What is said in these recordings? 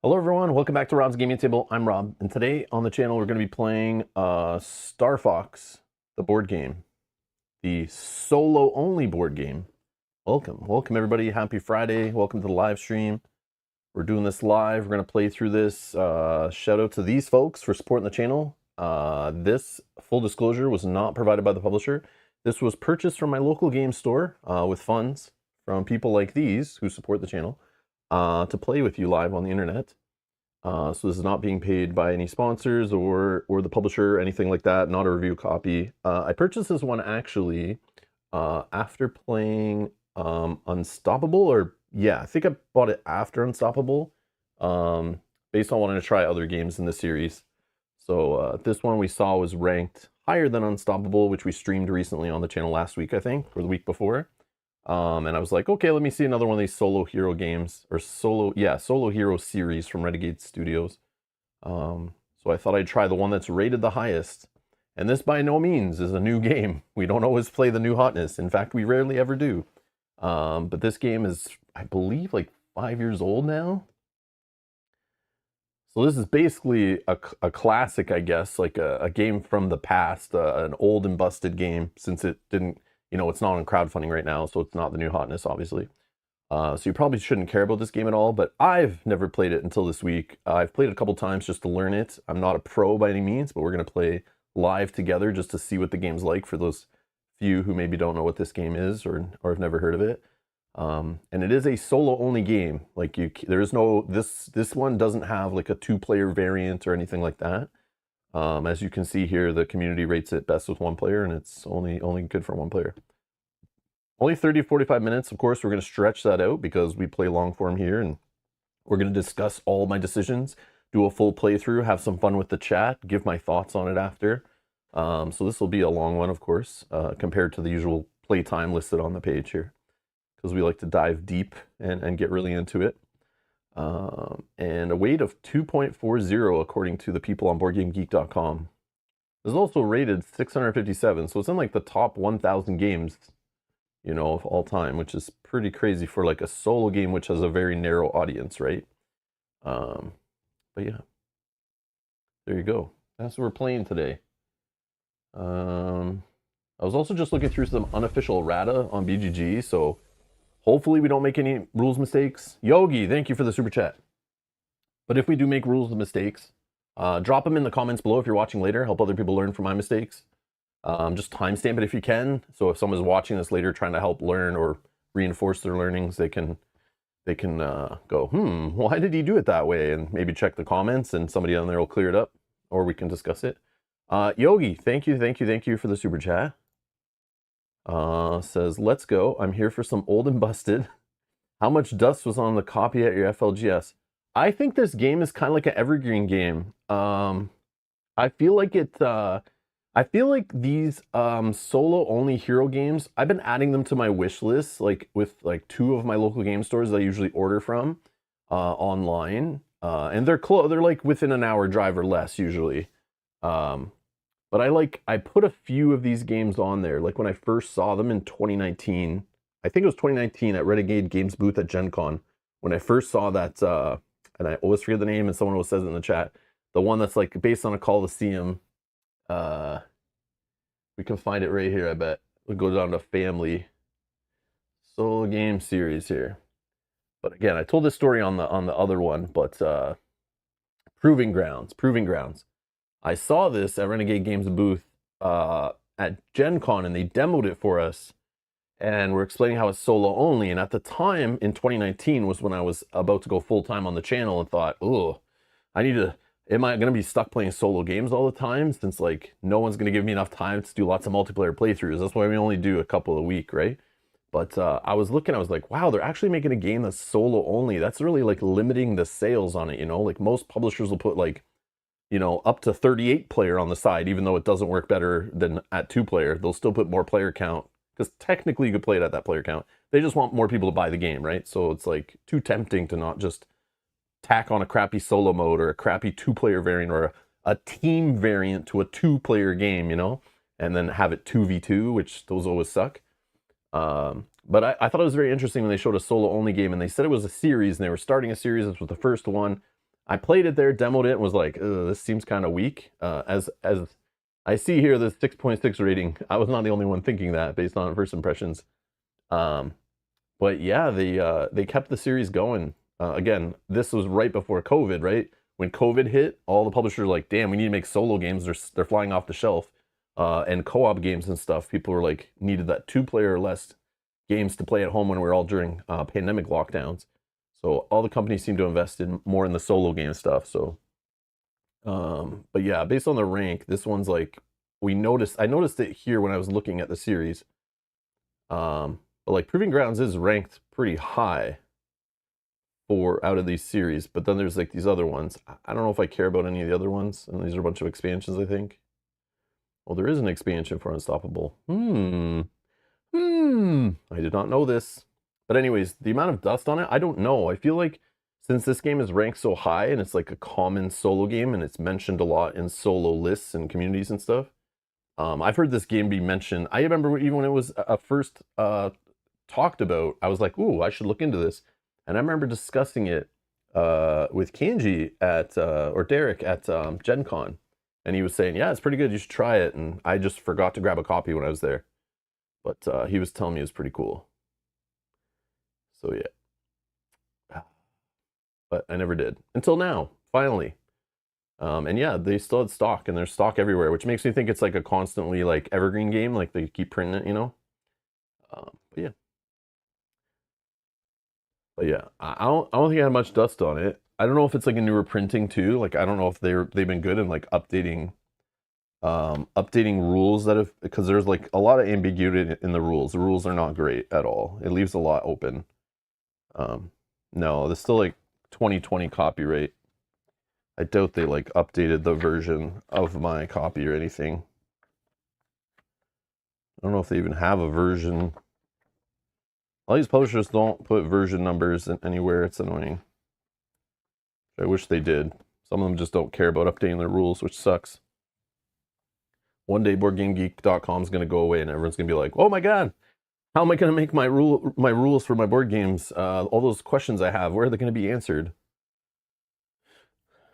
Hello everyone, welcome back to Rob's Gaming Table. I'm Rob, and today on the channel we're going to be playing Star Fox, the board game. The solo-only board game. Welcome everybody. Happy Friday. Welcome to the live stream. We're doing this live. We're going to play through this. Shout out to these folks for supporting the channel. This, full disclosure, was not provided by the publisher. This was purchased from my local game store with funds from people like these who support the channel. To play with you live on the internet. So this is not being paid by any sponsors or the publisher or anything like that, not a review copy. I purchased this one actually after playing Unstoppable, or yeah, I think I bought it after Unstoppable, based on wanting to try other games in the series. So this one we saw was ranked higher than Unstoppable, which we streamed recently on the channel last week, I think, or the week before. And I was like, okay, let me see another one of these solo hero games, or solo hero series from Renegade Studios. So I thought I'd try the one that's rated the highest. And this by no means is a new game. We don't always play the new hotness. In fact, we rarely ever do. But this game is, I believe, like 5 years old now. So this is basically a classic, I guess, like a game from the past, an old and busted game, since it didn't, you know, it's not on crowdfunding right now, so it's not the new hotness, obviously. So you probably shouldn't care about this game at all, but I've never played it until this week. I've played it a couple times just to learn it. I'm not a pro by any means, but we're going to play live together just to see what the game's like for those few who maybe don't know what this game is or have never heard of it. And it is a solo-only game. Like there is no, this one doesn't have like a two-player variant or anything like that. As you can see here, the community rates it best with one player, and it's only good for one player. Only 30 to 45 minutes. Of course, we're going to stretch that out because we play long form here, and we're going to discuss all my decisions, do a full playthrough, have some fun with the chat, give my thoughts on it after. So this will be a long one, of course, compared to the usual playtime listed on the page here, because we like to dive deep and get really into it. And a weight of 2.40 according to the people on BoardGameGeek.com. This is also rated 657, so it's in like the top 1,000 games, you know, of all time, which is pretty crazy for like a solo game which has a very narrow audience, right? But yeah, there you go. That's what we're playing today. I was also just looking through some unofficial errata on BGG, so hopefully we don't make any rules mistakes. Yogi, thank you for the super chat. But if we do make rules mistakes, drop them in the comments below if you're watching later. Help other people learn from my mistakes. Just timestamp it if you can. So if someone's watching this later trying to help learn or reinforce their learnings, they can go, why did he do it that way? And maybe check the comments and somebody on there will clear it up, or we can discuss it. Yogi, thank you for the super chat. Says, let's go. I'm here for some old and busted. How much dust was on the copy at your FLGS? I think this game is kind of like an evergreen game. I feel like these solo-only hero games, I've been adding them to my wish list, like with like 2 of my local game stores that I usually order from online. And they're like within an hour drive or less usually. But I put a few of these games on there. Like when I first saw them in 2019, I think it was 2019 at Renegade Games booth at Gen Con. When I first saw that, and I always forget the name and someone always says it in the chat, the one that's like based on a Coliseum. We can find it right here, I bet. We'll go down to family solo game series here. But again, I told this story on the other one, but Proving Grounds. I saw this at Renegade Games booth at Gen Con, and they demoed it for us, and we're explaining how it's solo only. And at the time in 2019 was when I was about to go full time on the channel and thought, oh, am I going to be stuck playing solo games all the time, since like no one's going to give me enough time to do lots of multiplayer playthroughs? That's why we only do a couple a week, right? But I was like, wow, they're actually making a game that's solo only. That's really like limiting the sales on it, you know? Like most publishers will put like, you know, up to 38 player on the side, even though it doesn't work better than at 2 player. They'll still put more player count, because technically you could play it at that player count. They just want more people to buy the game, right? So it's like too tempting to not just tack on a crappy solo mode or a crappy 2-player variant or a team variant to a 2-player game, you know, and then have it 2v2, which those always suck. But I thought it was very interesting when they showed a solo only game, and they said it was a series, and they were starting a series. This was the first one. I played it there, demoed it, and was like, ugh, this seems kind of weak. As I see here, the 6.6 rating. I was not the only one thinking that based on first impressions. Um, but yeah, they kept the series going. Again, this was right before COVID, right? When COVID hit, all the publishers were like, damn, we need to make solo games. They're flying off the shelf. And co-op games and stuff. People were like, needed that 2-player or less games to play at home when we were all during pandemic lockdowns. So all the companies seem to invest in more in the solo game stuff. So, but yeah, based on the rank, this one's like I noticed it here when I was looking at the series. But like Proving Grounds is ranked pretty high for out of these series. But then there's like these other ones. I don't know if I care about any of the other ones. And these are a bunch of expansions, I think. Well, there is an expansion for Unstoppable. I did not know this. But anyways, the amount of dust on it, I don't know. I feel like since this game is ranked so high and it's like a common solo game and it's mentioned a lot in solo lists and communities and stuff, I've heard this game be mentioned. I remember even when it was first talked about, I was like, ooh, I should look into this. And I remember discussing it with Kanji or Derek at Gen Con. And he was saying, yeah, it's pretty good. You should try it. And I just forgot to grab a copy when I was there. But he was telling me it was pretty cool. So yeah. But I never did. Until now, finally. And yeah, they still had stock, and there's stock everywhere, which makes me think it's like a constantly like evergreen game, like they keep printing it, you know? But yeah. But yeah, I don't think I had much dust on it. I don't know if it's like a newer printing too. Like I don't know if they've been good in like updating rules that have, because there's like a lot of ambiguity in the rules. The rules are not great at all. It leaves a lot open. No, there's still like 2020 copyright. I doubt they like updated the version of my copy or anything. I don't know if they even have a version. All these publishers don't put version numbers anywhere. It's annoying. I wish they did. Some of them just don't care about updating their rules, which sucks. One day BoardGameGeek.com is going to go away and everyone's going to be like, oh my God, how am I going to make my rules for my board games? All those questions I have, where are they going to be answered?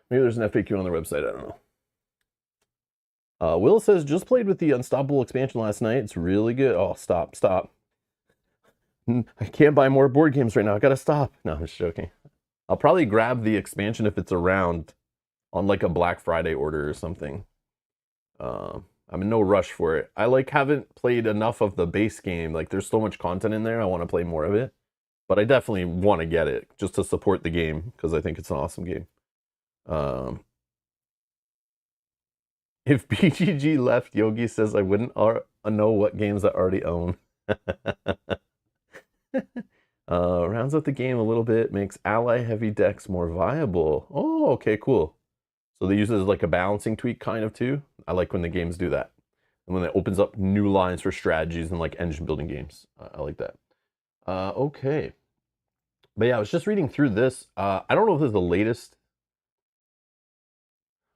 Maybe there's an FAQ on their website. I don't know. Will says, just played with the Unstoppable expansion last night. It's really good. Oh, stop. I can't buy more board games right now. I gotta stop. No, I'm just joking. I'll probably grab the expansion if it's around on like a Black Friday order or something. I'm in no rush for it. I like haven't played enough of the base game. Like there's so much content in there. I want to play more of it. But I definitely want to get it just to support the game because I think it's an awesome game. If BGG left, Yogi says I wouldn't know what games I already own. Rounds out the game a little bit, makes ally heavy decks more viable. Oh, okay, cool. So they use it as like a balancing tweak kind of too. I like when the games do that. And when it opens up new lines for strategies and like engine building games. I like that. Okay. But yeah, I was just reading through this. I don't know if this is the latest.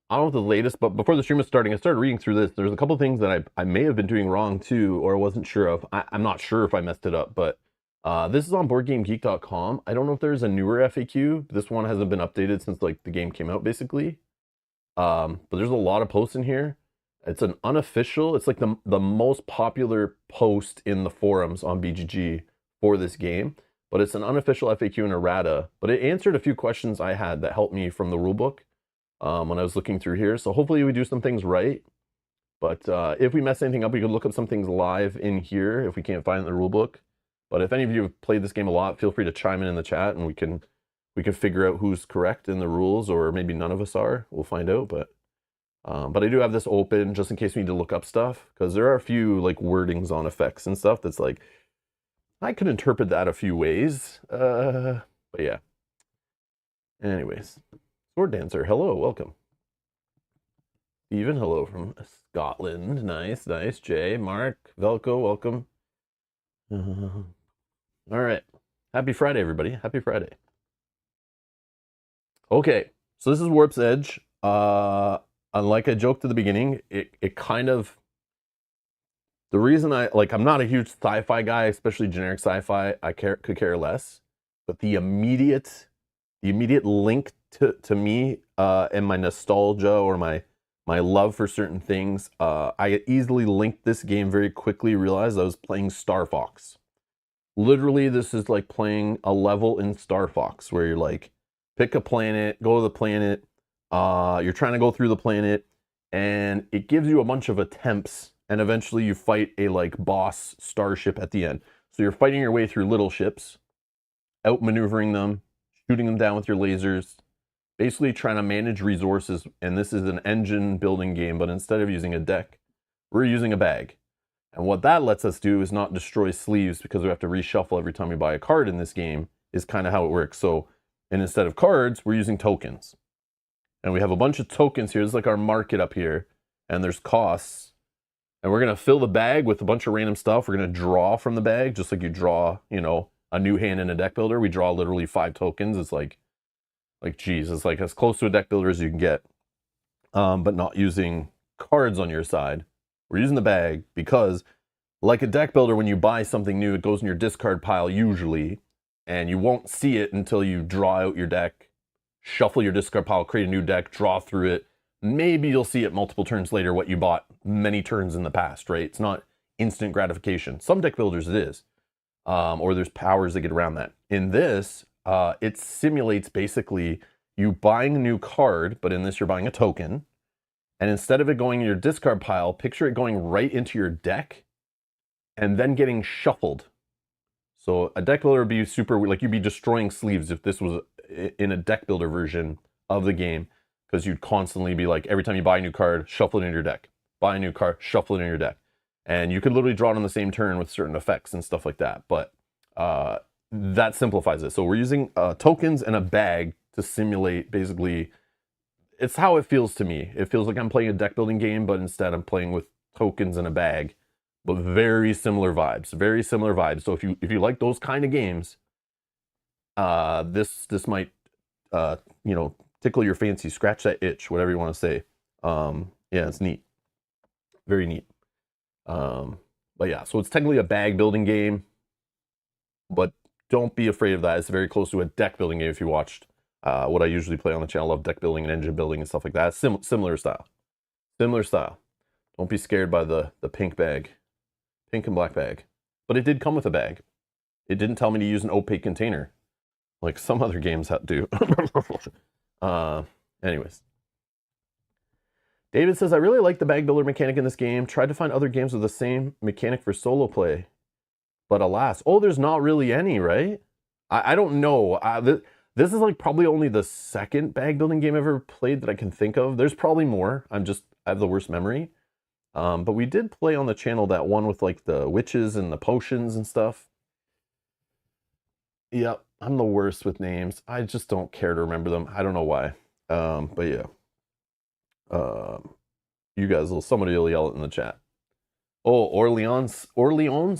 I don't know if the latest, but before the stream was starting, I started reading through this. There's a couple things that I may have been doing wrong too, or wasn't sure of. I'm not sure if I messed it up, but this is on BoardGameGeek.com. I don't know if there's a newer FAQ. This one hasn't been updated since like the game came out, basically. But there's a lot of posts in here. It's an unofficial. It's like the most popular post in the forums on BGG for this game. But it's an unofficial FAQ and errata. But it answered a few questions I had that helped me from the rulebook when I was looking through here. So hopefully we do some things right. But if we mess anything up, we could look up some things live in here if we can't find the rulebook. But if any of you have played this game a lot, feel free to chime in the chat and we can figure out who's correct in the rules, or maybe none of us are. We'll find out. But I do have this open just in case we need to look up stuff, because there are a few like wordings on effects and stuff that's like, I could interpret that a few ways. But yeah. Anyways, Sword Dancer, hello, welcome. Steven, hello from Scotland. Nice. Jay, Mark, Velko, welcome. All right. Happy Friday, everybody. Happy Friday. Okay, so this is Warp's Edge. Like I joked at the beginning, it kind of, the reason I'm not a huge sci-fi guy, especially generic sci-fi, could care less. But the immediate link to me and my nostalgia or my love for certain things, I easily linked this game very quickly, realized I was playing Star Fox. Literally, this is like playing a level in Star Fox where you're like, pick a planet, go to the planet, you're trying to go through the planet, and it gives you a bunch of attempts, and eventually you fight a like boss starship at the end. So you're fighting your way through little ships, outmaneuvering them, shooting them down with your lasers, basically trying to manage resources. And this is an engine building game, but instead of using a deck, we're using a bag. And what that lets us do is not destroy sleeves, because we have to reshuffle every time we buy a card in this game, is kind of how it works. So, and instead of cards, we're using tokens. And we have a bunch of tokens here. This is like our market up here. And there's costs. And we're going to fill the bag with a bunch of random stuff. We're going to draw from the bag, just like you draw, you know, a new hand in a deck builder. We draw literally 5 tokens. It's like geez, it's like as close to a deck builder as you can get. But not using cards on your side. We're using the bag because, like a deck builder, when you buy something new, it goes in your discard pile usually, and you won't see it until you draw out your deck, shuffle your discard pile, create a new deck, draw through it. Maybe you'll see it multiple turns later what you bought many turns in the past, right? It's not instant gratification. Some deck builders it is, or there's powers that get around that. In this, it simulates basically you buying a new card, but in this you're buying a token. And instead of it going in your discard pile, picture it going right into your deck and then getting shuffled. So a deck builder would be super, like you'd be destroying sleeves if this was in a deck builder version of the game, because you'd constantly be like, every time you buy a new card, shuffle it into your deck. Buy a new card, shuffle it into your deck. And you could literally draw it on the same turn with certain effects and stuff like that. But that simplifies it. So we're using tokens and a bag to simulate basically. It's how it feels to me. It feels like I'm playing a deck building game, but instead I'm playing with tokens and a bag. But very similar vibes. Very similar vibes. So if you like those kind of games, this might you know, tickle your fancy, scratch that itch, whatever you want to say. Yeah, it's neat. Very neat. But yeah, so it's technically a bag building game, but don't be afraid of that. It's very close to a deck building game if you watched what I usually play on the channel of deck building and engine building and stuff like that. Similar style. Similar style. Don't be scared by the pink bag. Pink and black bag. But it did come with a bag. It didn't tell me to use an opaque container, like some other games do. Anyways. David says, I really like the bag builder mechanic in this game. Tried to find other games with the same mechanic for solo play. But alas. Oh, there's not really any, right? I don't know. This is like probably only the second bag building game I've ever played that I can think of. There's probably more. I have the worst memory. But we did play on the channel that one with like the witches and the potions and stuff. Yep, I'm the worst with names. I just don't care to remember them. I don't know why. But yeah. You guys somebody will yell it in the chat. Oh, Orleans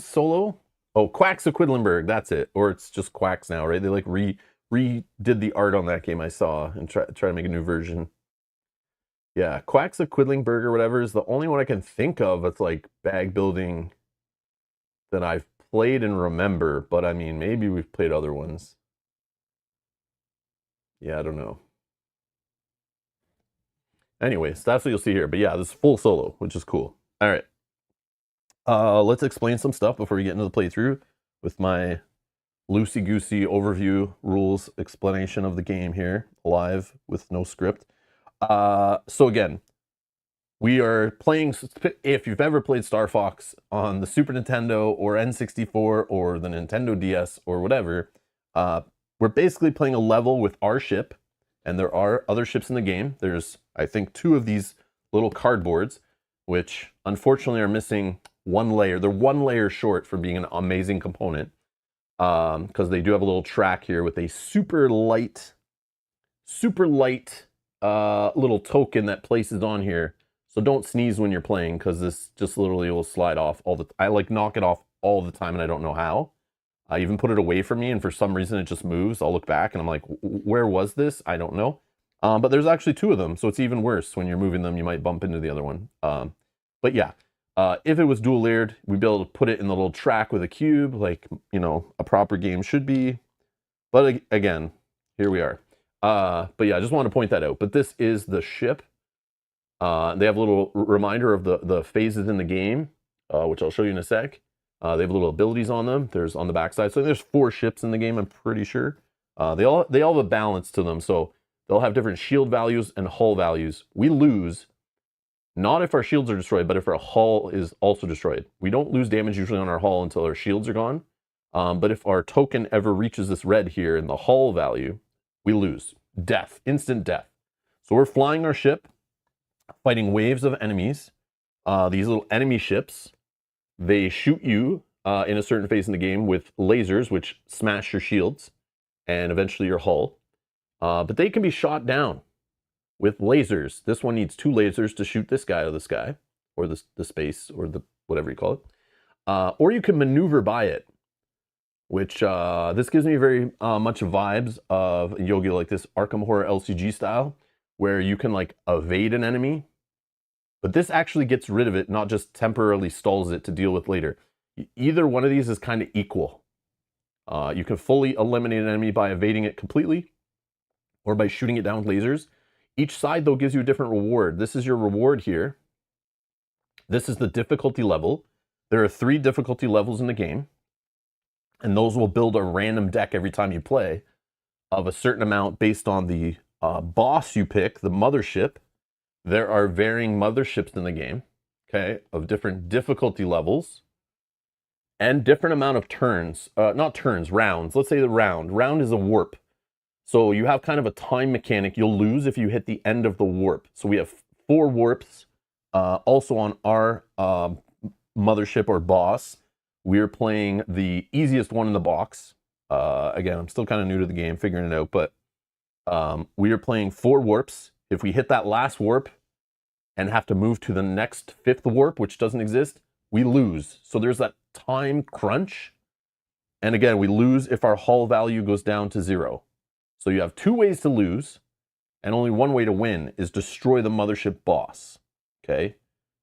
Solo? Oh, Quacks of Quedlinburg, that's it. Or it's just Quacks now, right? They like redid the art on that game I saw and try to make a new version. Yeah, Quacks of Quedlinburg or whatever is the only one I can think of that's like bag building that I've played and remember, but I mean, maybe we've played other ones. Yeah, I don't know. Anyways, that's what you'll see here. But yeah, this is full solo, which is cool. All right. Let's explain some stuff before we get into the playthrough with my loosey-goosey overview rules explanation of the game here, live with no script. So again, we are playing, if you've ever played Star Fox on the Super Nintendo or N64 or the Nintendo DS or whatever, we're basically playing a level with our ship, and there are other ships in the game. There's, I think, 2 of these little cardboards, which unfortunately are missing one layer. They're one layer short for being an amazing component, because they do have a little track here with a super light little token that places on here. So don't sneeze when you're playing, because this just literally will slide off I like knock it off all the time and I don't know how. I even put it away from me and for some reason it just moves. I'll look back and I'm like, where was this? I don't know. But there's actually 2 of them, so it's even worse. When you're moving them, you might bump into the other one. But yeah, if it was dual layered, we'd be able to put it in the little track with a cube, like, you know, a proper game should be. But again, here we are. But yeah, I just wanted to point that out. But this is the ship. They have a little reminder of the phases in the game, which I'll show you in a sec. They have little abilities on them. There's on the backside. So there's 4 ships in the game, I'm pretty sure. They all have a balance to them. So they'll have different shield values and hull values. We lose, not if our shields are destroyed, but if our hull is also destroyed. We don't lose damage usually on our hull until our shields are gone. But if our token ever reaches this red here in the hull value, we lose. Death, instant death. So we're flying our ship, fighting waves of enemies. These little enemy ships, they shoot you in a certain phase in the game with lasers, which smash your shields and eventually your hull. But they can be shot down with lasers. This one needs 2 lasers to shoot this guy out of the sky, or the space, or the whatever you call it. Or you can maneuver by it, which this gives me very much vibes of Yogi, like this Arkham Horror LCG style, where you can like evade an enemy. But this actually gets rid of it, not just temporarily stalls it to deal with later. Either one of these is kind of equal. You can fully eliminate an enemy by evading it completely, or by shooting it down with lasers. Each side, though, gives you a different reward. This is your reward here. This is the difficulty level. There are 3 difficulty levels in the game, and those will build a random deck every time you play of a certain amount based on the boss you pick, the mothership. There are varying motherships in the game, okay, of different difficulty levels and different amount of turns. Not turns, rounds. Let's say the round. Round is a warp. So you have kind of a time mechanic. You'll lose if you hit the end of the warp. So we have 4 warps. Also on our mothership or boss, we're playing the easiest one in the box. Again, I'm still kind of new to the game, figuring it out, but we are playing 4 warps. If we hit that last warp and have to move to the next 5th warp, which doesn't exist, we lose. So there's that time crunch. And again, we lose if our hull value goes down to 0. So you have 2 ways to lose, and only 1 way to win is destroy the mothership boss. Okay?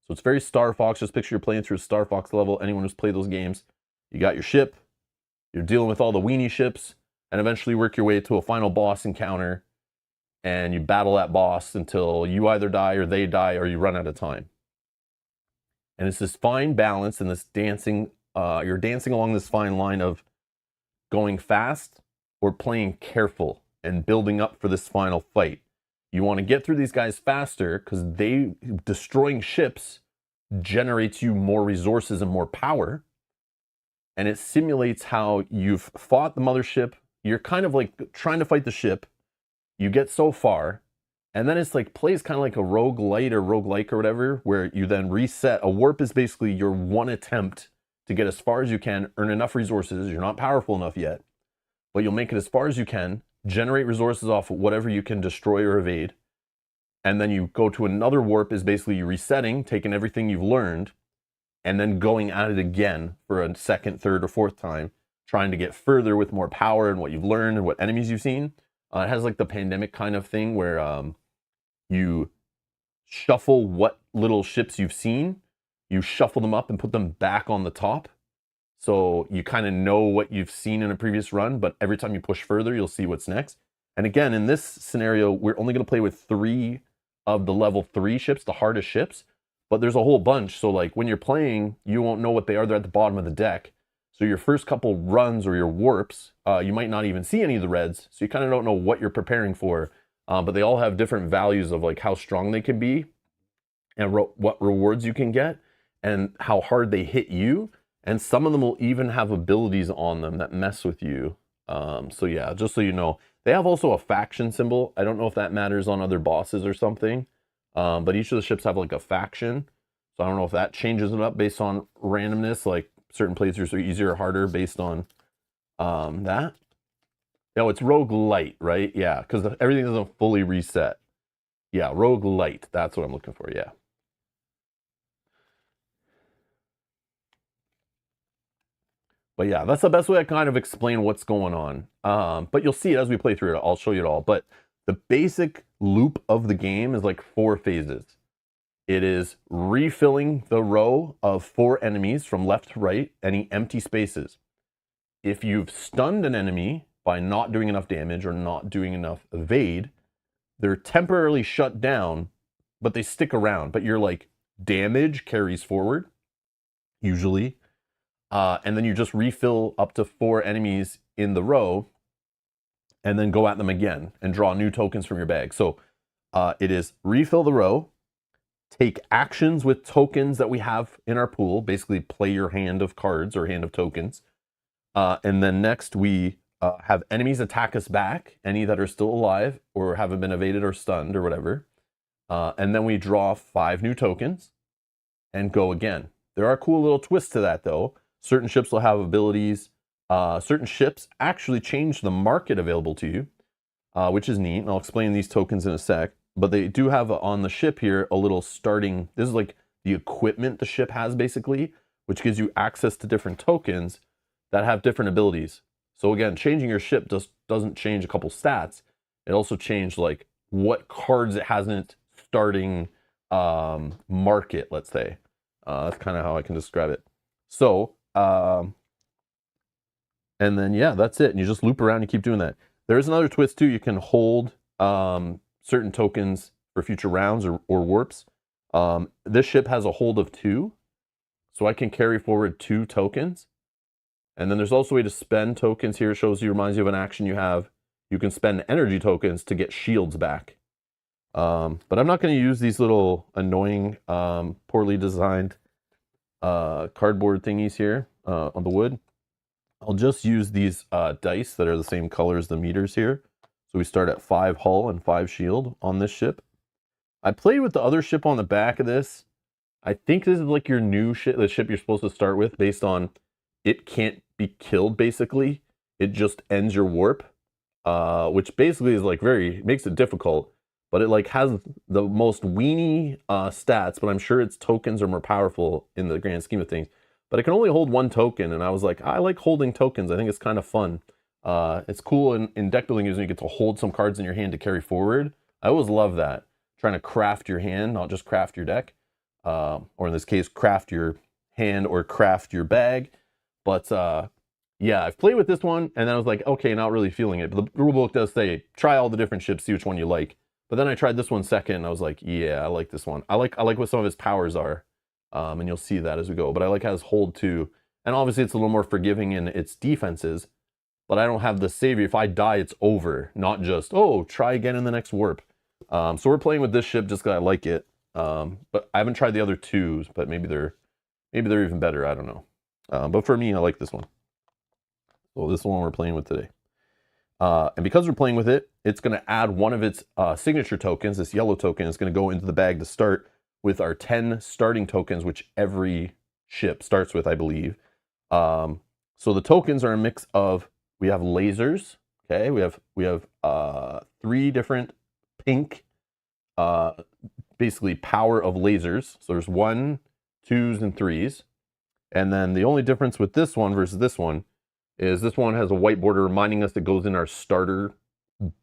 So it's very Star Fox. Just picture you're playing through a Star Fox level. Anyone who's played those games, you got your ship, you're dealing with all the weenie ships, and eventually work your way to a final boss encounter, and you battle that boss until you either die or they die or you run out of time. And it's this fine balance and this dancing, you're dancing along this fine line of going fast or playing careful and building up for this final fight. You want to get through these guys faster because destroying ships generates you more resources and more power. And it simulates how you've fought the mothership. You're kind of like trying to fight the ship. You get so far, and then it's like plays kind of like a roguelite or roguelike or whatever, where you then reset. A warp is basically your one attempt to get as far as you can, earn enough resources. You're not powerful enough yet, but you'll make it as far as you can, generate resources off of whatever you can destroy or evade. And then you go to another warp is basically you resetting, taking everything you've learned, and then going at it again for a 2nd, 3rd, or 4th time, trying to get further with more power and what you've learned and what enemies you've seen. It has like the pandemic kind of thing where you shuffle what little ships you've seen, you shuffle them up and put them back on the top. So you kind of know what you've seen in a previous run, but every time you push further, you'll see what's next. And again, in this scenario, we're only going to play with 3 of the level 3 ships, the hardest ships, but there's a whole bunch. So like when you're playing, you won't know what they are. They're at the bottom of the deck. So your first couple runs or your warps, you might not even see any of the reds. So you kind of don't know what you're preparing for. But they all have different values of like how strong they can be and what rewards you can get and how hard they hit you. And some of them will even have abilities on them that mess with you. So yeah, just so you know, they have also a faction symbol. I don't know if that matters on other bosses or something. But each of the ships have like a faction. So I don't know if that changes it up based on randomness, like certain playthroughs are easier or harder based on that. No, it's roguelite, right? Yeah, because everything doesn't fully reset. Yeah, roguelite. That's what I'm looking for, yeah. But yeah, that's the best way I kind of explain what's going on. But you'll see it as we play through it. I'll show you it all. But the basic loop of the game is like 4 phases. It is refilling the row of 4 enemies from left to right, any empty spaces. If you've stunned an enemy, by not doing enough damage or not doing enough evade, they're temporarily shut down, but they stick around. But your like damage carries forward, usually. And then you just refill up to 4 enemies in the row, and then go at them again and draw new tokens from your bag. So it is refill the row, take actions with tokens that we have in our pool, basically play your hand of cards or hand of tokens. And then next we have enemies attack us back, any that are still alive or haven't been evaded or stunned or whatever. And then we draw 5 new tokens and go again. There are cool little twists to that though. Certain ships will have abilities. Certain ships actually change the market available to you, which is neat. And I'll explain these tokens in a sec. But they do have on the ship here a little starting, this is like the equipment the ship has basically, which gives you access to different tokens that have different abilities. So again, changing your ship doesn't change a couple stats. It also changed like what cards it has in its starting market, let's say. That's kind of how I can describe it. So, and then yeah, that's it. And you just loop around and keep doing that. There's another twist too. You can hold certain tokens for future rounds or warps. This ship has a hold of 2, so I can carry forward 2 tokens. And then there's also a way to spend tokens here. It shows you, reminds you of an action you have. You can spend energy tokens to get shields back. But I'm not going to use these little annoying, poorly designed cardboard thingies here on the wood. I'll just use these dice that are the same color as the meters here. So we start at 5 hull and 5 shield on this ship. I played with the other ship on the back of this. I think this is like your new ship, the ship you're supposed to start with, based on it can't be killed basically. It just ends your warp, which basically is like makes it difficult. But it like has the most weenie stats, but I'm sure its tokens are more powerful in the grand scheme of things. But it can only hold 1 token, and I was like, I like holding tokens. I think it's kind of fun. It's cool in deck building using you get to hold some cards in your hand to carry forward. I always love that. Trying to craft your hand, not just craft your deck. Or in this case, craft your hand or craft your bag. But yeah, I've played with this one, and then I was like, okay, not really feeling it. But the rulebook does say, try all the different ships, see which one you like. But then I tried this one second, and I was like, yeah, I like this one. I like what some of his powers are. And you'll see that as we go. But I like how his hold too. And obviously it's a little more forgiving in its defenses. But I don't have the savior. If I die, it's over. Not just, oh, try again in the next warp. So we're playing with this ship just because I like it. But I haven't tried the other 2s, but maybe they're even better. I don't know. But for me, I like this one. So this is the one we're playing with today. And because we're playing with it, it's going to add one of its signature tokens. This yellow token is going to go into the bag to start with our 10 starting tokens, which every ship starts with, I believe. So the tokens are a mix of, we have lasers. Okay, we have 3 different pink, basically power of lasers. So there's 1, 2s, and 3s. And then the only difference with this one versus this one is this one has a white border reminding us it goes in our starter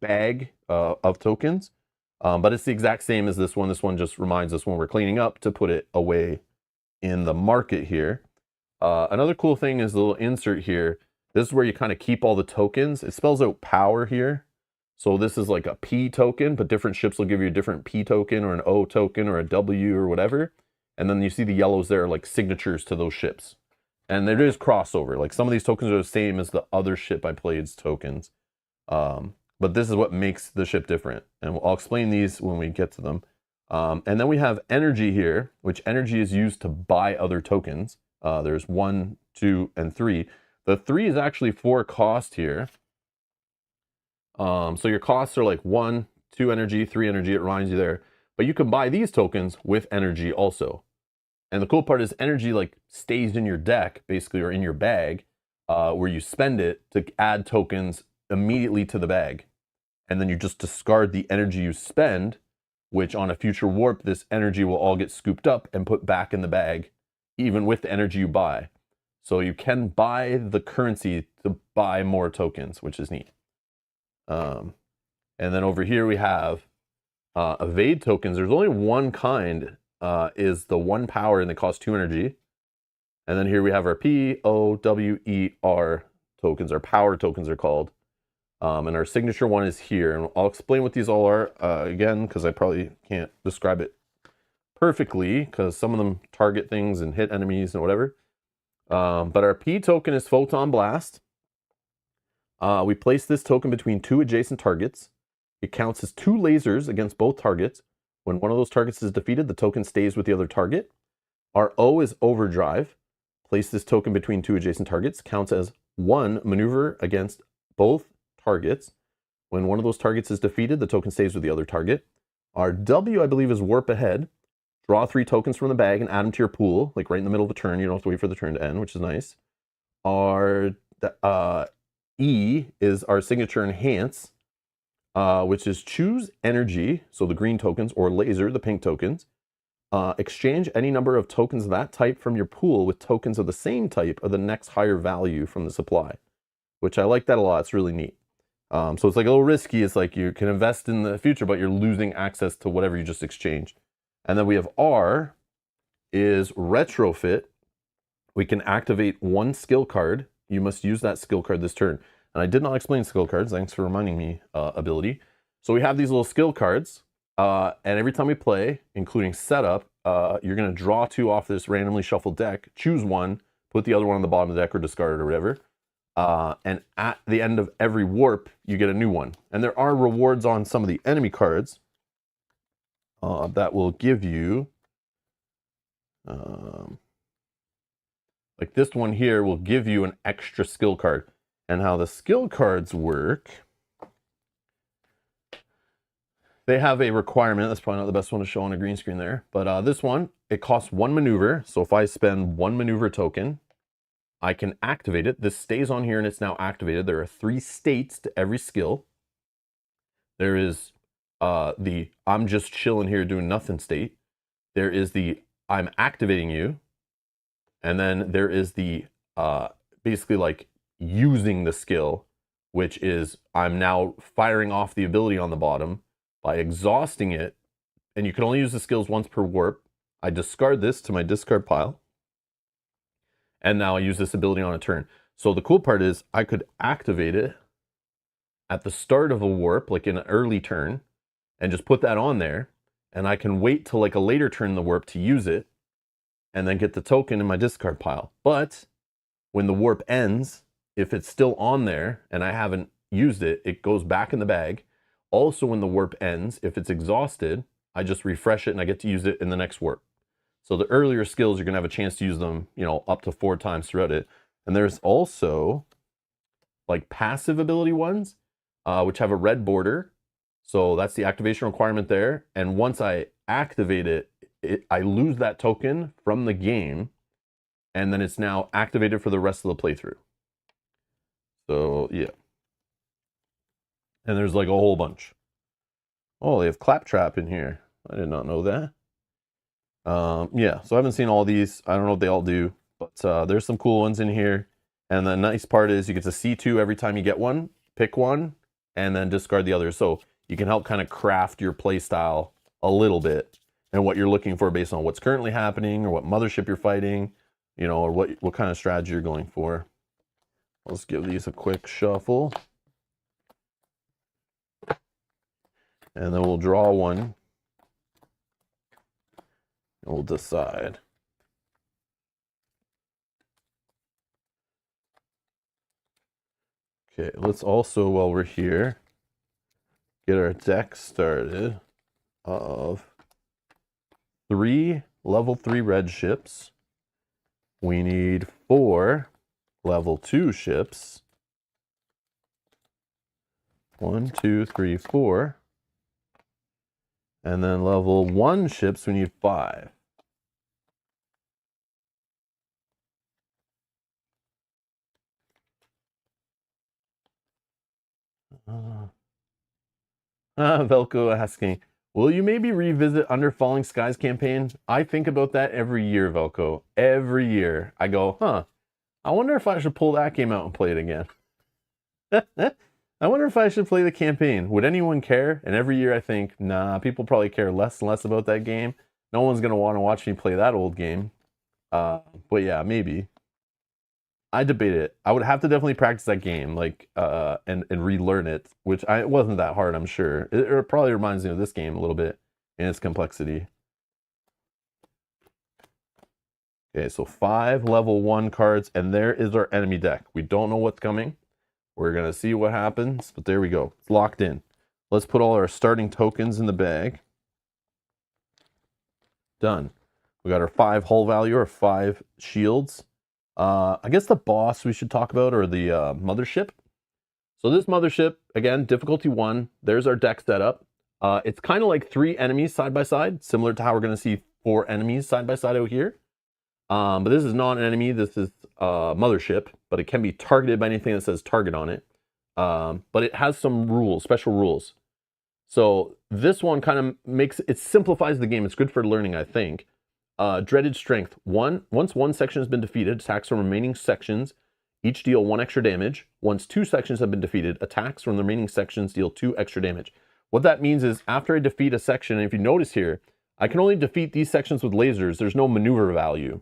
bag of tokens. But it's the exact same as this one. This one just reminds us when we're cleaning up to put it away in the market here. Another cool thing is the little insert here. This is where you kind of keep all the tokens. It spells out power here. So this is like a P token, but different ships will give you a different P token or an O token or a W or whatever. And then you see the yellows there, like signatures to those ships. And there is crossover. Like some of these tokens are the same as the other ship I played's tokens. But this is what makes the ship different. And I'll explain these when we get to them. And then we have energy here, which energy is used to buy other tokens. There's 1, 2, and 3. The 3 is actually 4 cost here. So your costs are like 1, 2 energy, 3 energy. It reminds you there. But you can buy these tokens with energy also. And the cool part is energy like stays in your deck, basically, or in your bag, where you spend it to add tokens immediately to the bag. And then you just discard the energy you spend, which on a future warp, this energy will all get scooped up and put back in the bag, even with the energy you buy. So you can buy the currency to buy more tokens, which is neat. And then over here we have evade tokens. There's only one kind, is the 1 power, and they cost 2 energy. And then here we have our P-O-W-E-R tokens, our power tokens are called. And our signature one is here. And I'll explain what these all are again, because I probably can't describe it perfectly, because some of them target things and hit enemies and whatever. But our P token is Photon Blast. We place this token between 2 adjacent targets. It counts as 2 lasers against both targets. When one of those targets is defeated, the token stays with the other target. Our O is Overdrive. Place this token between 2 adjacent targets. Counts as 1 maneuver against both targets. When one of those targets is defeated, the token stays with the other target. Our W, I believe, is Warp Ahead. Draw 3 tokens from the bag and add them to your pool, like right in the middle of a turn. You don't have to wait for the turn to end, which is nice. Our E is our signature Enhance, which is choose energy, so the green tokens, or laser, the pink tokens. Exchange any number of tokens of that type from your pool with tokens of the same type of the next higher value from the supply, which I like that a lot. It's really neat. So it's like a little risky. It's like you can invest in the future, but you're losing access to whatever you just exchanged. And then we have R is Retrofit. We can activate 1 skill card. You must use that skill card this turn. And I did not explain skill cards. Thanks for reminding me, ability. So we have these little skill cards. And every time we play, including setup, you're going to draw 2 off this randomly shuffled deck, choose 1, put the other one on the bottom of the deck or discard it or whatever. And at the end of every warp, you get a new one. And there are rewards on some of the enemy cards that will give you, like this one here will give you an extra skill card. And how the skill cards work, they have a requirement. That's probably not the best one to show on a green screen there. But this one, it costs 1 maneuver. So if I spend 1 maneuver token, I can activate it. This stays on here and it's now activated. There are 3 states to every skill. There is the I'm just chilling here doing nothing state. There is the I'm activating you. And then there is the basically like using the skill, which is I'm now firing off the ability on the bottom by exhausting it. And you can only use the skills once per warp. I discard this to my discard pile. And now I use this ability on a turn. So the cool part is I could activate it at the start of a warp, like in an early turn, and just put that on there. And I can wait till like a later turn in the warp to use it and then get the token in my discard pile. But when the warp ends, if it's still on there and I haven't used it, it goes back in the bag. Also, when the warp ends, if it's exhausted, I just refresh it and I get to use it in the next warp. So the earlier skills, you're going to have a chance to use them, you know, up to 4 times throughout it. And there's also like passive ability ones, which have a red border. So that's the activation requirement there. And once I activate it, I lose that token from the game. And then it's now activated for the rest of the playthrough. So, yeah. And there's like a whole bunch. Oh, they have Claptrap in here. I did not know that. Yeah, so I haven't seen all these. I don't know what they all do, but there's some cool ones in here. And the nice part is you get to see 2 every time you get one, pick one, and then discard the other. So you can help kind of craft your play style a little bit and what you're looking for based on what's currently happening or what mothership you're fighting, you know, or what kind of strategy you're going for. Let's give these a quick shuffle. And then we'll draw one. And we'll decide. Okay, let's also, while we're here, get our deck started of 3 level 3 red ships. We need 4 level 2 ships. 1, 2, 3, 4. And then level 1 ships, we need 5. Velco asking, will you maybe revisit Under Falling Skies campaign? I think about that every year, Velco. Every year. I go, I wonder if I should pull that game out and play it again. I wonder if I should play the campaign. Would anyone care? And every year I think, nah, people probably care less and less about that game. No one's going to want to watch me play that old game. But yeah, maybe. I debate it. I would have to definitely practice that game, like, and relearn it, which it wasn't that hard, I'm sure. It probably reminds me of this game a little bit in its complexity. Okay, so 5 level 1 cards, and there is our enemy deck. We don't know what's coming. We're gonna see what happens, but there we go. It's locked in. Let's put all our starting tokens in the bag. Done. We got our 5 hull value, or 5 shields. I guess the boss we should talk about, or the mothership. So this mothership, again, difficulty 1. There's our deck setup. It's kind of like 3 enemies side by side, similar to how we're going to see 4 enemies side by side out here. But this is not an enemy. This is mothership, but it can be targeted by anything that says target on it. But it has some rules, special rules. So this one kind of it simplifies the game. It's good for learning, I think. Dreaded strength. Once one section has been defeated, attacks from remaining sections each deal 1 extra damage. Once 2 sections have been defeated, attacks from the remaining sections deal 2 extra damage. What that means is after I defeat a section, and if you notice here, I can only defeat these sections with lasers. There's no maneuver value.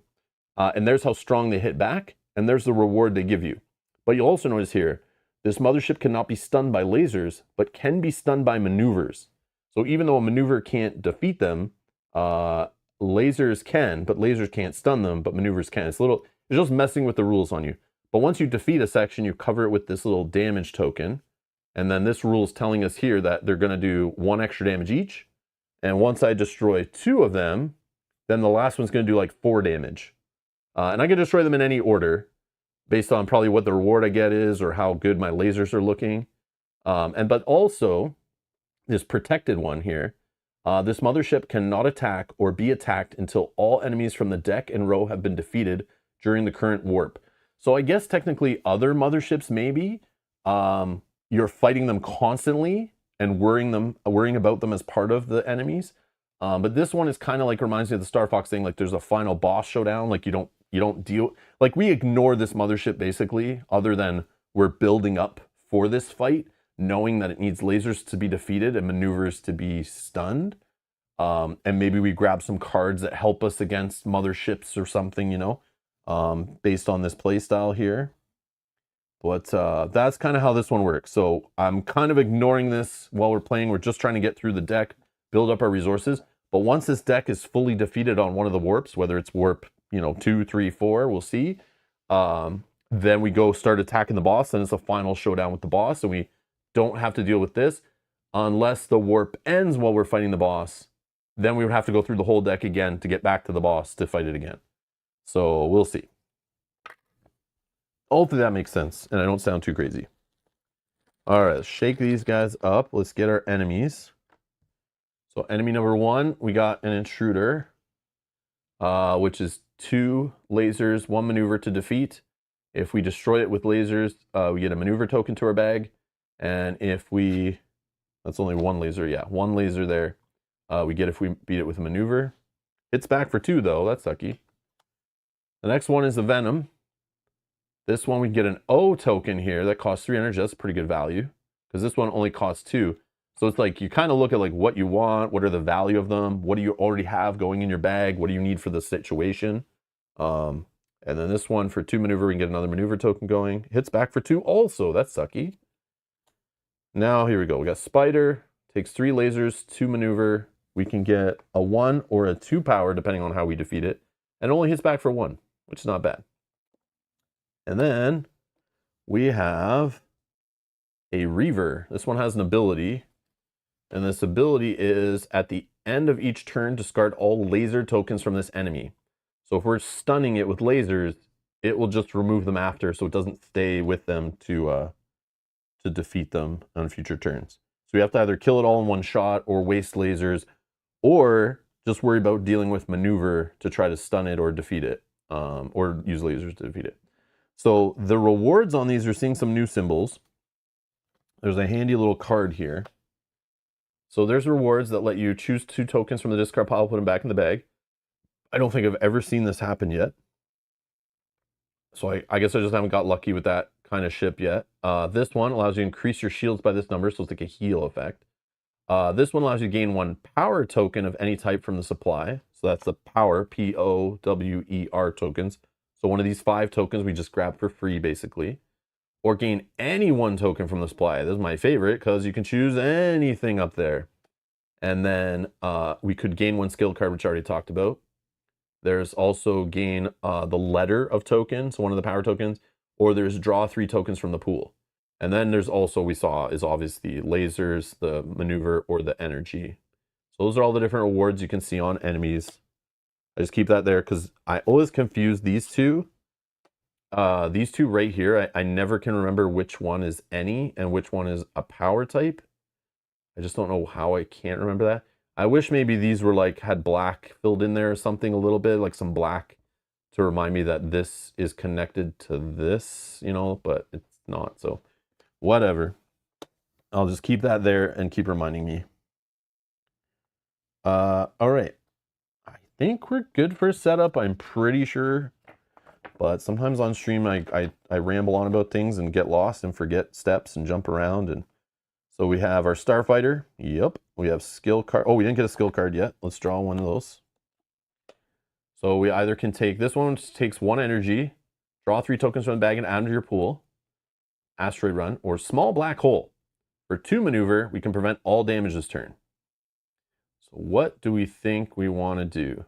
And there's how strong they hit back, and there's the reward they give you. But you'll also notice here, this mothership cannot be stunned by lasers, but can be stunned by maneuvers. So even though a maneuver can't defeat them, lasers can, but lasers can't stun them, but maneuvers can. It's just messing with the rules on you. But once you defeat a section, you cover it with this little damage token. And then this rule is telling us here that they're going to do 1 extra damage each. And once I destroy 2 of them, then the last one's going to do like 4 damage. And I can destroy them in any order based on probably what the reward I get is or how good my lasers are looking. But also, this protected one here, this mothership cannot attack or be attacked until all enemies from the deck and row have been defeated during the current warp. So I guess technically other motherships maybe, you're fighting them constantly and worrying about them as part of the enemies. But this one is kind of like, reminds me of the Star Fox thing, like there's a final boss showdown, like you don't deal, like we ignore this mothership basically, other than we're building up for this fight, knowing that it needs lasers to be defeated and maneuvers to be stunned. And maybe we grab some cards that help us against motherships or something, you know, based on this play style here. But that's kind of how this one works. So I'm kind of ignoring this while we're playing. We're just trying to get through the deck, build up our resources. But once this deck is fully defeated on one of the warps, whether it's warp, 2, 3, 4, we'll see. Then we go start attacking the boss, and it's a final showdown with the boss, and we don't have to deal with this unless the warp ends while we're fighting the boss. Then we would have to go through the whole deck again to get back to the boss to fight it again. So we'll see. Hopefully that makes sense, and I don't sound too crazy. All right, let's shake these guys up. Let's get our enemies. So enemy number 1, we got an intruder, which is 2 lasers, 1 maneuver to defeat. If we destroy it with lasers, we get a maneuver token to our bag. And if that's only 1 laser, yeah, 1 laser there. We get if we beat it with a maneuver. Hits back for 2 though, that's sucky. The next one is the Venom. This one we get an O token here that costs 3 energy. That's pretty good value because this one only costs 2. So it's like you kind of look at like what you want, what are the value of them, what do you already have going in your bag, what do you need for the situation. And then this one for 2 maneuver, we can get another maneuver token going. Hits back for 2 also, that's sucky. Now here we go, we got Spider, takes 3 lasers, 2 maneuver. We can get a 1 or a 2 power depending on how we defeat it. And it only hits back for 1, which is not bad. And then we have a Reaver. This one has an ability. And this ability is at the end of each turn, discard all laser tokens from this enemy. So if we're stunning it with lasers, it will just remove them after, so it doesn't stay with them to defeat them on future turns. So we have to either kill it all in one shot, or waste lasers, or just worry about dealing with maneuver to try to stun it or defeat it, or use lasers to defeat it. So the rewards on these are seeing some new symbols. There's a handy little card here. So there's rewards that let you choose 2 tokens from the discard pile, put them back in the bag. I don't think I've ever seen this happen yet. So I guess I just haven't got lucky with that kind of ship yet. This one allows you to increase your shields by this number, so it's like a heal effect. This one allows you to gain 1 power token of any type from the supply. So that's the power, P-O-W-E-R tokens. So one of these 5 tokens we just grab for free, basically. Or gain any 1 token from the supply. This is my favorite because you can choose anything up there. And then we could gain 1 skill card, which I already talked about. There's also gain the letter of tokens, one of the power tokens, or there's draw 3 tokens from the pool. And then there's also, we saw, is obviously lasers, the maneuver, or the energy. So those are all the different rewards you can see on enemies. I just keep that there because I always confuse these two. These two right here, I never can remember which one is any and which one is a power type. I just don't know how I can't remember that. I wish maybe these were like, had black filled in there or something a little bit, like some black to remind me that this is connected to this, you know, but it's not, so whatever. I'll just keep that there and keep reminding me. All right. I think we're good for setup, I'm pretty sure. But sometimes on stream, I ramble on about things and get lost and forget steps and jump around. And so we have our Starfighter. Yep. We have skill card. Oh, we didn't get a skill card yet. Let's draw one of those. So we either can take this one, which takes 1 energy, draw 3 tokens from the bag and add them to your pool, asteroid run, or small black hole. For 2 maneuver, we can prevent all damage this turn. So what do we think we want to do?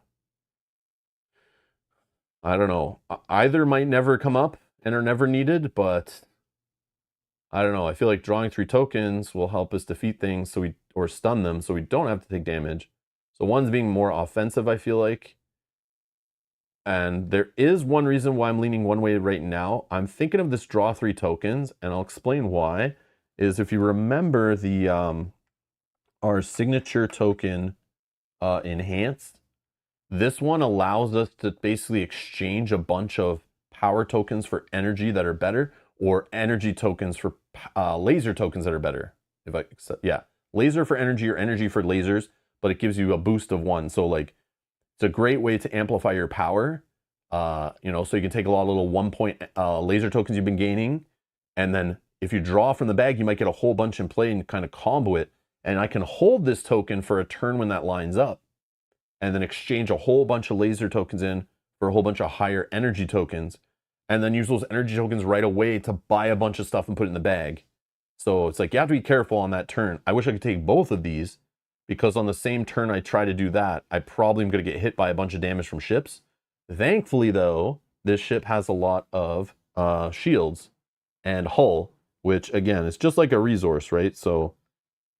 I don't know. Either might never come up and are never needed, but I don't know. I feel like drawing 3 tokens will help us defeat things or stun them so we don't have to take damage. So one's being more offensive, I feel like. And there is one reason why I'm leaning one way right now. I'm thinking of this draw 3 tokens, and I'll explain why. Is if you remember the our signature token enhanced, this one allows us to basically exchange a bunch of power tokens for energy that are better, or energy tokens for laser tokens that are better. Laser for energy or energy for lasers, but it gives you a boost of 1. So like, it's a great way to amplify your power. You know, so you can take a lot of little 1-point laser tokens you've been gaining, and then if you draw from the bag, you might get a whole bunch in play and kind of combo it. And I can hold this token for a turn when that lines up, and then exchange a whole bunch of laser tokens in for a whole bunch of higher energy tokens, and then use those energy tokens right away to buy a bunch of stuff and put it in the bag. So it's like, you have to be careful on that turn. I wish I could take both of these, because on the same turn I try to do that, I probably am going to get hit by a bunch of damage from ships. Thankfully, though, this ship has a lot of shields and hull, which, again, is just like a resource, right? So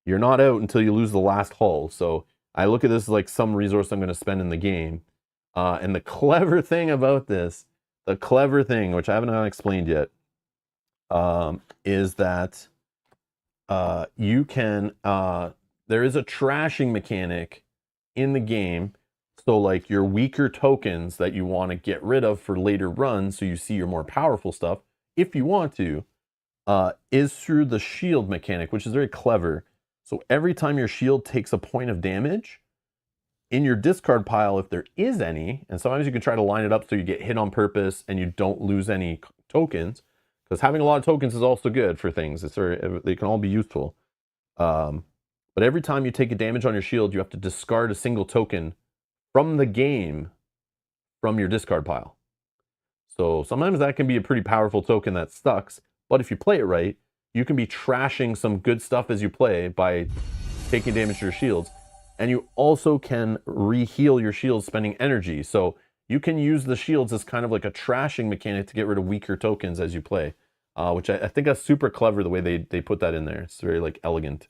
you're not out until you lose the last hull. So I look at this as like some resource I'm going to spend in the game. And the clever thing about this, which I haven't explained yet, is that you can, there is a trashing mechanic in the game. So like your weaker tokens that you want to get rid of for later runs, so you see your more powerful stuff, if you want to, is through the shield mechanic, which is very clever. So every time your shield takes a point of damage, in your discard pile, if there is any, and sometimes you can try to line it up so you get hit on purpose and you don't lose any tokens, because having a lot of tokens is also good for things. They can all be useful. But every time you take a damage on your shield, you have to discard a single token from the game from your discard pile. So sometimes that can be a pretty powerful token that sucks, but if you play it right, you can be trashing some good stuff as you play by taking damage to your shields. And you also can re-heal your shields spending energy. So you can use the shields as kind of like a trashing mechanic to get rid of weaker tokens as you play, which I think that's super clever the way they put that in there. It's very like elegant.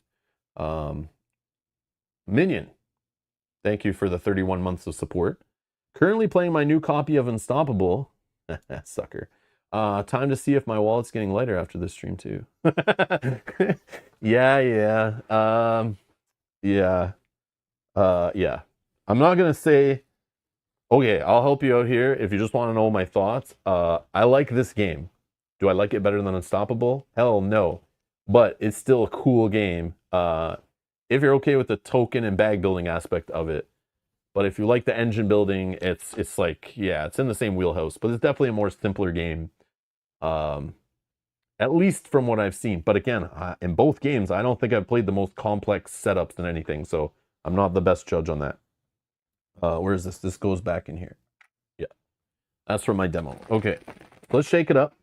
Minion, thank you for the 31 months of support. Currently playing my new copy of Unstoppable. Sucker. Time to see if my wallet's getting lighter after this stream too. Yeah. I'm not gonna say, okay, I'll help you out here if you just want to know my thoughts. I like this game. Do I like it better than Unstoppable? Hell no. But it's still a cool game. If you're okay with the token and bag building aspect of it. But if you like the engine building, it's like, yeah, it's in the same wheelhouse, but it's definitely a more simpler game. At least from what I've seen. But again, in both games, I don't think I've played the most complex setups than anything, so I'm not the best judge on that. Where is this? This goes back in here. Yeah. That's from my demo. Okay, let's shake it up.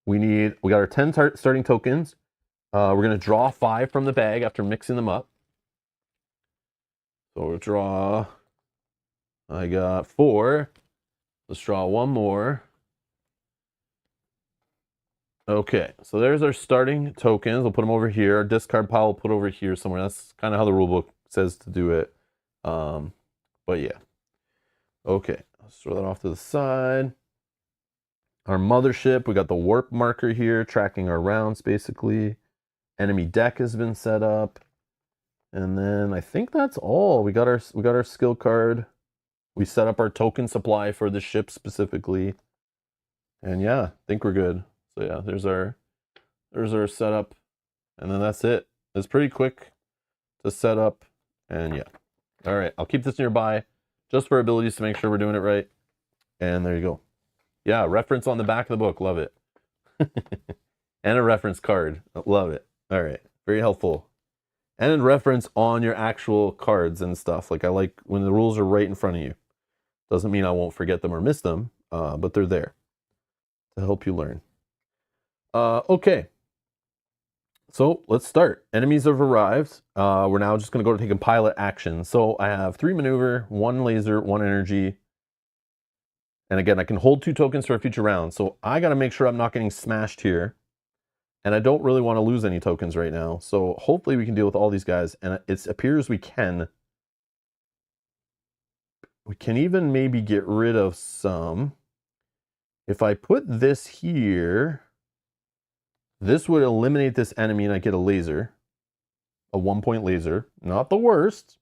We got our 10 starting tokens. We're gonna draw 5 from the bag after mixing them up. So we'll draw, I got 4. Let's draw one more. Okay, so there's our starting tokens. We'll put them over here. Our discard pile we'll put over here somewhere. That's kind of how the rulebook says to do it. But yeah. Okay, let's throw that off to the side. Our mothership, we got the warp marker here, tracking our rounds basically. Enemy deck has been set up. And then I think that's all. We got our skill card. We set up our token supply for the ship specifically. And yeah, I think we're good. So yeah, there's our setup. And then that's it. It's pretty quick to set up. And yeah. All right, I'll keep this nearby just for abilities to make sure we're doing it right. And there you go. Yeah, reference on the back of the book. Love it. And a reference card. Love it. All right, very helpful. And a reference on your actual cards and stuff. Like I like when the rules are right in front of you. Doesn't mean I won't forget them or miss them, but they're there to help you learn. Okay. So let's start. Enemies have arrived. We're now just going to go to take a pilot action. So I have 3 maneuver, 1 laser, 1 energy. And again, I can hold 2 tokens for a future round. So I got to make sure I'm not getting smashed here. And I don't really want to lose any tokens right now. So hopefully we can deal with all these guys. And it appears we can. We can even maybe get rid of some. If I put this here, this would eliminate this enemy and I get a laser. A 1-point laser. Not the worst.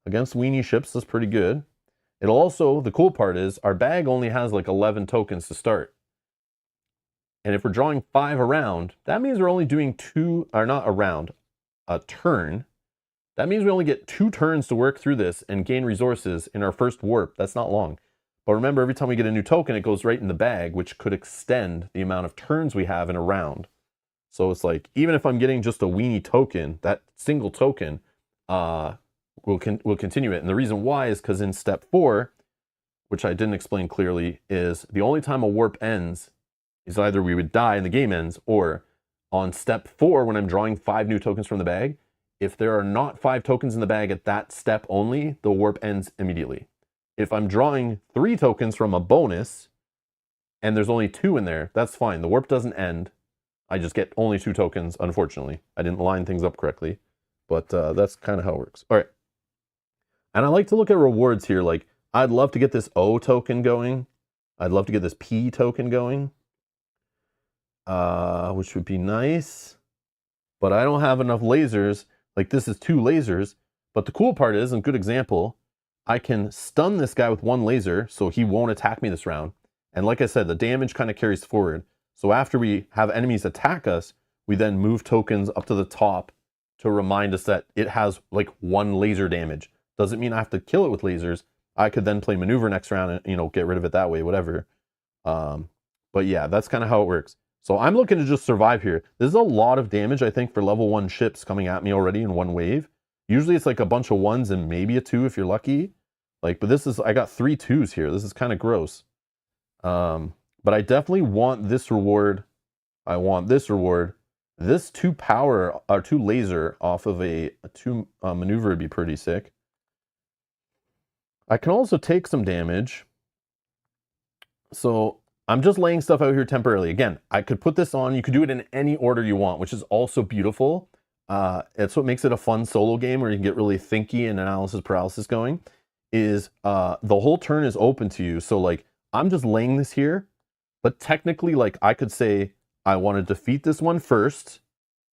Against weenie ships, that's pretty good. It'll also, the cool part is, our bag only has like 11 tokens to start. And if we're drawing 5 around, that means we're only doing 2, or not around, a turn. That means we only get 2 turns to work through this and gain resources in our first warp. That's not long. But remember, every time we get a new token, it goes right in the bag, which could extend the amount of turns we have in a round. So it's like, even if I'm getting just a weenie token, that single token, we'll continue it. And the reason why is because in step 4, which I didn't explain clearly, is the only time a warp ends is either we would die and the game ends, or on step 4, when I'm drawing 5 new tokens from the bag, if there are not 5 tokens in the bag at that step only, the warp ends immediately. If I'm drawing 3 tokens from a bonus, and there's only 2 in there, that's fine. The warp doesn't end. I just get only 2 tokens, unfortunately. I didn't line things up correctly, but that's kind of how it works. All right. And I like to look at rewards here. Like, I'd love to get this O token going. I'd love to get this P token going, which would be nice. But I don't have enough lasers. Like, this is 2 lasers. But the cool part is, and good example, I can stun this guy with 1 laser, so he won't attack me this round. And like I said, the damage kind of carries forward. So after we have enemies attack us, we then move tokens up to the top to remind us that it has like 1 laser damage. Doesn't mean I have to kill it with lasers. I could then play maneuver next round and, you know, get rid of it that way, whatever. But yeah, that's kind of how it works. So I'm looking to just survive here. This is a lot of damage, I think, for level 1 ships coming at me already in 1 wave. Usually it's like a bunch of 1s and maybe a 2 if you're lucky. Like, but this is, I got 3 2s here. This is kind of gross. But I definitely want this reward. I want this reward. This 2 power, or 2 laser off of a 2 maneuver would be pretty sick. I can also take some damage. So I'm just laying stuff out here temporarily. Again, I could put this on. You could do it in any order you want, which is also beautiful. It's what makes it a fun solo game where you can get really thinky and analysis paralysis going, is the whole turn is open to you. So like, I'm just laying this here, but technically, like, I could say I want to defeat this one first.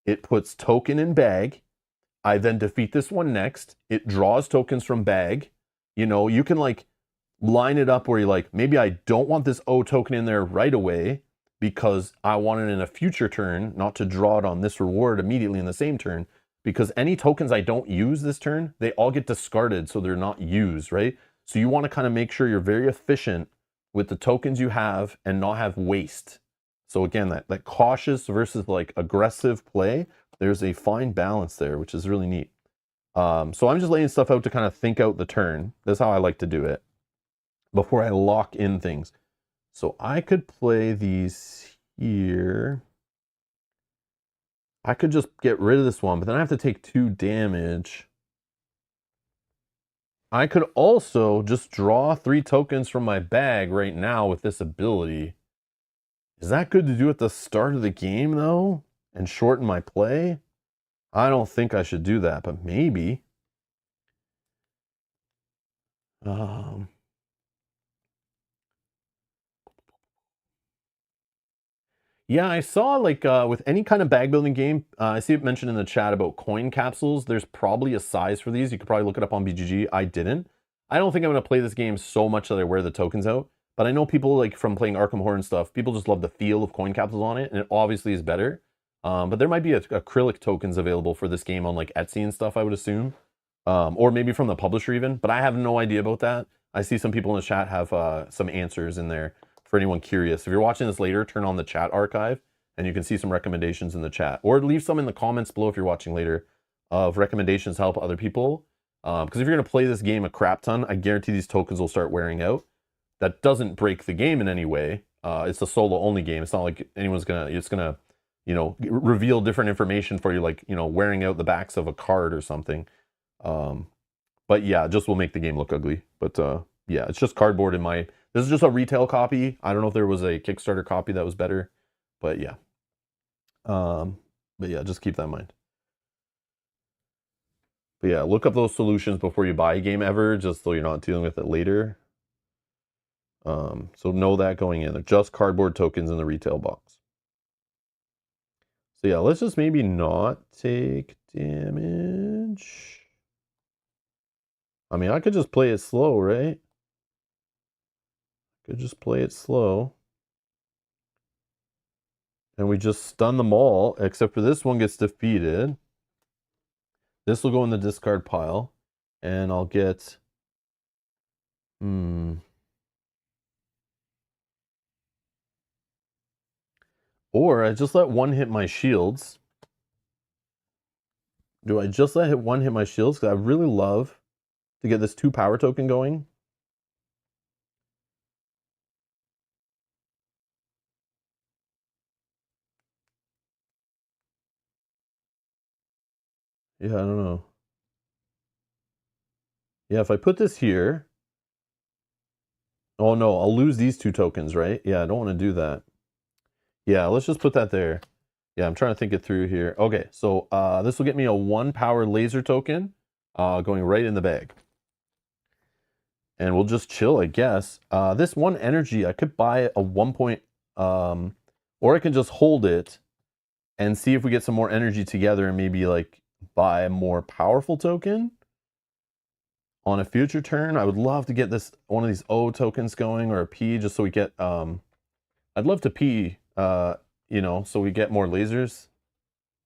It puts token in bag. I then defeat this one next. It draws tokens from bag. You know, you can like line it up where you're like, maybe I don't want this O token in there right away because I want it in a future turn, not to draw it on this reward immediately in the same turn, because any tokens I don't use this turn, they all get discarded, so they're not used, right? So you want to kind of make sure you're very efficient with the tokens you have and not have waste. So again, that cautious versus like aggressive play, there's a fine balance there, which is really neat. So I'm just laying stuff out to kind of think out the turn. That's how I like to do it. before I lock in things. So I could play these here. I could just get rid of this one, but then I have to take 2 damage. I could also just draw 3 tokens from my bag right now with this ability. Is that good to do at the start of the game, though? And shorten my play? I don't think I should do that, but maybe. Yeah, I saw like with any kind of bag building game, I see it mentioned in the chat about coin capsules. There's probably a size for these. You could probably look it up on BGG. I didn't. I don't think I'm going to play this game so much that I wear the tokens out. But I know people like from playing Arkham Horror and stuff, people just love the feel of coin capsules on it. And it obviously is better. But there might be acrylic tokens available for this game on like Etsy and stuff, I would assume. Or maybe from the publisher even. But I have no idea about that. I see some people in the chat have some answers in there. For anyone curious, if you're watching this later, turn on the chat archive and you can see some recommendations in the chat, or leave some in the comments below if you're watching later of recommendations to help other people. Because if you're going to play this game a crap ton, I guarantee these tokens will start wearing out. That doesn't break the game in any way. It's a solo only game. It's not like anyone's it's gonna, you know, reveal different information for you, like, you know, wearing out the backs of a card or something. But yeah, it just will make the game look ugly. But yeah, it's just cardboard in my. This is just a retail copy. I don't know if there was a Kickstarter copy that was better, but yeah. But yeah, just keep that in mind. But yeah, look up those solutions before you buy a game ever, just so you're not dealing with it later. So know that going in. They're just cardboard tokens in the retail box. So yeah, let's just maybe not take damage. I mean, I could just play it slow, right? Could just play it slow. And we just stun them all, except for this one gets defeated. This will go in the discard pile. And I'll get... Or I just let one hit my shields. Do I just let one hit my shields? Because I really love to get this 2 power token going. Yeah, I don't know. Yeah, if I put this here... Oh no, I'll lose these 2 tokens, right? Yeah, I don't want to do that. Yeah, let's just put that there. Yeah, I'm trying to think it through here. Okay, so this will get me a 1 power laser token going right in the bag. And we'll just chill, I guess. This 1 energy, I could buy a 1 point, or I can just hold it and see if we get some more energy together and maybe like buy a more powerful token on a future turn. I would love to get this one of these O tokens going, or a P, just so we get I'd love to P, you know, so we get more lasers.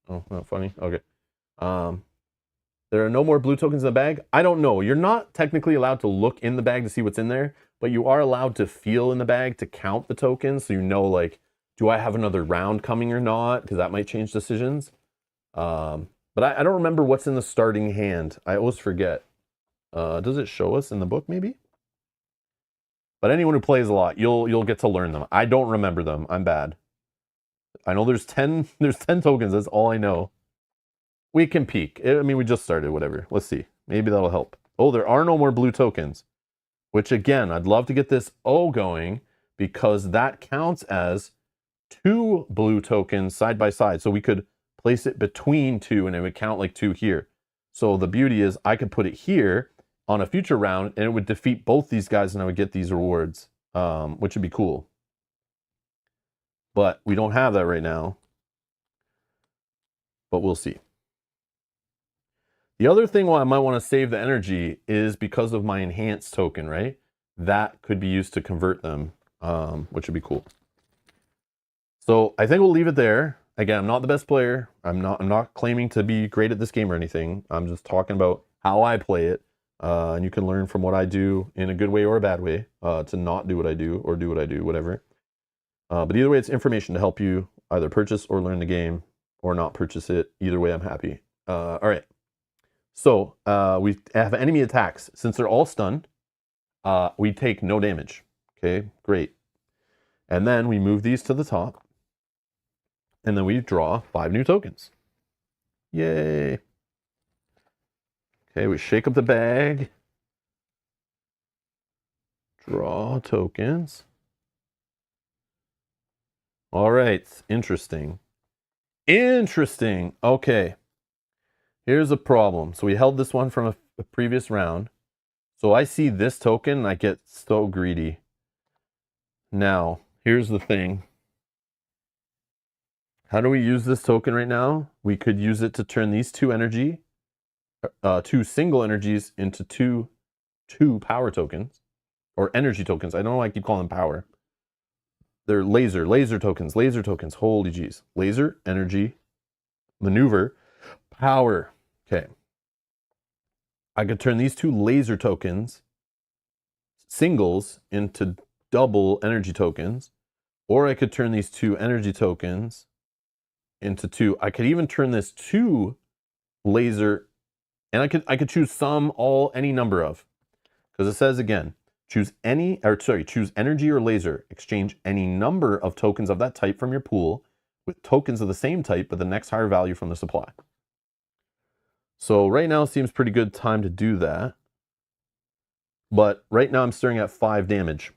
Oh, not funny. Okay. There are no more blue tokens in the bag. I don't know. You're not technically allowed to look in the bag to see what's in there, but you are allowed to feel in the bag to count the tokens, so you know, like, do I have another round coming or not? Because that might change decisions. But I don't remember what's in the starting hand. I always forget. Does it show us in the book, maybe? But anyone who plays a lot, you'll get to learn them. I don't remember them. I'm bad. I know there's 10 tokens. That's all I know. We can peek. I mean, we just started, whatever. Let's see. Maybe that'll help. Oh, there are no more blue tokens. Which, again, I'd love to get this O going, because that counts as 2 blue tokens side by side. So we could place it between 2, and it would count like 2 here. So the beauty is I could put it here on a future round, and it would defeat both these guys, and I would get these rewards, which would be cool. But we don't have that right now. But we'll see. The other thing why I might want to save the energy is because of my enhanced token, right? That could be used to convert them, which would be cool. So I think we'll leave it there. Again, I'm not the best player. I'm not claiming to be great at this game or anything. I'm just talking about how I play it. And you can learn from what I do in a good way or a bad way, to not do what I do or do what I do, whatever. But either way, it's information to help you either purchase or learn the game, or not purchase it. Either way, I'm happy. All right. So we have enemy attacks. Since they're all stunned, we take no damage. Okay, great. And then we move these to the top. And then we draw 5 new tokens. Yay. Okay, we shake up the bag. Draw tokens. All right, interesting. Interesting. Okay. Here's a problem. So we held this one from a previous round. So I see this token and I get so greedy. Now, here's the thing. How do we use this token right now? We could use it to turn these two single energies into two power tokens. Or energy tokens. I don't know why I keep calling them power. They're laser tokens. Holy jeez. Laser, energy, maneuver, power. Okay. I could turn these two laser tokens, singles, into double energy tokens. Or I could turn these two energy tokens into two. I could even turn this two laser, and I could choose any number of. Because it says again, choose energy or laser. Exchange any number of tokens of that type from your pool with tokens of the same type but the next higher value from the supply. So right now seems pretty good time to do that. But right now I'm staring at 5 damage.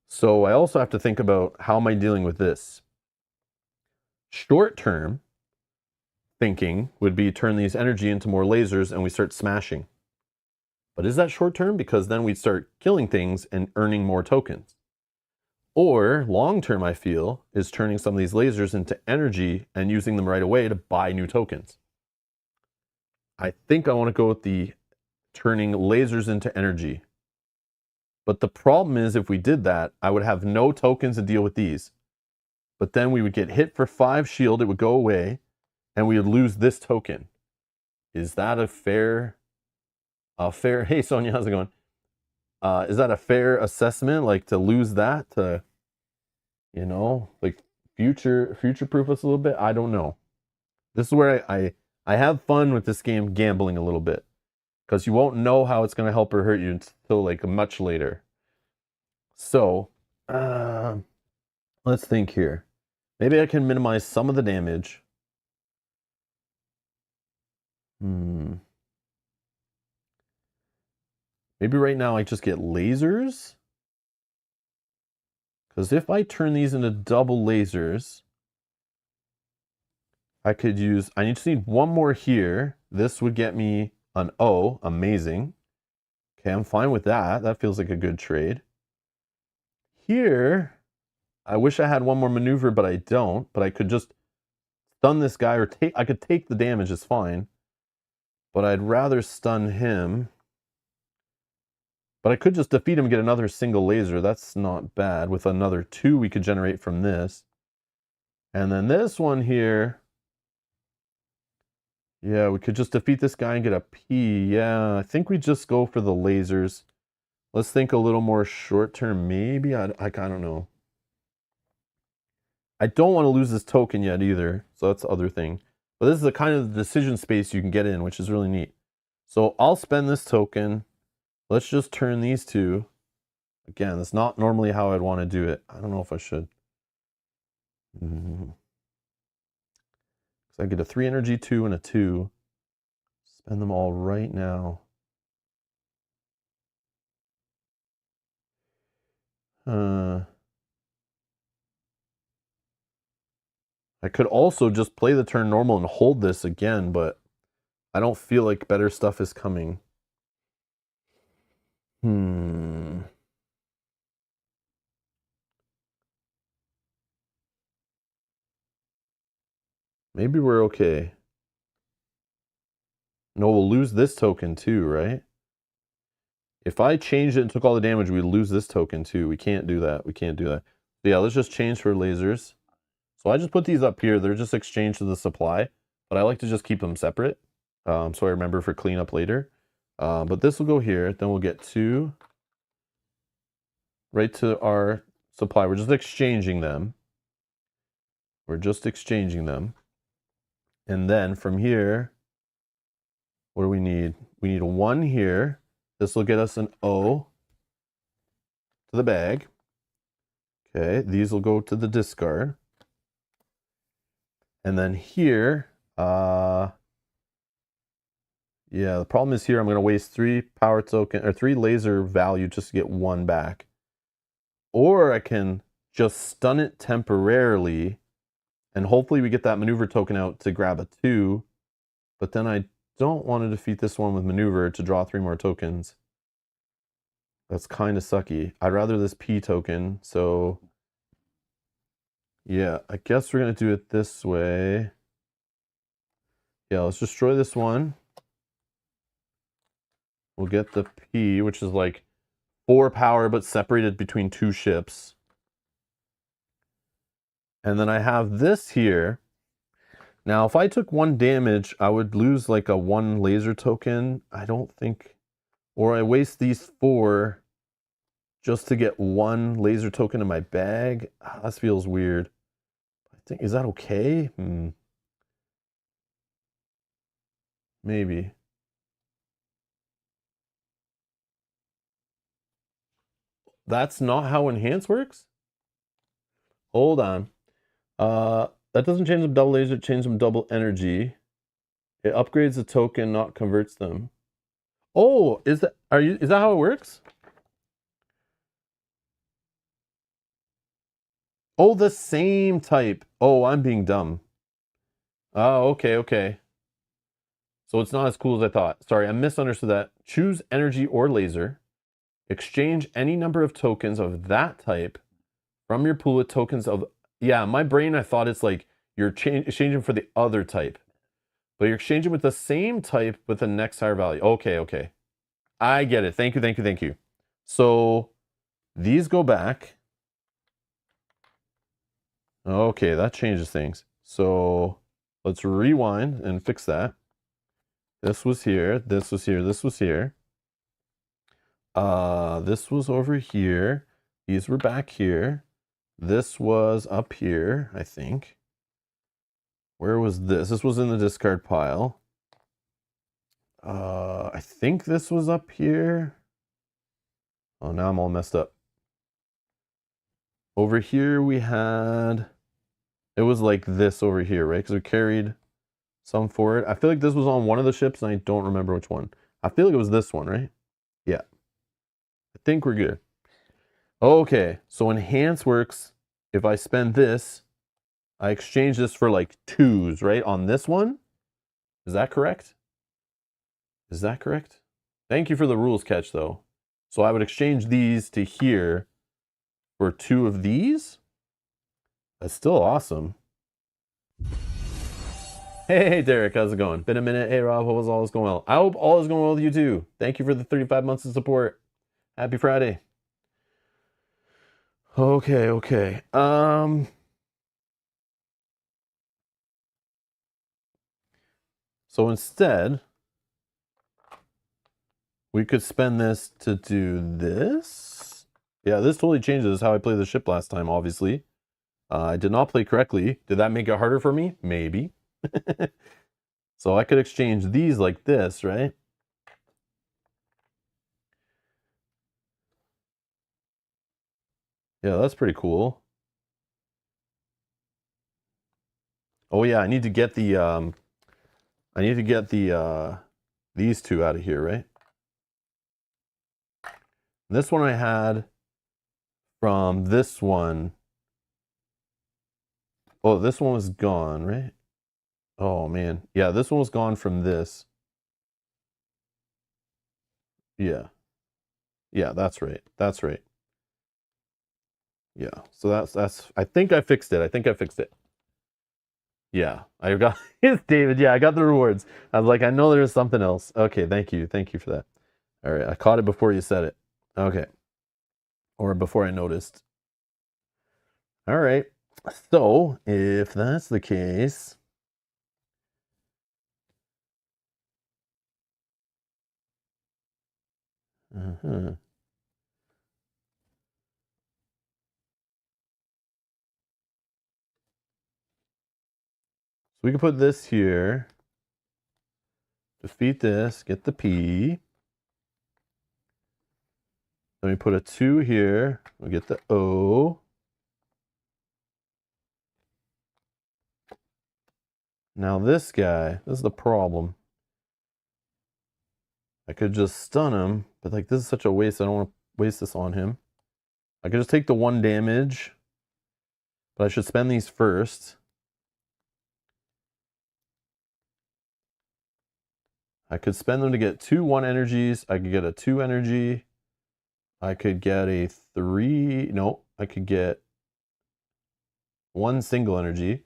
So I also have to think about how am I dealing with this. Short term thinking would be turn these energy into more lasers and we start smashing. But is that short term? Because then we'd start killing things and earning more tokens. Or long term, I feel, is turning some of these lasers into energy and using them right away to buy new tokens. I think I want to go with the turning lasers into energy. But the problem is if we did that, I would have no tokens to deal with these. But then we would get hit for 5 shield, it would go away, and we would lose this token. Is that a fair... Hey Sonia, how's it going? Is that a fair assessment? Like to lose that to, like future proof us a little bit? I don't know. This is where I have fun with this game, gambling a little bit, because you won't know how it's going to help or hurt you until like much later. So let's think here. Maybe I can minimize some of the damage. Maybe right now I just get lasers. Because if I turn these into double lasers, I just need one more here. This would get me an O, amazing. Okay, I'm fine with that. That feels like a good trade. Here, I wish I had one more maneuver, but I don't. But I could just stun this guy, or I could take the damage, it's fine. But I'd rather stun him. But I could just defeat him and get another single laser. That's not bad. With another 2 we could generate from this. And then this one here. Yeah, we could just defeat this guy and get a P. Yeah, I think we just go for the lasers. Let's think a little more short term, maybe. I don't know. I don't want to lose this token yet either. So that's the other thing. But this is the kind of decision space you can get in, which is really neat. So I'll spend this token. Let's just turn these two. Again, that's not normally how I'd want to do it. I don't know if I should. Because I get a 3 energy 2 and a 2. Spend them all right now. I could also just play the turn normal and hold this again, but I don't feel like better stuff is coming. Maybe we're okay. No, we'll lose this token too, right? If I changed it and took all the damage, we'd lose this token too. We can't do that. We can't do that. So yeah, let's just change for lasers. So I just put these up here. They're just exchanged to the supply, but I like to just keep them separate. So I remember for cleanup later. But this will go here. Then we'll get 2 right to our supply. We're just exchanging them. We're just exchanging them. And then from here, what do we need? We need a 1 here. This will get us an O to the bag. Okay, these will go to the discard. And then here, yeah, the problem is here I'm going to waste 3 power token or 3 laser value just to get 1 back. Or I can just stun it temporarily and hopefully we get that maneuver token out to grab a 2. But then I don't want to defeat this one with maneuver to draw 3 more tokens. That's kind of sucky. I'd rather this P token, so yeah, I guess we're going to do it this way. Yeah, let's destroy this one. We'll get the P, which is like 4 power, but separated between 2 ships. And then I have this here. Now, if I took 1 damage, I would lose like a 1 laser token. I don't think, or I waste these 4 just to get 1 laser token in my bag. That feels weird. I think, is that okay? Maybe. That's not how enhance works? Hold on. That doesn't change them double laser, it changes them double energy. It upgrades the token, not converts them. Oh, is that how it works? Oh, the same type. Oh, I'm being dumb. Oh, okay. So it's not as cool as I thought. Sorry, I misunderstood that. Choose energy or laser. Exchange any number of tokens of that type from your pool with tokens of... Yeah, my brain, I thought it's like you're exchanging for the other type. But you're exchanging with the same type with the next higher value. Okay. I get it. Thank you. So these go back. Okay, that changes things. So let's rewind and fix that. This was here. This was here. This was here. This was over here. These were back here. This was up here, I think. Where was this? This was in the discard pile. I think this was up here. Oh, now I'm all messed up. Over here we had, it was like this over here, right? Because we carried some forward. I feel like this was on one of the ships and I don't remember which one. I feel like it was this one, right? Yeah. I think we're good. Okay, so enhance works. If I spend this, I exchange this for like 2s, right? On this one? Is that correct? Is that correct? Thank you for the rules catch though. So I would exchange these to here for 2 of these? That's still awesome. Hey, Derek, how's it going? Been a minute. Hey, Rob, hope all is going well. I hope all is going well with you too. Thank you for the 35 months of support. Happy Friday. Okay. So instead, we could spend this to do this. Yeah, this totally changes how I played the ship last time, obviously. I did not play correctly. Did that make it harder for me? Maybe. So I could exchange these like this, right? Yeah, that's pretty cool. Oh yeah, I need to get the these 2 out of here, right? This one I had from this one. Oh, this one was gone, right? Oh man. Yeah, this one was gone from this. Yeah. Yeah, that's right. Yeah. So that's I think I fixed it. Yeah. I got it's David. Yeah, I got the rewards. I was like, I know there's something else. Okay, thank you. Thank you for that. All right, I caught it before you said it. Okay. Or before I noticed. All right. So, if that's the case, so we can put this here, defeat this, get the P. Then we put a 2 here. We get the O. Now this guy, this is the problem. I could just stun him, but like this is such a waste. I don't want to waste this on him. I could just take the 1 damage, but I should spend these first. I could spend them to get 2 1 energies. I could get a 2 energy. I could get a 3. No, I could get 1 single energy.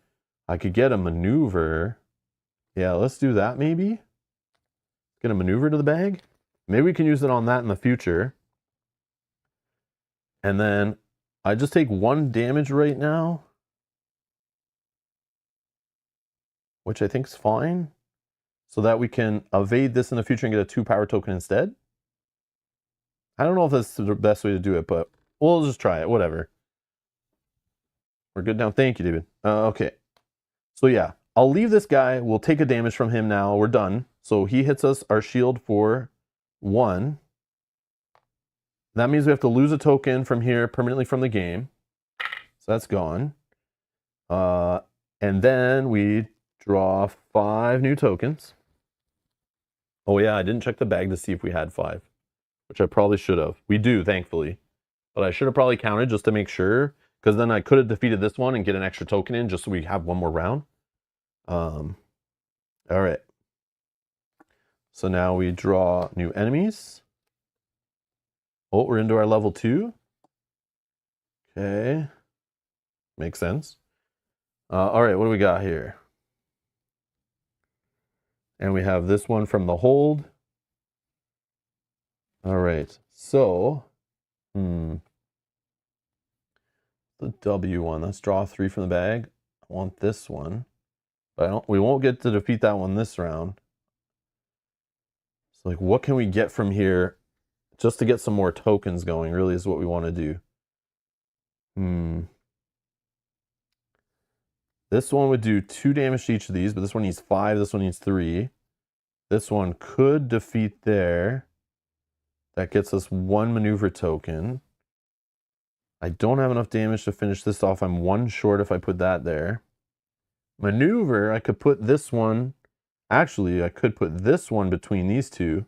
I could get a maneuver. Yeah, let's do that maybe. Get a maneuver to the bag. Maybe we can use it on that in the future. And then I just take 1 damage right now, which I think is fine, so that we can evade this in the future and get a 2 power token instead. I don't know if that's the best way to do it, but we'll just try it. Whatever. We're good now. Thank you, David. Okay. So yeah, I'll leave this guy. We'll take a damage from him now. We're done. So he hits us our shield for 1. That means we have to lose a token from here permanently from the game. So that's gone. And then we draw 5 new tokens. Oh yeah, I didn't check the bag to see if we had 5, which I probably should have. We do, thankfully. But I should have probably counted just to make sure, because then I could have defeated this one and get an extra token in just so we have 1 more round. All right. So now we draw new enemies. Oh, we're into our level 2. Okay. Makes sense. All right, what do we got here? And we have this one from the hold. All right, so, the W one, let's draw 3 from the bag. I want this one, but we won't get to defeat that one this round. So like, what can we get from here just to get some more tokens going, really is what we want to do. This one would do 2 damage to each of these, but this one needs 5, this one needs 3. This one could defeat there. That gets us 1 maneuver token. I don't have enough damage to finish this off. I'm 1 short if I put that there. Maneuver, I could put this one. Actually, I could put this one between these two.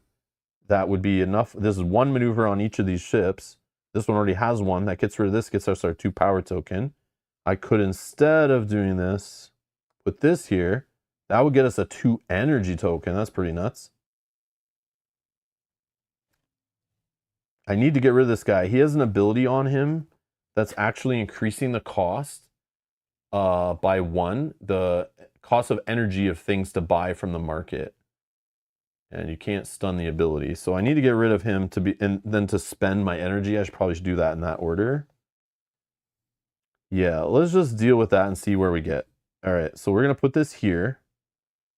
That would be enough. This is 1 maneuver on each of these ships. This one already has 1. That gets rid of this, gets us our 2 power token. I could, instead of doing this, put this here. That would get us a 2 energy token. That's pretty nuts. I need to get rid of this guy. He has an ability on him that's actually increasing the cost by 1. The cost of energy of things to buy from the market. And you can't stun the ability. So I need to get rid of him to be, and then to spend my energy. I probably should do that in that order. Yeah, let's just deal with that and see where we get. All right, so we're going to put this here.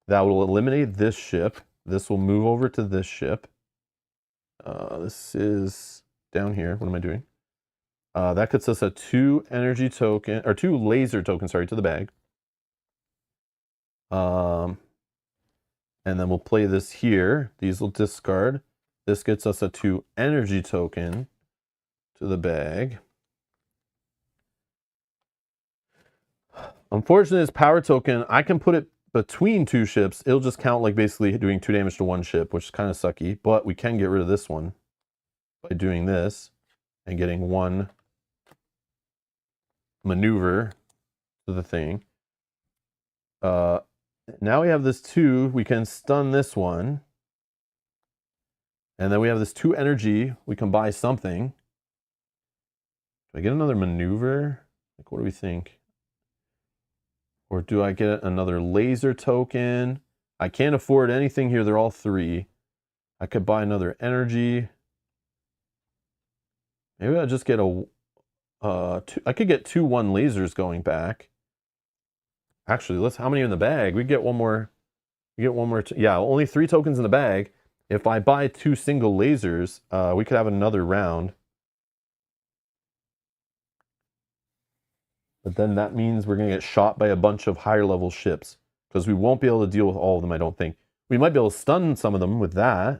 That will eliminate this ship. This will move over to this ship. This is down here. What am I doing? That gets us a 2 energy token, or 2 laser tokens, sorry, to the bag. And then we'll play this here. These will discard. This gets us a 2 energy token to the bag. Unfortunately, this power token, I can put it between 2 ships. It'll just count like basically doing 2 damage to 1 ship, which is kind of sucky. But we can get rid of this one by doing this and getting 1 maneuver to the thing. Now we have this 2. We can stun this one. And then we have this 2 energy. We can buy something. Do I get another maneuver? Like, what do we think? Or do I get another laser token? I can't afford anything here. They're all 3. I could buy another energy. Maybe I'll just get a... I could get 2 1 lasers going back. Actually, let's... How many in the bag? We get one more... We get one more... Yeah, only 3 tokens in the bag. If I buy 2 single lasers, we could have another round. But then that means we're going to get shot by a bunch of higher level ships. Because we won't be able to deal with all of them, I don't think. We might be able to stun some of them with that.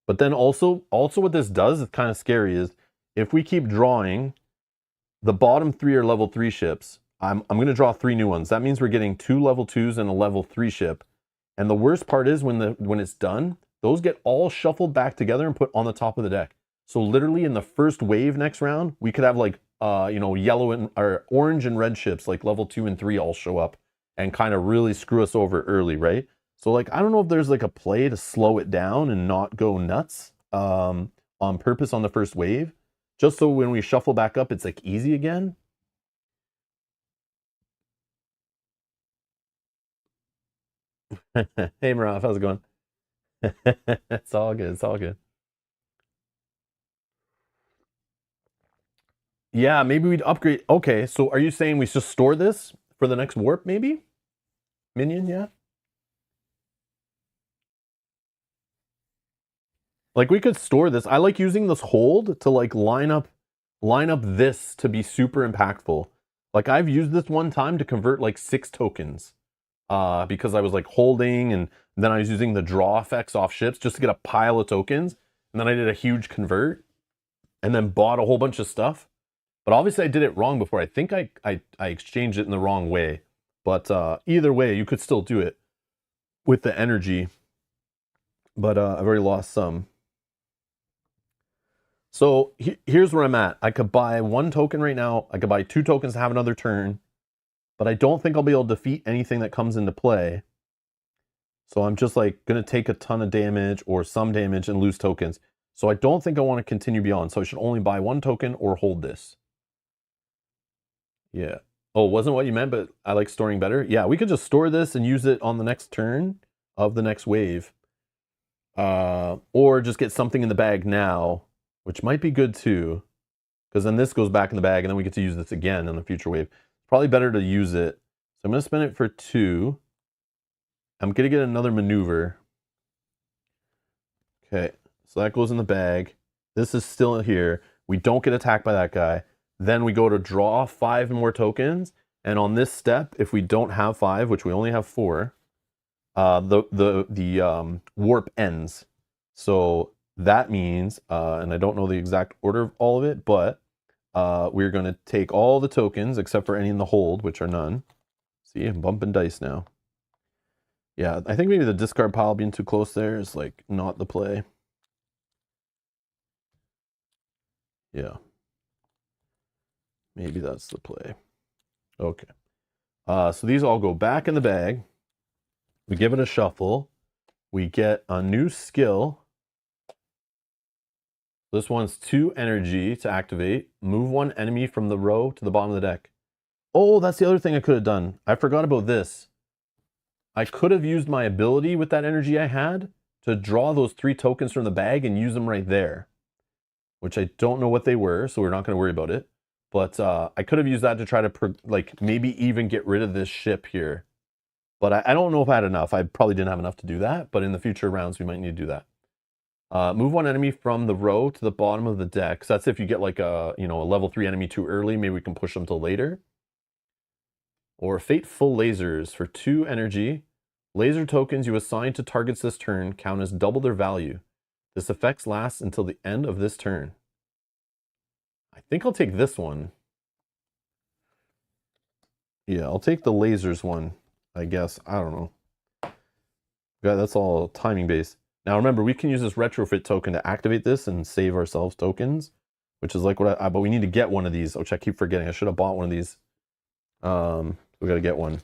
But then also what this does is kind of scary is if we keep drawing, the bottom 3 are level 3 ships. I'm going to draw 3 new ones. That means we're getting 2 level 2s and a level 3 ship. And the worst part is when it's done, those get all shuffled back together and put on the top of the deck. So literally in the first wave next round, we could have like yellow and or orange and red ships like level 2 and 3 all show up and kind of really screw us over early, right? So like I don't know if there's like a play to slow it down and not go nuts on purpose on the first wave, just so when we shuffle back up, it's like easy again. Hey, Maraf, how's it going? It's all good. It's all good. Yeah, maybe we'd upgrade. Okay, so are you saying we just store this for the next warp, maybe? Minion, yeah. Like we could store this. I like using this hold to like line up this to be super impactful. Like I've used this one time to convert like 6 tokens. Because I was like holding and then I was using the draw effects off ships just to get a pile of tokens. And then I did a huge convert and then bought a whole bunch of stuff. But obviously I did it wrong before. I think I exchanged it in the wrong way. But either way, you could still do it with the energy. But I've already lost some. So here's where I'm at. I could buy 1 token right now. I could buy 2 tokens to have another turn. But I don't think I'll be able to defeat anything that comes into play. So I'm just like going to take a ton of damage or some damage and lose tokens. So I don't think I want to continue beyond. So I should only buy 1 token or hold this. Yeah. Oh, wasn't what you meant, but I like storing better. Yeah, we could just store this and use it on the next turn of the next wave. Or just get something in the bag now, which might be good too. Because then this goes back in the bag and then we get to use this again in the future wave. Probably better to use it. So I'm going to spend it for 2. I'm going to get another maneuver. Okay, so that goes in the bag. This is still here. We don't get attacked by that guy. Then we go to draw 5 more tokens. And on this step, if we don't have 5, which we only have 4, the warp ends. So that means, and I don't know the exact order of all of it, but we're going to take all the tokens except for any in the hold, which are none. See, I'm bumping dice now. Yeah, I think maybe the discard pile being too close there is like not the play. Yeah. Maybe that's the play. Okay. So these all go back in the bag. We give it a shuffle. We get a new skill. This one's 2 energy to activate. Move 1 enemy from the row to the bottom of the deck. Oh, that's the other thing I could have done. I forgot about this. I could have used my ability with that energy I had to draw those 3 tokens from the bag and use them right there. Which I don't know what they were, so we're not going to worry about it. But I could have used that to try to, like, maybe even get rid of this ship here. But I don't know if I had enough. I probably didn't have enough to do that. But in the future rounds, we might need to do that. Move 1 enemy from the row to the bottom of the deck. So that's if you get, like, a level 3 enemy too early. Maybe we can push them till later. Or Fateful Lasers for 2 energy. Laser tokens you assign to targets this turn count as double their value. This effect lasts until the end of this turn. I think I'll take this one. Yeah, I'll take the lasers one, I guess. I don't know. Yeah, that's all timing based. Now remember, we can use this retrofit token to activate this and save ourselves tokens, which is like what but we need to get one of these, which I keep forgetting. I should have bought one of these. We got to get one.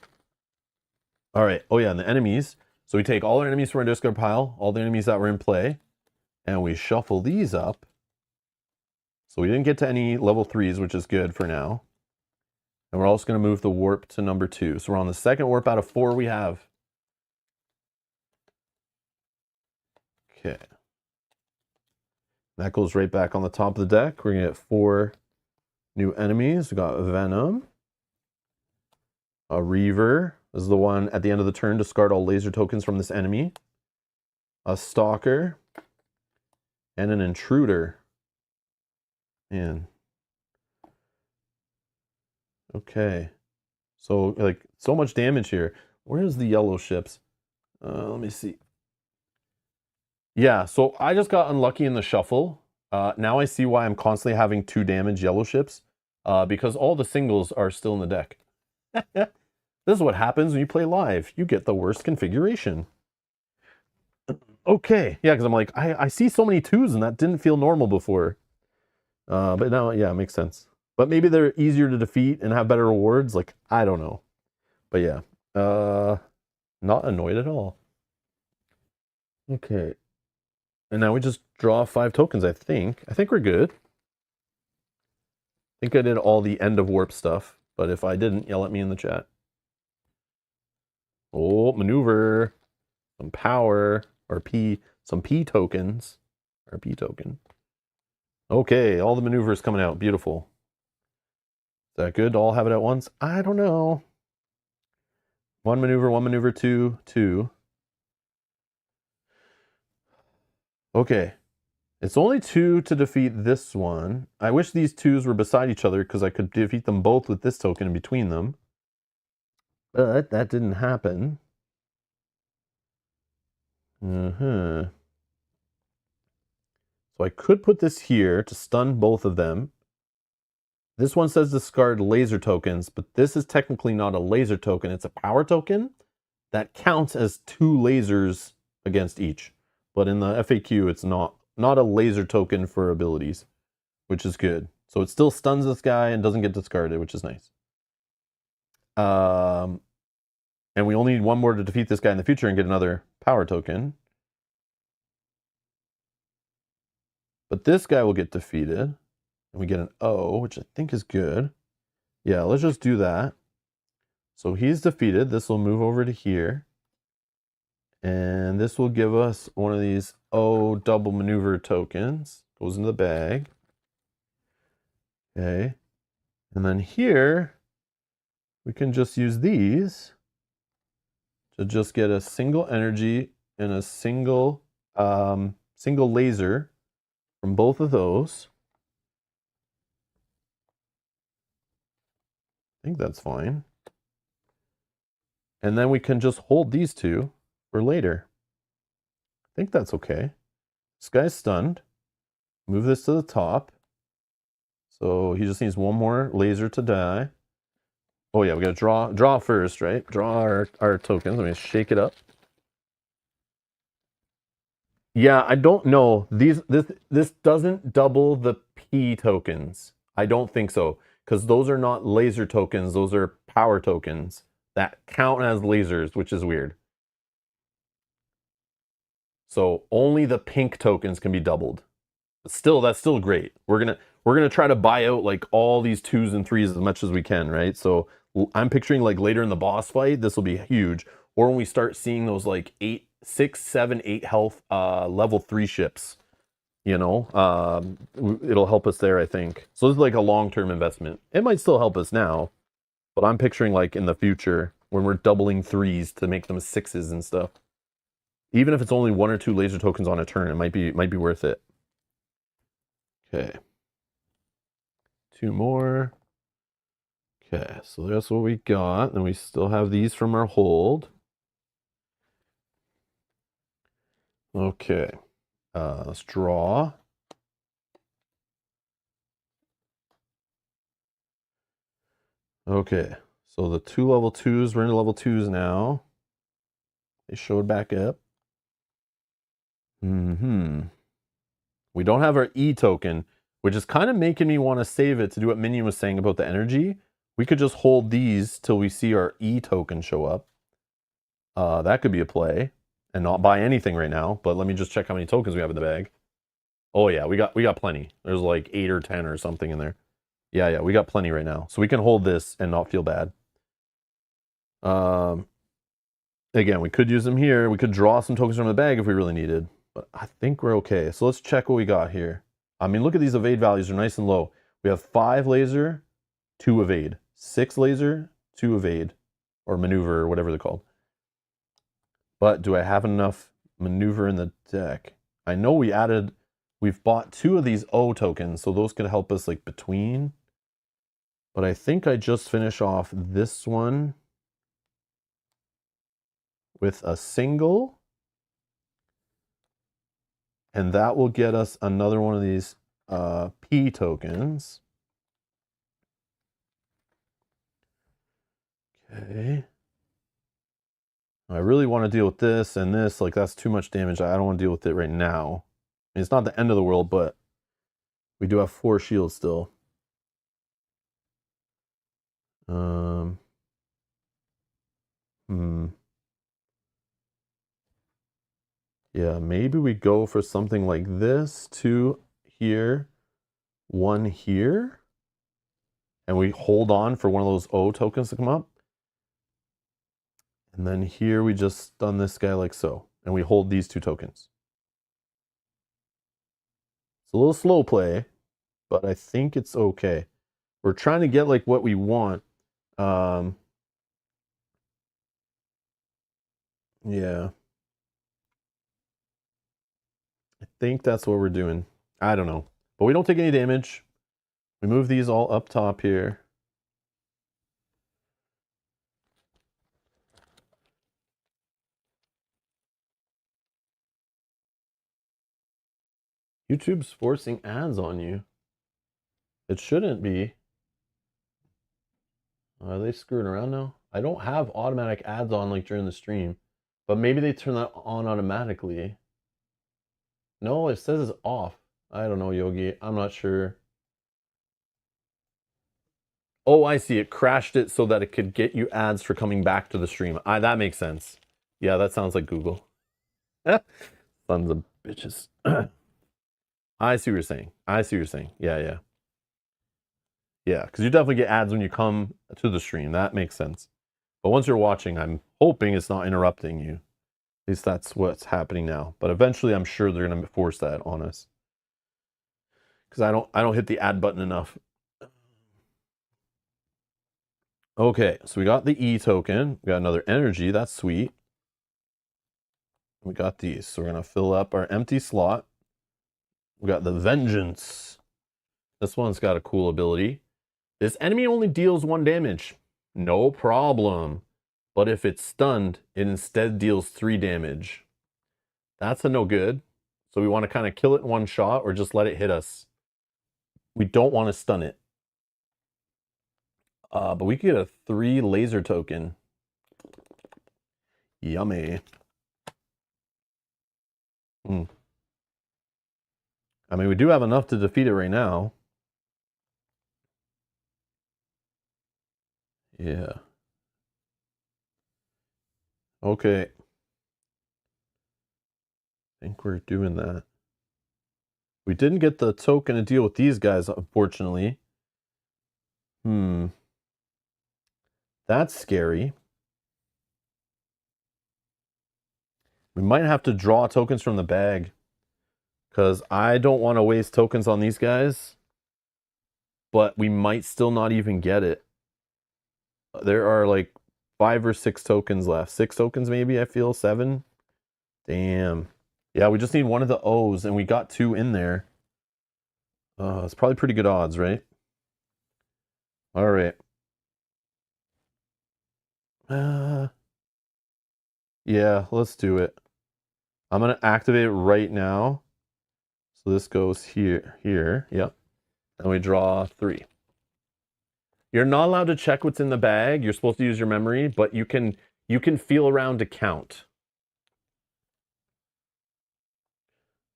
All right. Oh yeah, and the enemies. So we take all our enemies from our discard pile, all the enemies that were in play, and we shuffle these up. So we didn't get to any level 3s, which is good for now. And we're also going to move the warp to number 2. So we're on the second warp out of 4 we have. Okay. That goes right back on the top of the deck. We're going to get 4 new enemies. We got Venom. A Reaver. This is the one at the end of the turn. Discard all laser tokens from this enemy. A Stalker. And an Intruder. Man. Okay. So, like, so much damage here. Where's the yellow ships? Let me see. Yeah, so I just got unlucky in the shuffle. Now I see why I'm constantly having 2 damage yellow ships. Because all the singles are still in the deck. This is what happens when you play live. You get the worst configuration. Okay, yeah, because I'm like, I see so many 2s and that didn't feel normal before. But now, yeah, it makes sense. But maybe they're easier to defeat and have better rewards. Like, I don't know. But yeah, not annoyed at all. Okay. And now we just draw 5 tokens, I think. I think we're good. I think I did all the end of warp stuff. But if I didn't, yell at me in the chat. Oh, maneuver. Some power. Or P. Some P tokens. Or P token. Okay, all the maneuvers coming out. Beautiful. Is that good to all have it at once? I don't know. One maneuver, 2, 2. Okay. It's only 2 to defeat this one. I wish these 2s were beside each other because I could defeat them both with this token in between them. But that didn't happen. So I could put this here to stun both of them. This one says discard laser tokens, but this is technically not a laser token. It's a power token that counts as 2 lasers against each. But in the FAQ, it's not a laser token for abilities, which is good. So it still stuns this guy and doesn't get discarded, which is nice. And we only need one more to defeat this guy in the future and get another power token. But this guy will get defeated. And we get an O, which I think is good. Yeah, let's just do that. So he's defeated. This will move over to here. And this will give us one of these O double maneuver tokens. Goes into the bag. Okay. And then here, we can just use these to just get a single energy and a single laser from both of those. I think that's fine. And then we can just hold these 2 for later. I think that's okay. This guy's stunned. Move this to the top. So he just needs one more laser to die. Oh yeah, we gotta draw first, right? Draw our tokens. Let me shake it up. Yeah, I don't know. This doesn't double the P tokens. I don't think so. Because those are not laser tokens, those are power tokens that count as lasers, which is weird. So only the pink tokens can be doubled. But still, that's still great. We're gonna try to buy out like all these 2s and 3s as much as we can, right? So I'm picturing like later in the boss fight, this will be huge. Or when we start seeing those like 6, 7, 8 health level 3 ships, you know, it'll help us there, I think. So this is like a long-term investment. It might still help us now, but I'm picturing like in the future when we're doubling 3s to make them 6s and stuff. Even if it's only 1 or 2 laser tokens on a turn, it might be worth it. Okay. 2 more. Okay, so that's what we got. And we still have these from our hold. Okay. Let's draw. Okay. So the 2 level 2s, we're into level 2s now. They showed back up. We don't have our E token, which is kind of making me want to save it to do what Minion was saying about the energy. We could just hold these till we see our E token show up. That could be a play, and not buy anything right now. But let me just check how many tokens we have in the bag. Oh yeah, we got plenty. There's like 8 or 10 or something in there. Yeah, we got plenty right now. So we can hold this and not feel bad. Again, we could use them here. We could draw some tokens from the bag if we really needed. But I think we're okay. So let's check what we got here. I mean, look at these evade values. They're nice and low. We have 5 laser, 2 evade. 6 laser, 2 evade. Or maneuver, or whatever they're called. But do I have enough maneuver in the deck? I know we've bought 2 of these O tokens, so those could help us like between. But I think I just finish off this one with a single And that will get us another one of these P tokens. Okay. I really want to deal with this and this. Like, that's too much damage. I don't want to deal with it right now. I mean, it's not the end of the world, but we do have 4 shields still. Yeah, maybe we go for something like this. 2 here, 1 here. And we hold on for one of those O tokens to come up. And then here we just stun this guy like so. And we hold these 2 tokens. It's a little slow play, but I think it's okay. We're trying to get like what we want. Yeah. I think that's what we're doing. I don't know. But we don't take any damage. We move these all up top here. YouTube's forcing ads on you. It shouldn't be. Are they screwing around now? I don't have automatic ads on like during the stream. But maybe they turn that on automatically. No, it says it's off. I don't know, Yogi. I'm not sure. Oh, I see. It crashed it so that it could get you ads for coming back to the stream. That makes sense. Yeah, that sounds like Google. Sons of bitches. I see what you're saying. I see what you're saying. Yeah, yeah. Yeah, because you definitely get ads when you come to the stream. That makes sense. But once you're watching, I'm hoping it's not interrupting you. At least that's what's happening now. But eventually, I'm sure they're gonna force that on us. Because I don't hit the add button enough. Okay, so we got the E token. We got another energy. That's sweet. We got these. So we're gonna fill up our empty slot. We got the Vengeance. This one's got a cool ability. This enemy only deals 1 damage. No problem. But if it's stunned, it instead deals 3 damage. That's a no good. So we want to kind of kill it in 1 shot or just let it hit us. We don't want to stun it. But we could get a 3 laser token. Yummy. I mean, we do have enough to defeat it right now. Yeah. Okay. I think we're doing that. We didn't get the token to deal with these guys, unfortunately. That's scary. We might have to draw tokens from the bag. Because I don't want to waste tokens on these guys. But we might still not even get it. There are like 5 or 6 tokens left. 6 tokens maybe, I feel. 7. Damn. Yeah, we just need one of the O's, and we got 2 in there. It's probably pretty good odds, right? All right. Yeah, let's do it. I'm going to activate it right now. So this goes here. Yep. And we draw 3. You're not allowed to check what's in the bag. You're supposed to use your memory, but you can feel around to count.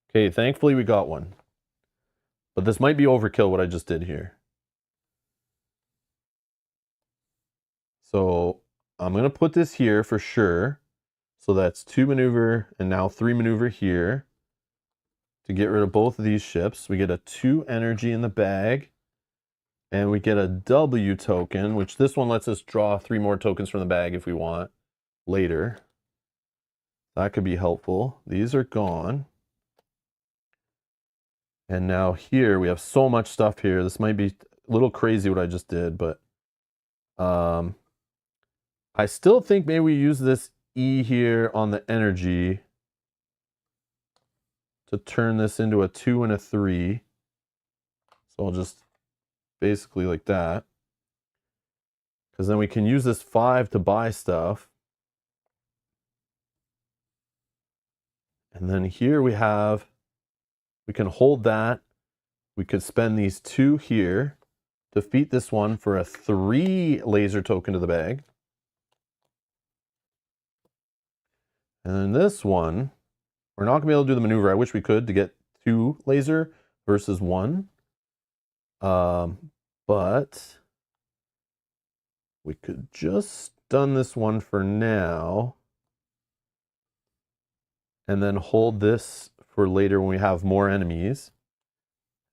Okay, thankfully we got 1. But this might be overkill what I just did here. So I'm going to put this here for sure. So that's 2 maneuver and now 3 maneuver here. To get rid of both of these ships. We get a 2 energy in the bag. And we get a W token, which this one lets us draw 3 more tokens from the bag if we want later. That could be helpful. These are gone. And now here we have so much stuff here. This might be a little crazy what I just did, but I still think maybe we use this E here on the energy to turn this into a 2 and a 3. So I'll just basically like that. Because then we can use this 5 to buy stuff. And then here we have We can hold that. We could spend these 2 here. Defeat this one for a 3 laser token to the bag. And then this one, we're not going to be able to do the maneuver. I wish we could to get 2 laser versus 1. But we could just stun this one for now. And then hold this for later when we have more enemies.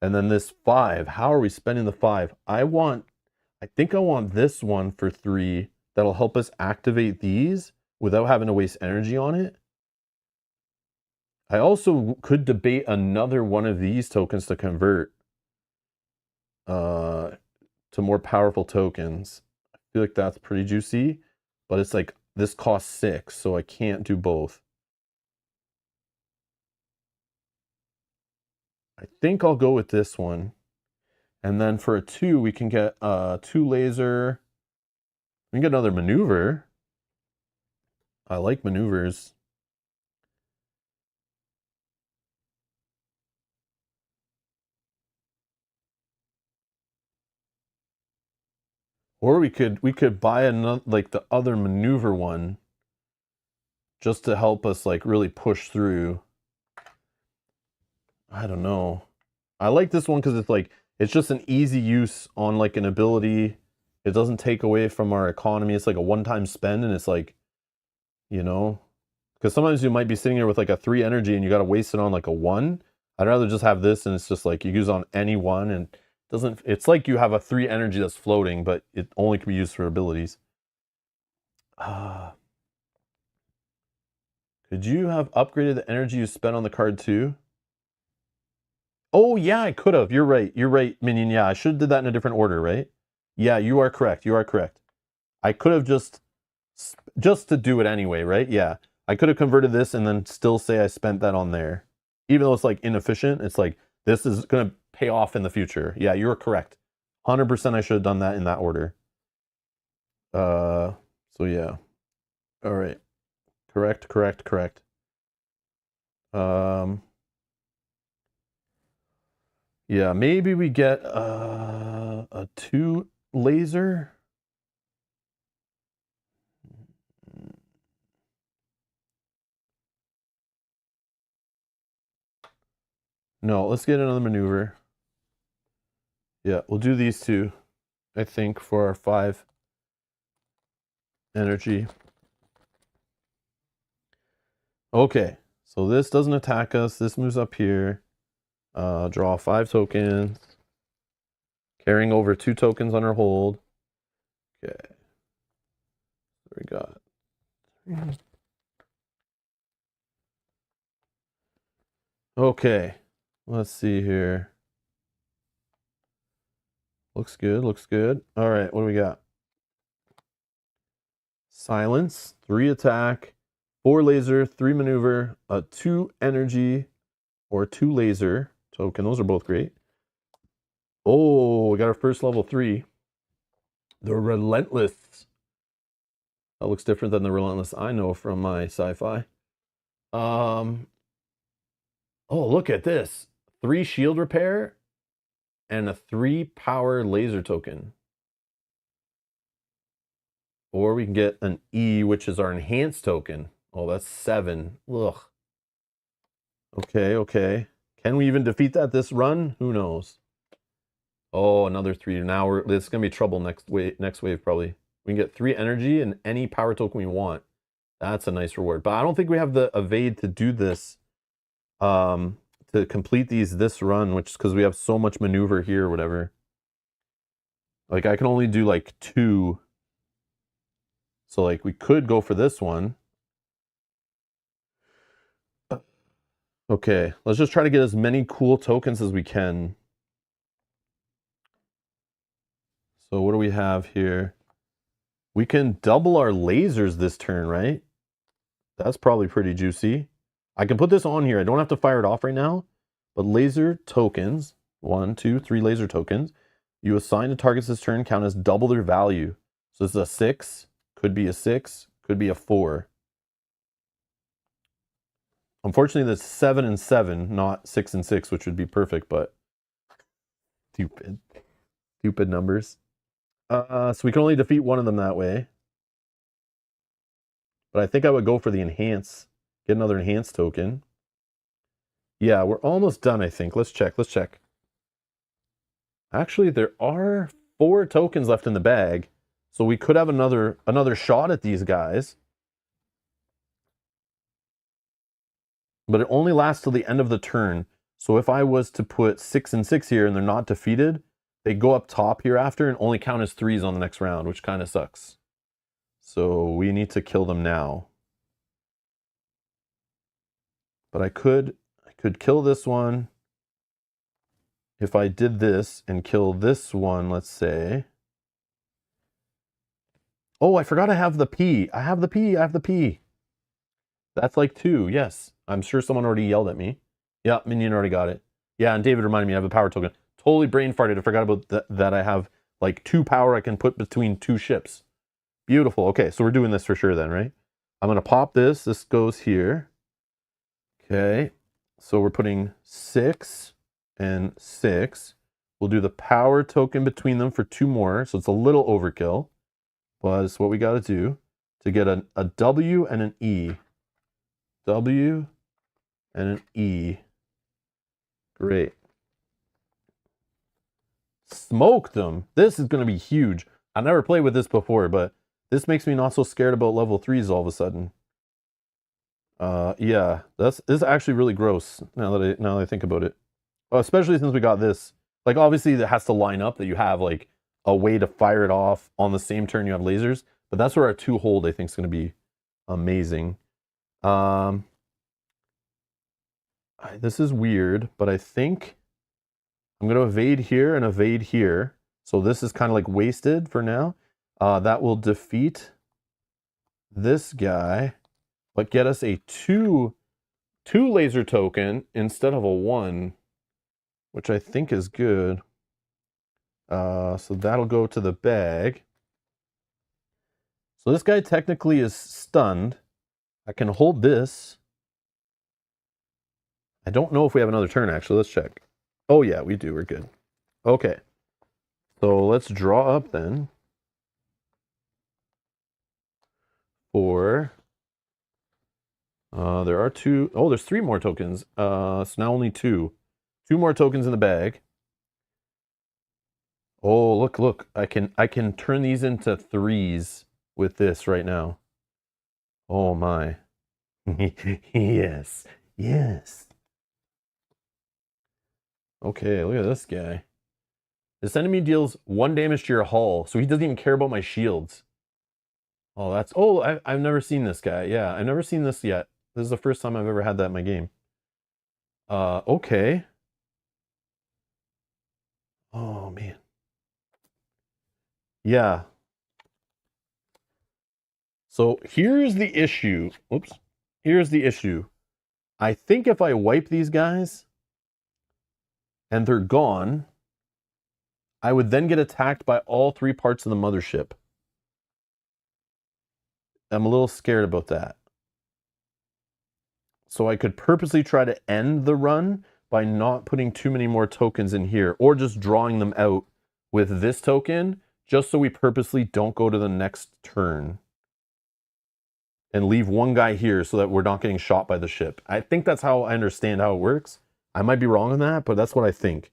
And then this 5, how are we spending the 5? I think I want this one for 3. That'll help us activate these without having to waste energy on it. I also could debate another one of these tokens to convert to more powerful tokens. I feel like that's pretty juicy, but it's like this costs 6, so I can't do both. I think I'll go with this one. And then for a 2, we can get 2 laser. We can get another maneuver. I like maneuvers. Or we could buy another, like the other maneuver one, just to help us like really push through. I don't know. I like this one because it's just an easy use on like an ability. It doesn't take away from our economy. It's like a one-time spend, and it's like, you know, because sometimes you might be sitting here with like a 3 energy and you got to waste it on like a 1. I'd rather just have this, and it's just like you use on any one, and it's like you have a 3 energy that's floating, but it only can be used for abilities. Could you have upgraded the energy you spent on the card too? Oh yeah, I could have. You're right. You're right, Minion. Yeah, I should have did that in a different order, right? Yeah, you are correct. You are correct. I could have just to do it anyway, right? Yeah. I could have converted this and then still say I spent that on there. Even though it's like inefficient, it's like this is going to pay off in the future. Yeah, you're correct. 100% I should have done that in that order. So yeah. All right. Correct, correct, correct. Yeah, maybe we get a 2 laser. No, let's get another maneuver. Yeah, we'll do these 2, I think, for our 5 energy. Okay, so this doesn't attack us. This moves up here. Draw 5 tokens. Carrying over 2 tokens on our hold. Okay. There we got. Okay, let's see here. Looks good, looks good. All right, what do we got? Silence, 3 attack, 4 laser, 3 maneuver, a 2 energy, or 2 laser token. Those are both great. Oh, we got our first level 3. The Relentless. That looks different than the Relentless I know from my sci-fi. Oh, look at this. 3 shield repair and a 3 power laser token. Or we can get an E, which is our enhanced token. Oh, that's 7. Ugh. Okay, okay. Can we even defeat that this run? Who knows? Oh, another 3. Now this is gonna be trouble next wave probably. We can get 3 energy and any power token we want. That's a nice reward. But I don't think we have the evade to do this. To complete this run, which is because we have so much maneuver here or whatever. Like I can only do like 2. So like we could go for this one. Okay, let's just try to get as many cool tokens as we can. So what do we have here? We can double our lasers this turn, right? That's probably pretty juicy. I can put this on here. I don't have to fire it off right now. But laser tokens, 1, 2, 3 laser tokens, you assign to targets this turn count as double their value. So this is a 6, could be a 6, could be a 4. Unfortunately, that's 7 and 7, not 6 and 6, which would be perfect, but stupid. Stupid numbers. So we can only defeat one of them that way. But I think I would go for the enhance. Get another enhance token. Yeah, we're almost done, I think. Let's check. Let's check. Actually, there are 4 tokens left in the bag. So we could have another shot at these guys. But it only lasts till the end of the turn. So if I was to put 6 and 6 here and they're not defeated, they go up top hereafter and only count as 3s on the next round, which kind of sucks. So we need to kill them now. But I could kill this one. If I did this and kill this one, let's say. Oh, I forgot I have the P. I have the P. I have the P. That's like 2. Yes. I'm sure someone already yelled at me. Yeah, Minion already got it. Yeah, and David reminded me I have a power token. Totally brain farted. I forgot about that I have like 2 power I can put between 2 ships. Beautiful. Okay, so we're doing this for sure then, right? I'm going to pop this. This goes here. Okay. So we're putting 6 and 6. We'll do the power token between them for 2 more. So it's a little overkill. But it's what we got to do to get a W and an E. W and an E. Great. Smoked them. This is going to be huge. I never played with this before, but this makes me not so scared about level 3s all of a sudden. Yeah, this is actually really gross now that I think about it. Especially since we got this. Like, obviously, it has to line up that you have, like, a way to fire it off on the same turn you have lasers. But that's where our 2 hold, I think, is going to be amazing. This is weird, but I think I'm going to evade here and evade here. So this is kind of like wasted for now. That will defeat this guy, but get us a 2 laser token instead of a 1, which I think is good. So that'll go to the bag. So this guy technically is stunned. I can hold this. I don't know if we have another turn, actually. Let's check. Oh, yeah, we do. We're good. Okay. So let's draw up then. For... there are 2... Oh, there's 3 more tokens. So now only 2. 2 more tokens in the bag. Oh, look. I can turn these into 3s with this right now. Oh, my. Yes. Okay, look at this guy. This enemy deals 1 damage to your hull, so he doesn't even care about my shields. Oh, that's... Oh, I've never seen this guy. Yeah, I've never seen this yet. This is the first time I've ever had that in my game. Okay. Oh, man. Yeah. So here's the issue. Oops. Here's the issue. I think if I wipe these guys and they're gone, I would then get attacked by all 3 parts of the mothership. I'm a little scared about that. So I could purposely try to end the run by not putting too many more tokens in here, or just drawing them out with this token, just so we purposely don't go to the next turn. And leave 1 guy here so that we're not getting shot by the ship. I think that's how I understand how it works. I might be wrong on that, but that's what I think.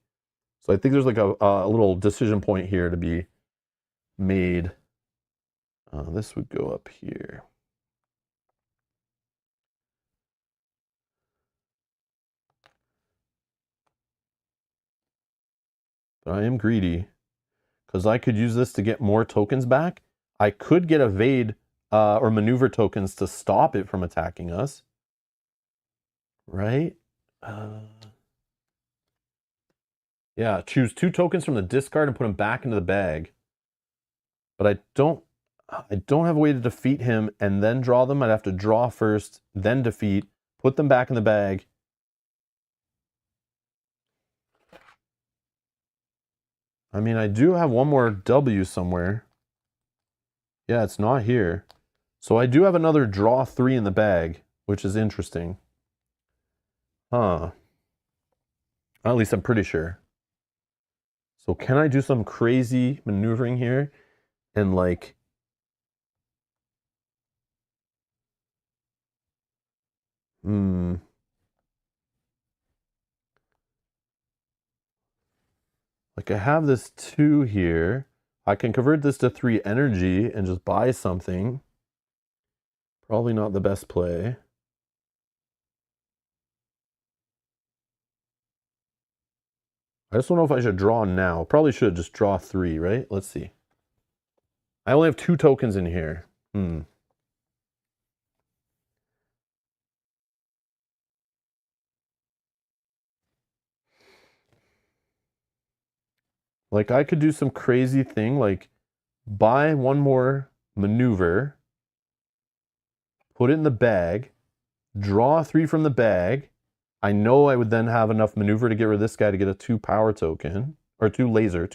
So I think there's like a little decision point here to be made. This would go up here. But I am greedy, because I could use this to get more tokens back. I could get evade or maneuver tokens to stop it from attacking us. Right? Yeah, choose 2 tokens from the discard and put them back into the bag. But I don't have a way to defeat him and then draw them. I'd have to draw first, then defeat, put them back in the bag. I mean, I do have 1 more W somewhere. Yeah, it's not here. So I do have another draw 3 in the bag, which is interesting. Huh. At least I'm pretty sure. So can I do some crazy maneuvering here and like... Hmm. Like I have this 2 here. I can convert this to 3 energy and just buy something. Probably not the best play. I just don't know if I should draw now. Probably should just draw 3, right? Let's see. I only have 2 tokens in here. Like I could do some crazy thing, like buy 1 more maneuver, put it in the bag, draw 3 from the bag. I know I would then have enough maneuver to get rid of this guy to get a 2 power token. Or 2 laser.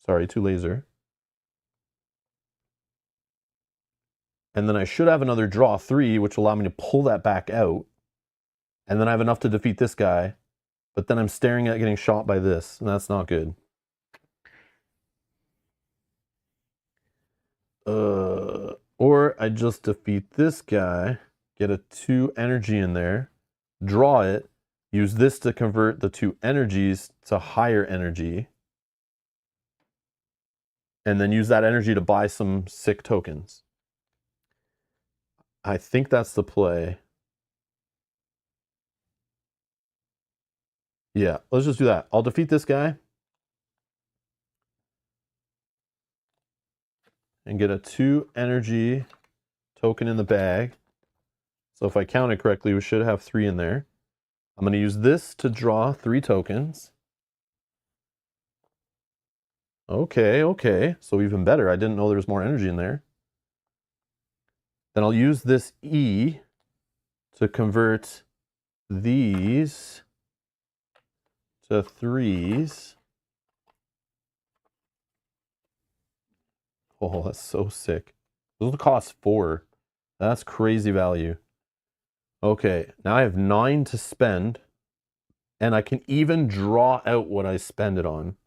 Sorry, 2 laser. And then I should have another draw 3, which will allow me to pull that back out. And then I have enough to defeat this guy. But then I'm staring at getting shot by this, and that's not good. Or I just defeat this guy, get a 2 energy in there, draw it, use this to convert the 2 energies to higher energy, and then use that energy to buy some sick tokens. I think that's the play. Yeah, let's just do that. I'll defeat this guy and get a 2 energy token in the bag. So if I count it correctly, we should have 3 in there. I'm going to use this to draw 3 tokens. Okay. So even better. I didn't know there was more energy in there. Then I'll use this E to convert these to 3s. Oh, that's so sick. Those will cost 4. That's crazy value. Okay, now I have 9 to spend, and I can even draw out what I spend it on.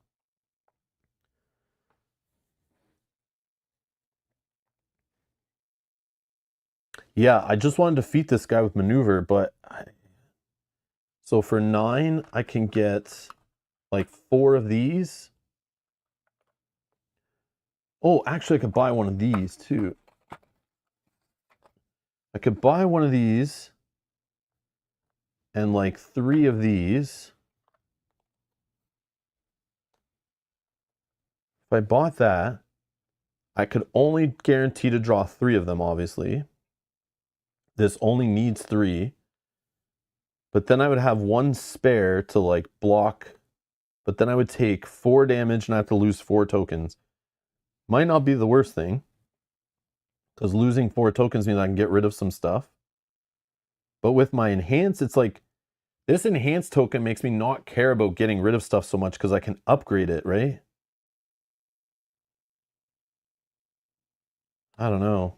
Yeah, I just want to defeat this guy with maneuver, but... So for 9, I can get like 4 of these. Oh, actually I could buy one of these too. I could buy one of these and like 3 of these. If I bought that, I could only guarantee to draw 3 of them, obviously. This only needs 3. But then I would have 1 spare to like block. But then I would take 4 damage and I have to lose 4 tokens. Might not be the worst thing. Because losing 4 tokens means I can get rid of some stuff. But with my enhance, it's like, this enhanced token makes me not care about getting rid of stuff so much because I can upgrade it, right? I don't know.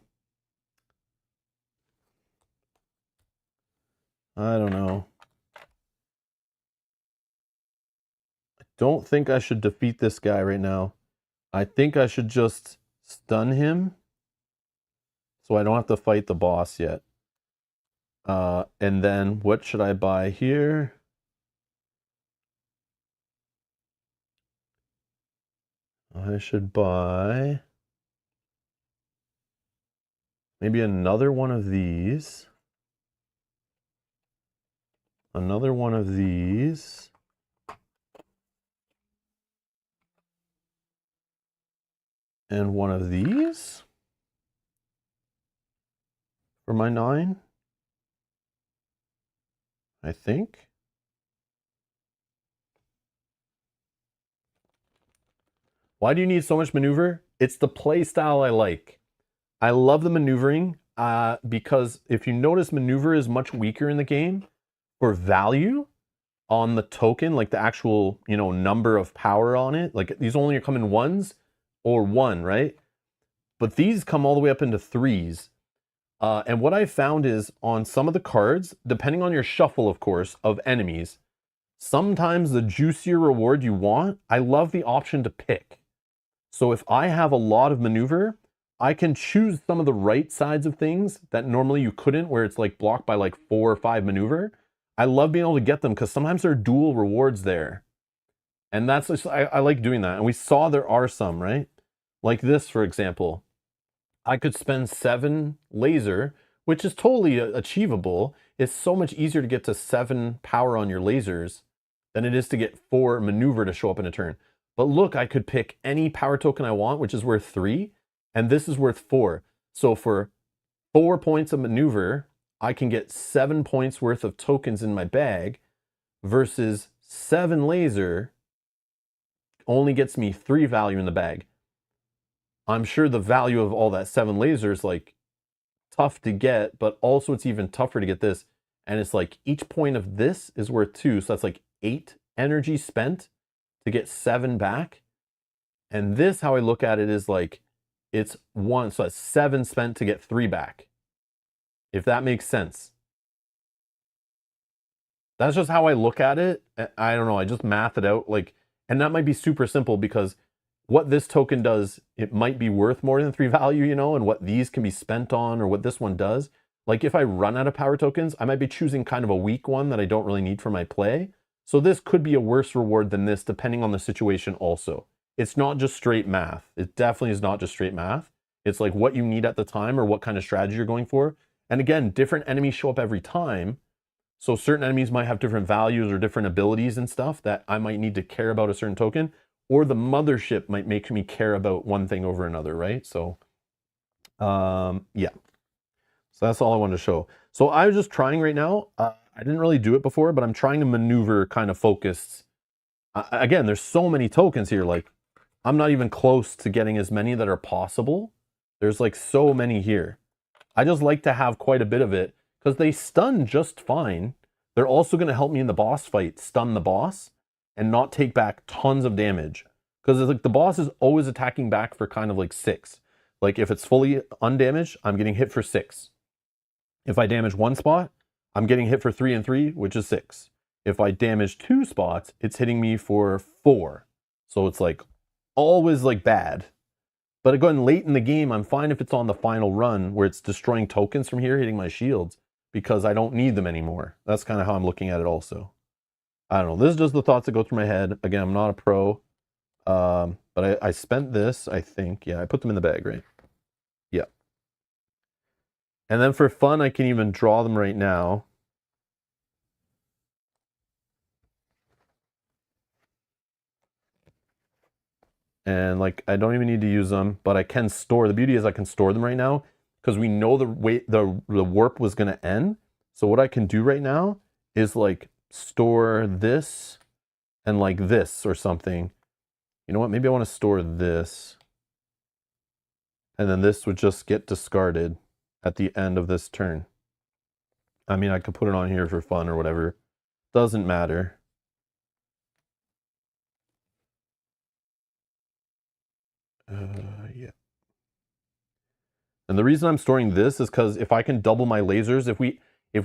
I don't think I should defeat this guy right now. I think I should just stun him so I don't have to fight the boss yet. And then what should I buy here? I should buy maybe another one of these. Another one of these. And one of these for my 9, I think. Why do you need so much maneuver? It's the play style I like. I love the maneuvering because if you notice, maneuver is much weaker in the game for value on the token, like the actual, number of power on it. Like these only come in 1s or 1, right? But these come all the way up into 3s. And what I found is on some of the cards, depending on your shuffle, of course, of enemies, sometimes the juicier reward you want, I love the option to pick. So if I have a lot of maneuver, I can choose some of the right sides of things that normally you couldn't, where it's like blocked by like 4 or 5 maneuver. I love being able to get them because sometimes there are dual rewards there. And that's just, I like doing that. And we saw there are some, right? Like this, for example. I could spend 7 laser, which is totally achievable. It's so much easier to get to 7 power on your lasers than it is to get 4 maneuver to show up in a turn. But look, I could pick any power token I want, which is worth 3, and this is worth 4. So for 4 points of maneuver, I can get 7 points worth of tokens in my bag versus 7 laser only gets me 3 value in the bag. I'm sure the value of all that 7 lasers, like, tough to get, but also it's even tougher to get this. And it's like each point of this is worth 2. So that's like 8 energy spent to get 7 back. And this, how I look at it, is like it's 1. So that's 7 spent to get 3 back. If that makes sense. That's just how I look at it. I don't know. I just math it out. Like, and that might be super simple because what this token does, it might be worth more than 3 value, you know, and what these can be spent on or what this one does. Like if I run out of power tokens, I might be choosing kind of a weak one that I don't really need for my play. So this could be a worse reward than this depending on the situation also. It's not just straight math. It definitely is not just straight math. It's like what you need at the time or what kind of strategy you're going for. And again, different enemies show up every time. So certain enemies might have different values or different abilities and stuff that I might need to care about a certain token. Or the mothership might make me care about one thing over another, right? So, yeah. So that's all I wanted to show. So I was just trying right now. I didn't really do it before, but I'm trying to maneuver kind of focused. Again, there's so many tokens here. Like, I'm not even close to getting as many that are possible. There's like so many here. I just like to have quite a bit of it because they stun just fine. They're also going to help me in the boss fight, stun the boss and not take back tons of damage. Because it's like the boss is always attacking back for kind of like 6. Like if it's fully undamaged, I'm getting hit for 6. If I damage 1 spot, I'm getting hit for 3 and 3, which is 6. If I damage 2 spots, it's hitting me for 4. So it's like always like bad. But again, late in the game, I'm fine if it's on the final run where it's destroying tokens from here, hitting my shields, because I don't need them anymore. That's kind of how I'm looking at it also. I don't know. This is just the thoughts that go through my head. Again, I'm not a pro. But I spent this, I think. Yeah, I put them in the bag, right? Yeah. And then for fun, I can even draw them right now. And like, I don't even need to use them, but I can store. The beauty is I can store them right now because we know the warp was going to end. So what I can do right now is like store this and like this or something. You know what? Maybe I want to store this. And then this would just get discarded at the end of this turn. I mean, I could put it on here for fun or whatever. Doesn't matter. Yeah. And the reason I'm storing this is because if I can double my lasers, if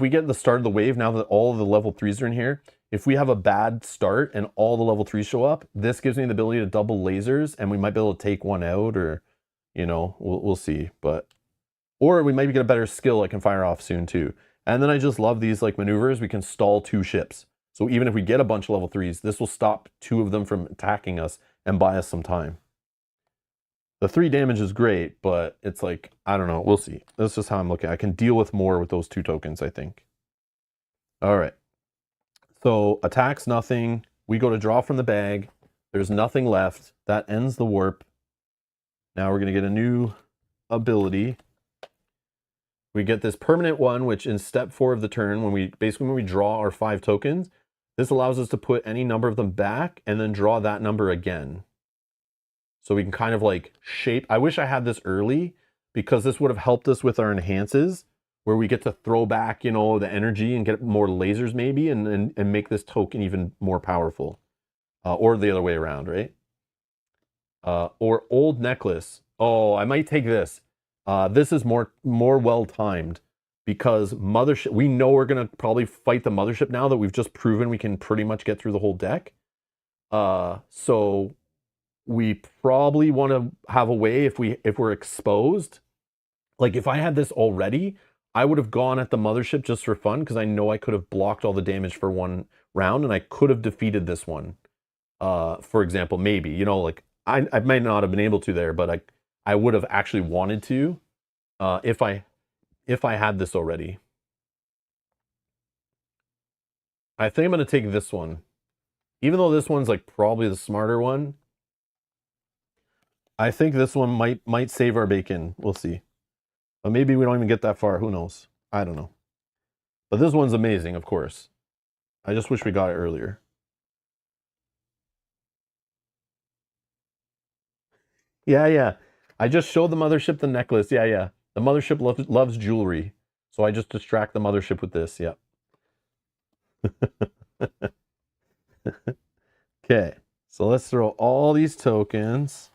we get the start of the wave, now that all of the level 3s are in here, if we have a bad start and all the level 3s show up, this gives me the ability to double lasers and we might be able to take one out or, you know, we'll see. But, or we might get a better skill I can fire off soon too. And then I just love these like maneuvers. We can stall 2 ships. So even if we get a bunch of level 3s, this will stop 2 of them from attacking us and buy us some time. The 3 damage is great, but it's like, I don't know. We'll see. That's just how I'm looking. I can deal with more with those 2 tokens, I think. All right. So attacks, nothing. We go to draw from the bag. There's nothing left. That ends the warp. Now we're going to get a new ability. We get this permanent one, which in step 4 of the turn, when we draw our 5 tokens, this allows us to put any number of them back and then draw that number again. So we can kind of like shape. I wish I had this early because this would have helped us with our enhances where we get to throw back, you know, the energy and get more lasers maybe and make this token even more powerful. Or the other way around, right? Or old necklace. Oh, I might take this. This is more well timed because mothership. We know we're gonna probably fight the mothership now that we've just proven we can pretty much get through the whole deck. So we probably want to have a way if we're exposed. Like if I had this already, I would have gone at the mothership just for fun because I know I could have blocked all the damage for one round and I could have defeated this one. For example, maybe, like I might not have been able to there, but I would have actually wanted to if I had this already. I think I'm gonna take this one. Even though this one's like probably the smarter one, I think this one might save our bacon. We'll see. But maybe we don't even get that far. Who knows? I don't know. But this one's amazing, of course. I just wish we got it earlier. Yeah, yeah. I just showed the mothership the necklace. Yeah, yeah. The mothership loves jewelry. So I just distract the mothership with this. Yeah. Okay. So let's throw all these tokens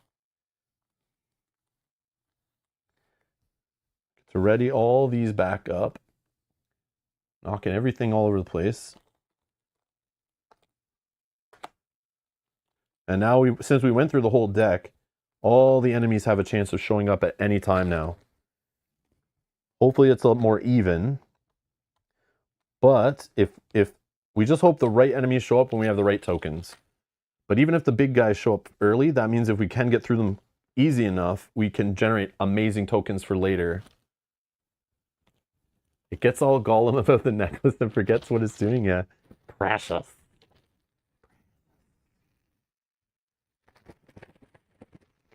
to ready all these back up. Knocking everything all over the place. And now since we went through the whole deck, all the enemies have a chance of showing up at any time now. Hopefully it's a little more even. But if we just hope the right enemies show up when we have the right tokens. But even if the big guys show up early, that means if we can get through them easy enough, we can generate amazing tokens for later. It gets all Gollum about the necklace and forgets what it's doing. Yeah. Precious.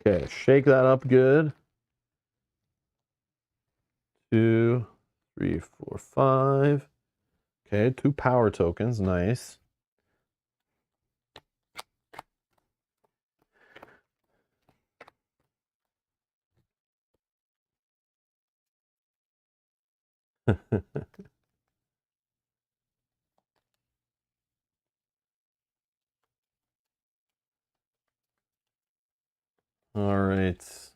Okay, shake that up good. 2, 3, 4, 5. Okay, 2 power tokens. Nice. All right.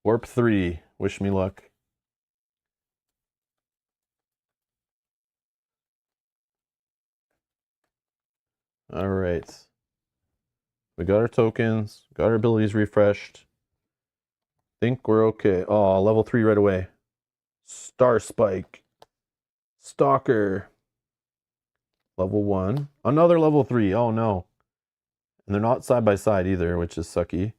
Warp 3. Wish me luck. All right. We got our tokens, got our abilities refreshed. Think we're okay. Oh, level 3 right away. Star Spike. Stalker. Level 1. Another level 3. Oh no. And they're not side by side either, which is sucky.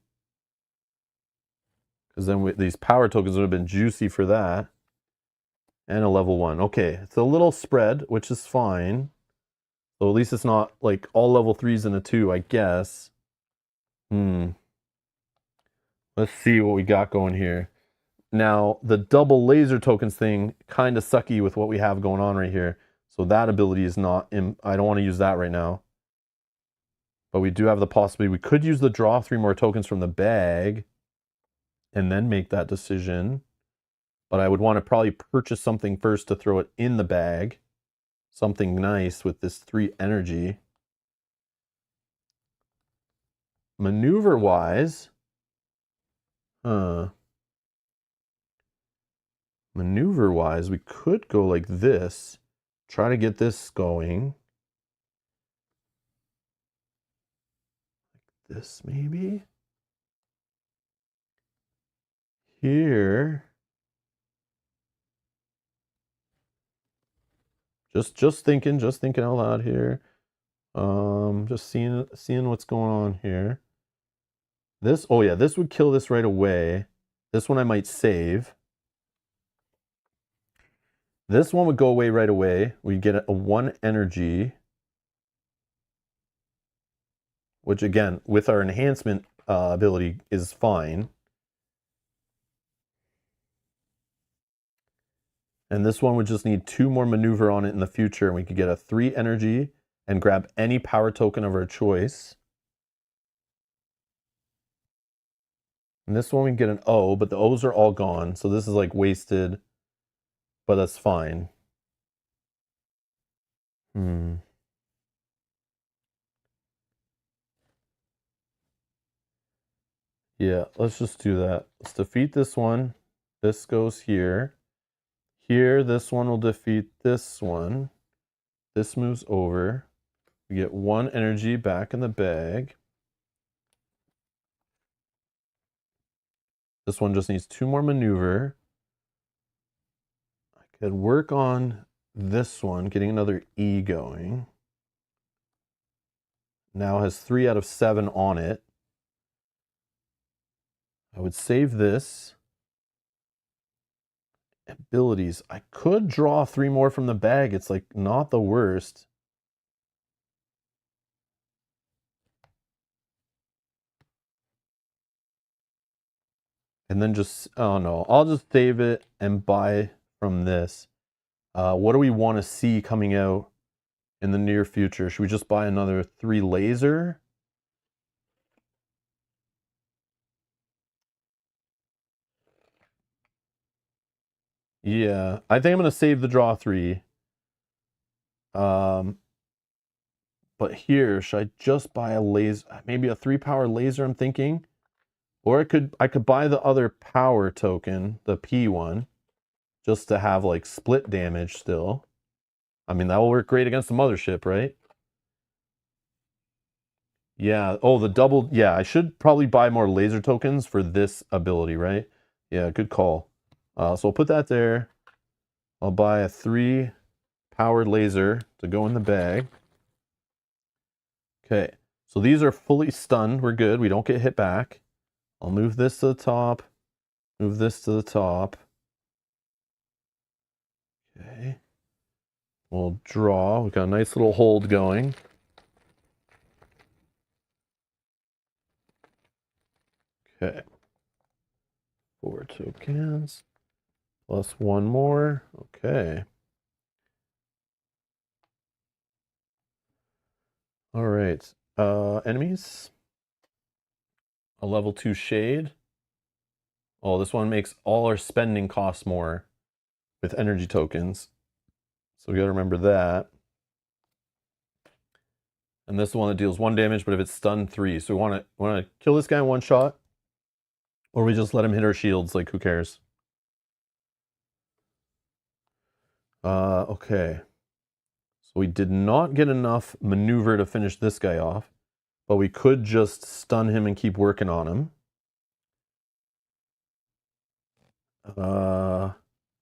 Because then these power tokens would have been juicy for that. And a level 1. Okay, it's a little spread, which is fine. So at least it's not like all level 3s and a 2, I guess. Let's see what we got going here. Now, the double laser tokens thing, kind of sucky with what we have going on right here. So that ability is not, I don't want to use that right now. But we do have the possibility, we could use the draw 3 more tokens from the bag and then make that decision. But I would want to probably purchase something first to throw it in the bag. Something nice with this 3 energy. Maneuver-wise, maneuver-wise, we could go like this. Try to get this going. Like this, maybe? Here. Just thinking out loud here. Just seeing what's going on here. This, oh yeah, this would kill this right away. This one I might save. This one would go away right away. We get a 1 energy. Which again, with our enhancement ability is fine. And this one would just need 2 more maneuver on it in the future. And we could get a 3 energy and grab any power token of our choice. And this one we can get an O, but the O's are all gone. So this is like wasted, but that's fine. Yeah, let's just do that. Let's defeat this one. This goes here. Here, this one will defeat this one. This moves over. We get 1 energy back in the bag. This one just needs 2 more maneuver. I could work on this one, getting another E going. Now has 3 out of 7 on it. I would save this. Abilities. I could draw 3 more from the bag. It's like not the worst. And then just, oh no, I'll just save it and buy from this. What do we want to see coming out in the near future? Should we just buy another 3 laser? Yeah, I think I'm going to save the draw 3. But here, should I just buy a laser? Maybe a 3-power laser, I'm thinking. Or I could buy the other power token, the P one, just to have like split damage still. I mean, that will work great against the mothership, right? Yeah. Oh, the double. Yeah, I should probably buy more laser tokens for this ability, right? Yeah, good call. So I'll put that there. I'll buy a 3-powered laser to go in the bag. Okay. So these are fully stunned. We're good. We don't get hit back. I'll move this to the top. Move this to the top. Okay. We'll draw. We've got a nice little hold going. Okay. 4 tokens. Plus 1 more. Okay. All right. Enemies. A level 2 shade. Oh, this one makes all our spending costs more with energy tokens. So we gotta remember that. And this is the one that deals 1 damage, but if it's stunned, 3. So we wanna kill this guy in 1 shot. Or we just let him hit our shields, like who cares? Okay. So we did not get enough maneuver to finish this guy off, but we could just stun him and keep working on him.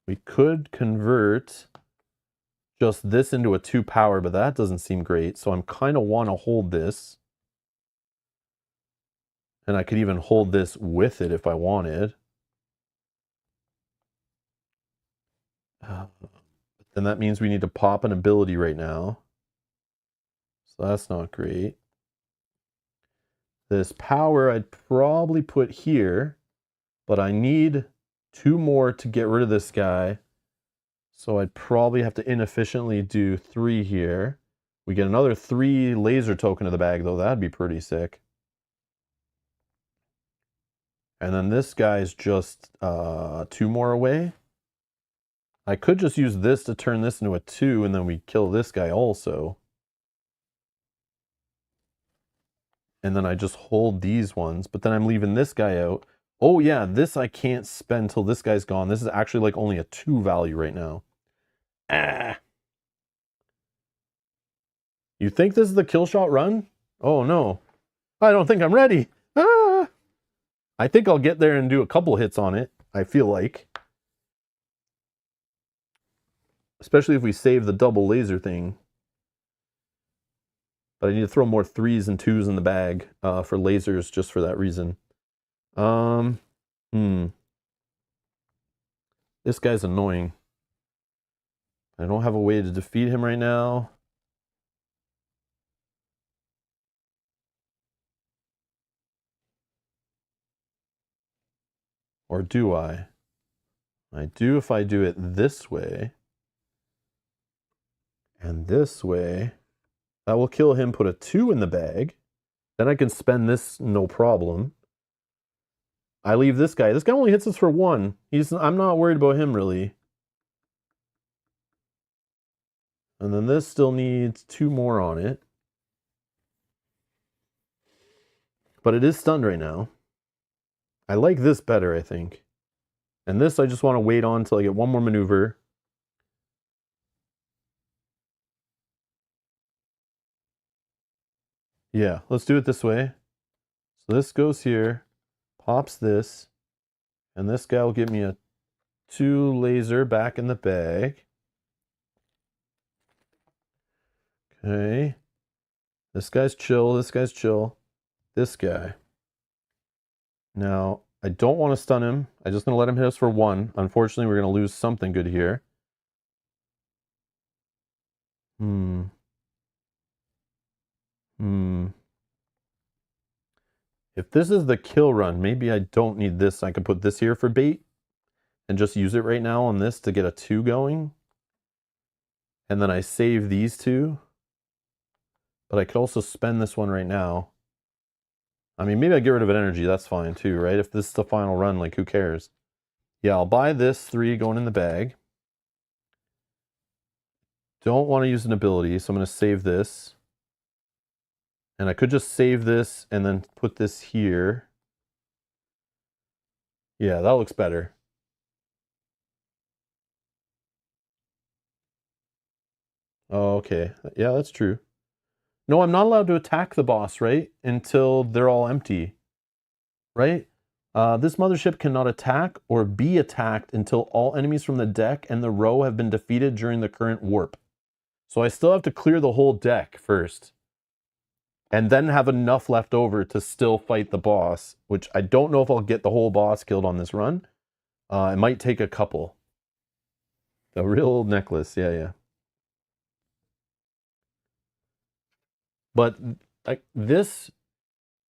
We could convert just this into a 2 power, but that doesn't seem great. So I'm kind of want to hold this. And I could even hold this with it if I wanted. But then that means we need to pop an ability right now. So that's not great. This power I'd probably put here, but I need 2 more to get rid of this guy. So I'd probably have to inefficiently do 3 here. We get another 3 laser token to the bag, though. That'd be pretty sick. And then this guy's just 2 more away. I could just use this to turn this into a 2, and then we kill this guy also. And then I just hold these ones, but then I'm leaving this guy out. Oh yeah, this I can't spend till this guy's gone. This is actually like only a 2 value right now. Ah. You think this is the kill shot run? Oh no. I don't think I'm ready. Ah. I think I'll get there and do a couple hits on it, I feel like. Especially if we save the double laser thing. But I need to throw more 3s and 2s in the bag for lasers just for that reason. This guy's annoying. I don't have a way to defeat him right now. Or do I? I do if I do it this way. And this way. That will kill him, put a 2 in the bag. Then I can spend this no problem. I leave this guy. This guy only hits us for 1. I'm not worried about him really. And then this still needs 2 more on it. But it is stunned right now. I like this better, I think. And this I just want to wait on until I get one more maneuver. Yeah, let's do it this way. So this goes here, pops this, and this guy will give me a 2 laser back in the bag. Okay. This guy's chill, this guy's chill. This guy. Now, I don't want to stun him. I'm just going to let him hit us for 1. Unfortunately, we're going to lose something good here. If this is the kill run, maybe I don't need this. I could put this here for bait and just use it right now on this to get a 2 going. And then I save these 2. But I could also spend this one right now. I mean, maybe I get rid of an energy. That's fine too, right? If this is the final run, like, who cares? Yeah, I'll buy this 3 going in the bag. Don't want to use an ability, so I'm going to save this. And I could just save this and then put this here. Yeah, that looks better. Oh, okay. Yeah, that's true. No, I'm not allowed to attack the boss, right? Until they're all empty. Right? This mothership cannot attack or be attacked until all enemies from the deck and the row have been defeated during the current warp. So I still have to clear the whole deck first. And then have enough left over to still fight the boss, which I don't know if I'll get the whole boss killed on this run. It might take a couple. A real necklace, yeah. But like this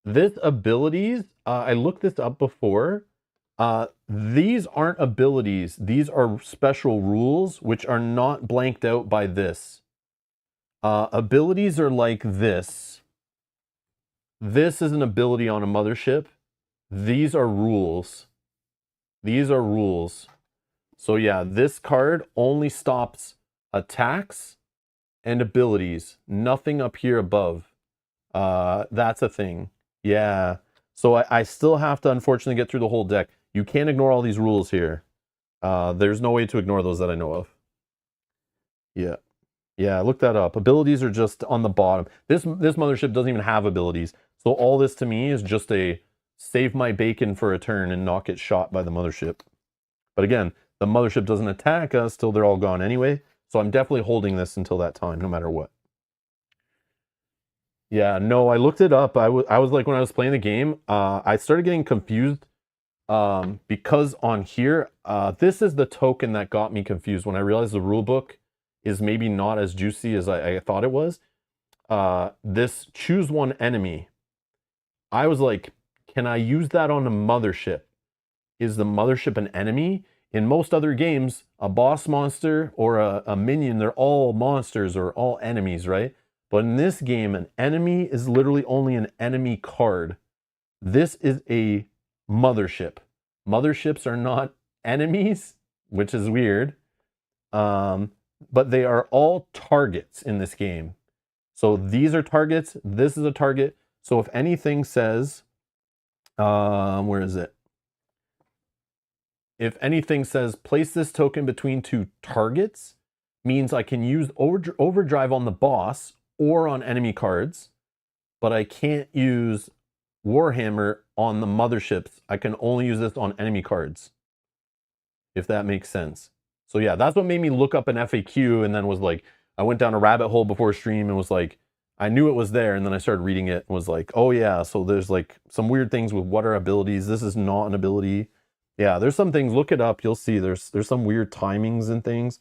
abilities, I looked this up before. These aren't abilities. These are special rules, which are not blanked out by this. Abilities are like this. This is an ability on a mothership. These are rules. These are rules. So yeah, this card only stops attacks and abilities. Nothing up here above. That's a thing. Yeah. So I still have to, unfortunately, get through the whole deck. You can't ignore all these rules here. There's no way to ignore those that I know of. Yeah. Yeah, look that up. Abilities are just on the bottom. This mothership doesn't even have abilities. So all this to me is just a save my bacon for a turn and not get shot by the mothership. But again, the mothership doesn't attack us till they're all gone anyway. So I'm definitely holding this until that time, no matter what. Yeah, no, I looked it up. I was like, when I was playing the game, I started getting confused because on here, this is the token that got me confused when I realized the rule book is maybe not as juicy as I thought it was. This choose one enemy. I was like, can I use that on a mothership? Is the mothership an enemy? In most other games, a boss monster or a minion, they're all monsters or all enemies, right? But in this game, an enemy is literally only an enemy card. This is a mothership. Motherships are not enemies, which is weird. But they are all targets in this game. So these are targets. This is a target. So if anything says, where is it? If anything says place this token between 2 targets, means I can use overdrive on the boss or on enemy cards, but I can't use Warhammer on the motherships. I can only use this on enemy cards, if that makes sense. So yeah, that's what made me look up an FAQ and then was like, I went down a rabbit hole before stream and was like, I knew it was there, and then I started reading it and was like, oh yeah, so there's like some weird things with what are abilities. This is not an ability. Yeah, there's some things, look it up, you'll see there's some weird timings and things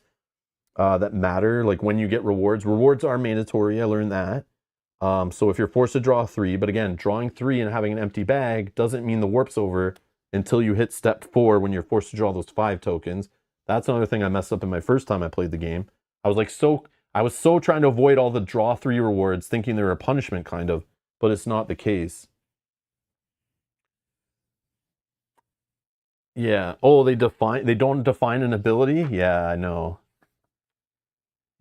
that matter, like when you get rewards. Rewards are mandatory, I learned that. So if you're forced to draw 3, but again, drawing 3 and having an empty bag doesn't mean the warp's over until you hit step 4 when you're forced to draw those 5 tokens. That's another thing I messed up in my first time I played the game. I was so trying to avoid all the draw 3 rewards, thinking they were a punishment kind of, but it's not the case. Yeah. Oh, they don't define an ability? Yeah, I know.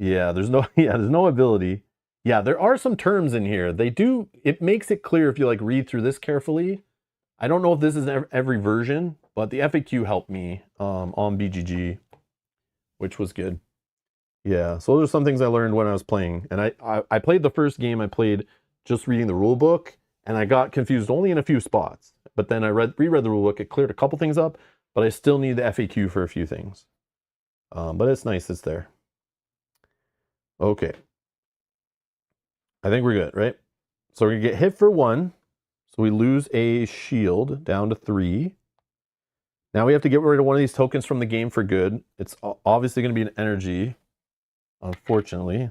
Yeah, there's no ability. Yeah, there are some terms in here. It makes it clear if you like read through this carefully. I don't know if this is every version, but the FAQ helped me on BGG, which was good. Yeah, so those are some things I learned when I was playing. And I played the first game, I played just reading the rule book, and I got confused only in a few spots. But then I reread the rule book, it cleared a couple things up, but I still need the FAQ for a few things. But it's nice it's there. Okay. I think we're good, right? So we're gonna get hit for 1. So we lose a shield down to 3. Now we have to get rid of one of these tokens from the game for good. It's obviously going to be an energy, unfortunately.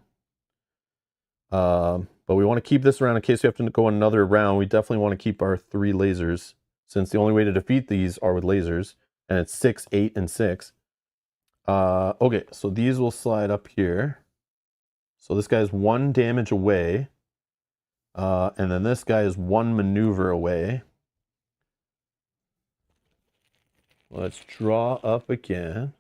But we want to keep this around in case we have to go another round. We definitely want to keep our 3 lasers, since the only way to defeat these are with lasers. And it's 6, 8, and 6. Okay, so these will slide up here. So this guy is 1 damage away. And then this guy is 1 maneuver away. Let's draw up again.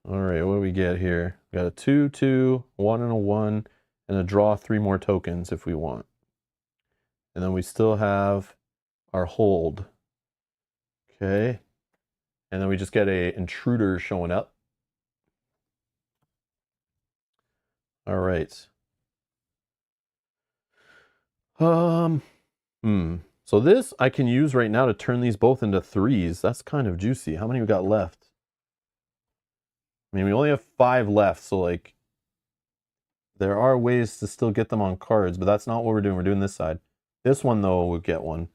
All right, what do we get here? We got a 2, 2, 1, and a 1, and a draw 3 more tokens if we want. And then we still have our hold. Okay. And then we just get a intruder showing up. All right. So this I can use right now to turn these both into 3s. That's kind of juicy. How many we got left? I mean, we only have 5 left, so like there are ways to still get them on cards, but that's not what we're doing. We're doing this side. This one though, we'll get one.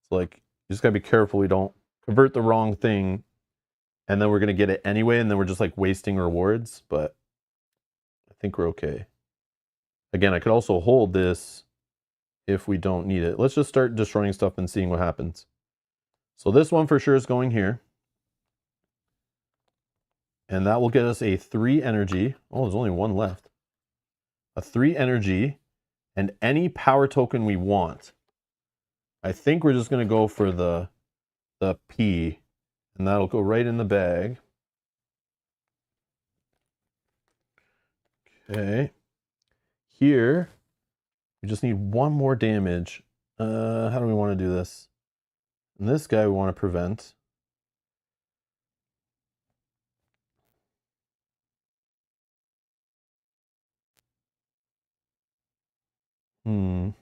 So like you just gotta be careful we don't convert the wrong thing and then we're gonna get it anyway, and then we're just like wasting rewards, but I think we're okay. Again, I could also hold this if we don't need it. Let's just start destroying stuff and seeing what happens. So this one for sure is going here. And that will get us a 3 energy. Oh, there's only 1 left. A 3 energy and any power token we want. I think we're just going to go for the P, and that'll go right in the bag. Okay. Here, we just need 1 more damage. How do we want to do this? And this guy we want to prevent. I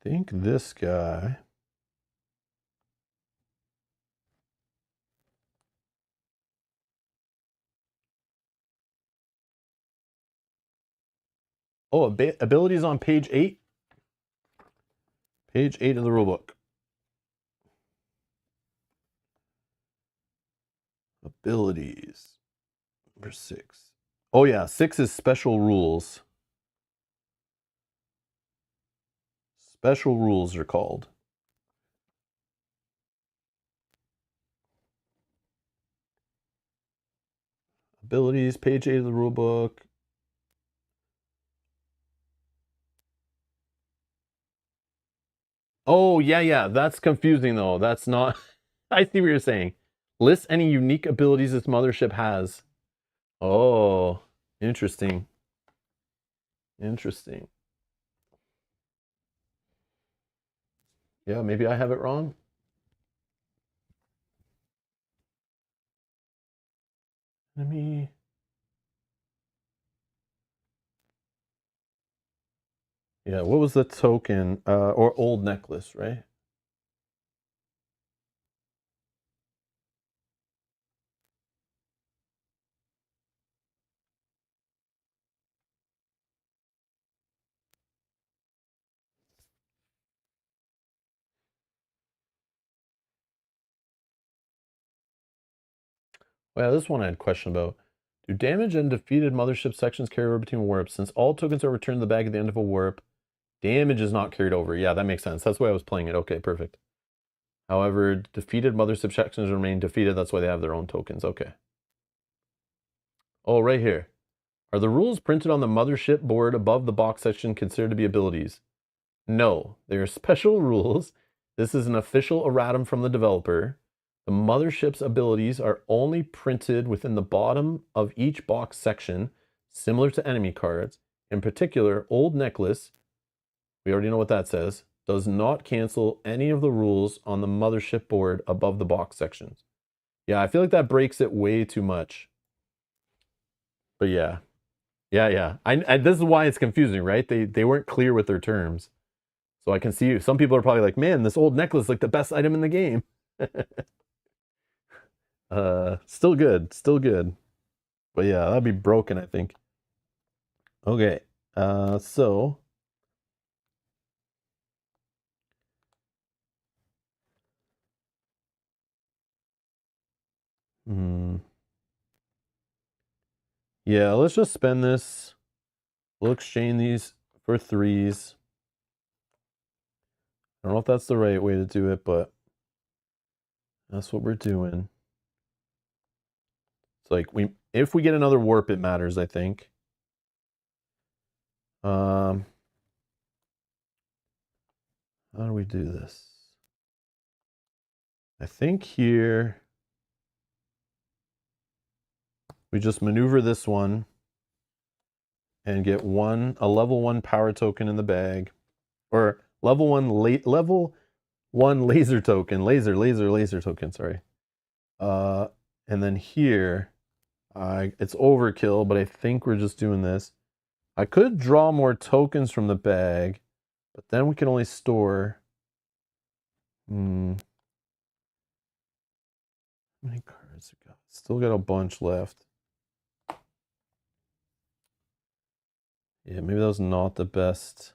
think this guy. Oh, abilities on page 8. Page 8 of the rulebook. Abilities. Number 6. Oh yeah, 6 is special rules. Special rules are called. Abilities, page 8 of the rulebook. Oh, yeah, that's confusing though. That's not, I see what you're saying. List any unique abilities this mothership has. Oh, interesting. Interesting. Yeah, maybe I have it wrong. Let me... Yeah, what was the token? Or old necklace, right? Well, this one I had a question about. Do damage and defeated mothership sections carry over between warps? Since all tokens are returned to the bag at the end of a warp, damage is not carried over. Yeah, that makes sense. That's why I was playing it. Okay, perfect. However, defeated mothership sections remain defeated. That's why they have their own tokens. Okay. Oh, right here. Are the rules printed on the mothership board above the box section considered to be abilities? No, they are special rules. This is an official erratum from the developer. The mothership's abilities are only printed within the bottom of each box section, similar to enemy cards. In particular, old necklace, we already know what that says, does not cancel any of the rules on the mothership board above the box sections. Yeah, I feel like that breaks it way too much. But yeah. Yeah. This is why it's confusing, right? They weren't clear with their terms. So I can see some people are probably like, man, this old necklace is like the best item in the game. Still good, still good. But yeah, that'd be broken, I think. Okay. So yeah, let's just spend this. We'll exchange these for 3s. I don't know if that's the right way to do it, but that's what we're doing. It's like if we get another warp, it matters, I think. How do we do this? I think here we just maneuver this one and get a level 1 power token in the bag, or level 1 laser token, laser token, sorry. And then here it's overkill, but I think we're just doing this. I could draw more tokens from the bag, but then we can only store how many cards we got? Still got a bunch left. Yeah, maybe that was not the best.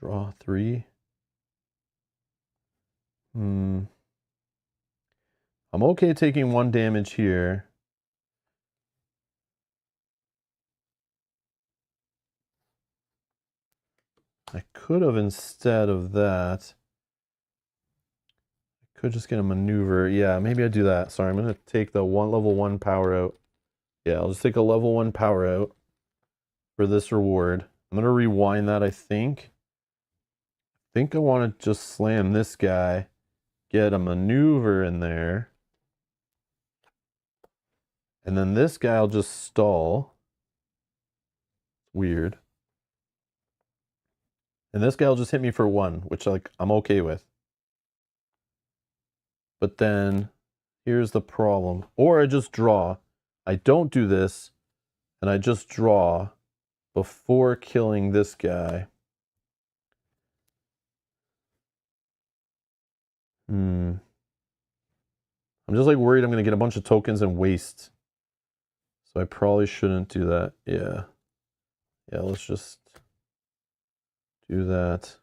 Draw 3. I'm okay taking 1 damage here. I could have, instead of that, I could just get a maneuver. Yeah, maybe I do that. Sorry, I'm going to take the level 1 power out. Yeah, I'll just take a level 1 power out for this reward. I'm going to rewind that, I think. I think I want to just slam this guy, get a maneuver in there. And then this guy will just stall. Weird. And this guy will just hit me for 1, which like I'm okay with. But then here's the problem. Or I just draw. I don't do this, and I just draw before killing this guy. I'm just like worried I'm going to get a bunch of tokens and waste. So I probably shouldn't do that. Yeah. Yeah, let's just do that.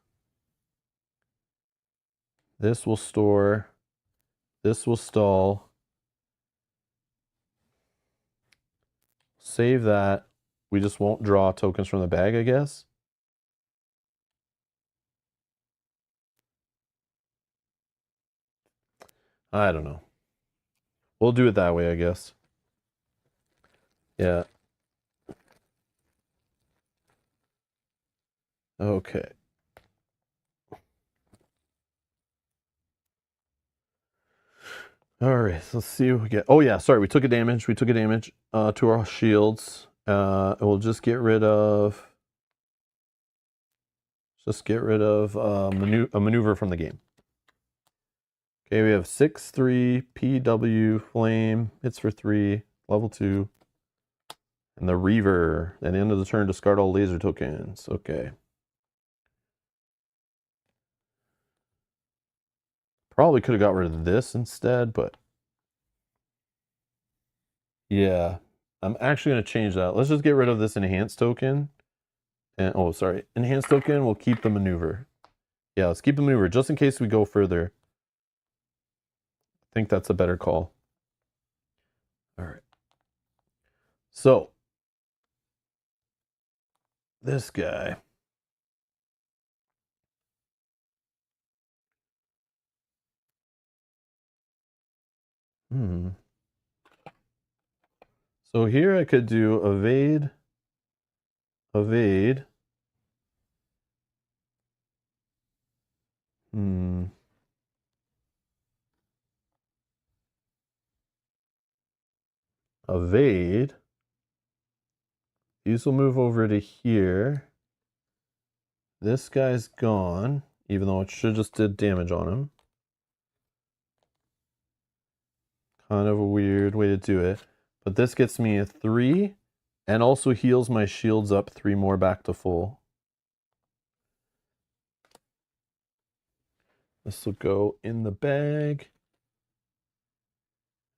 This will store. This will stall. Save that. We just won't draw tokens from the bag, I guess. I don't know. We'll do it that way, I guess. Yeah. Okay. All right, so let's see what we get. Oh yeah, sorry, we took a damage. We took a damage to our shields. And we'll just get rid of. Just get rid of a maneuver from the game. Okay, we have 6/3 PW flame. Hits for 3. Level 2. And the Reaver. At the end of the turn, discard all laser tokens. Okay. Probably could have got rid of this instead, but yeah, I'm actually going to change that. Let's just get rid of this enhanced token. And oh, sorry, enhanced token. We'll keep the maneuver. Yeah, let's keep the maneuver just in case we go further. I think that's a better call. All right. So this guy. So here I could do evade, evade. Evade. These will move over to here. This guy's gone, even though it should just did damage on him. Kind of a weird way to do it. But this gets me a 3 and also heals my shields up 3 more back to full. This will go in the bag.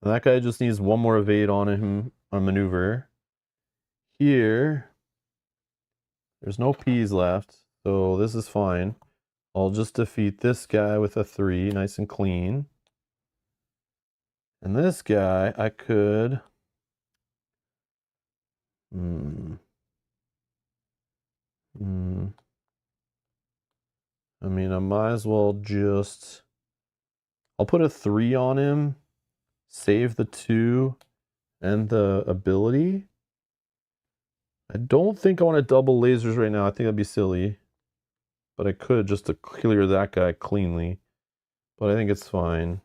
And that guy just needs 1 more evade on him on maneuver. Here, there's no P's left, so this is fine. I'll just defeat this guy with a 3, nice and clean. And this guy, I could... I mean, I might as well just... I'll put a 3 on him, save the 2 and the ability. I don't think I want to double lasers right now. I think that'd be silly. But I could just to clear that guy cleanly. But I think it's fine.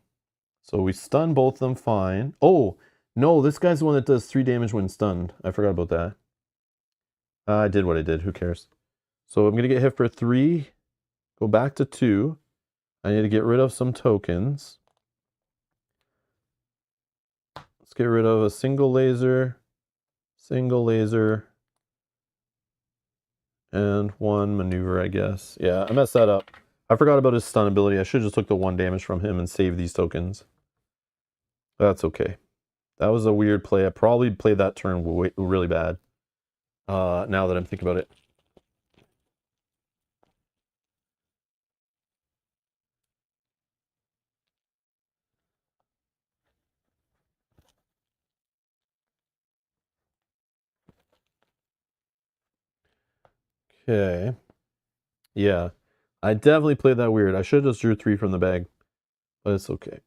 So we stun both of them fine. Oh, no, this guy's the one that does 3 damage when stunned. I forgot about that. I did what I did. Who cares? So I'm going to get hit for 3. Go back to 2. I need to get rid of some tokens. Let's get rid of a single laser, and 1 maneuver, I guess. Yeah, I messed that up. I forgot about his stun ability. I should have just took the 1 damage from him and saved these tokens. That's okay. That was a weird play. I probably played that turn really bad. Now that I'm thinking about it. Okay. Yeah. I definitely played that weird. I should have just drew 3 from the bag. But it's okay.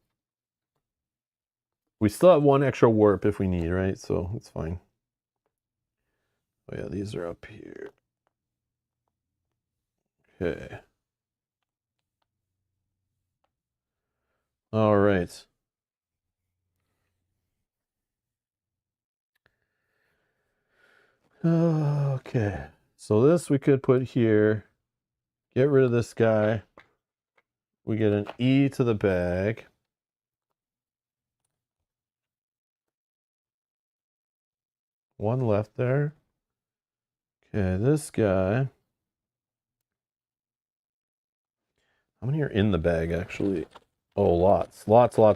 We still have 1 extra warp if we need, right? So it's fine. Oh yeah, these are up here. Okay. All right. Okay. So this we could put here. Get rid of this guy. We get an E to the bag. One left there. Okay, this guy. How many are in the bag, actually? Oh, lots. Lots. I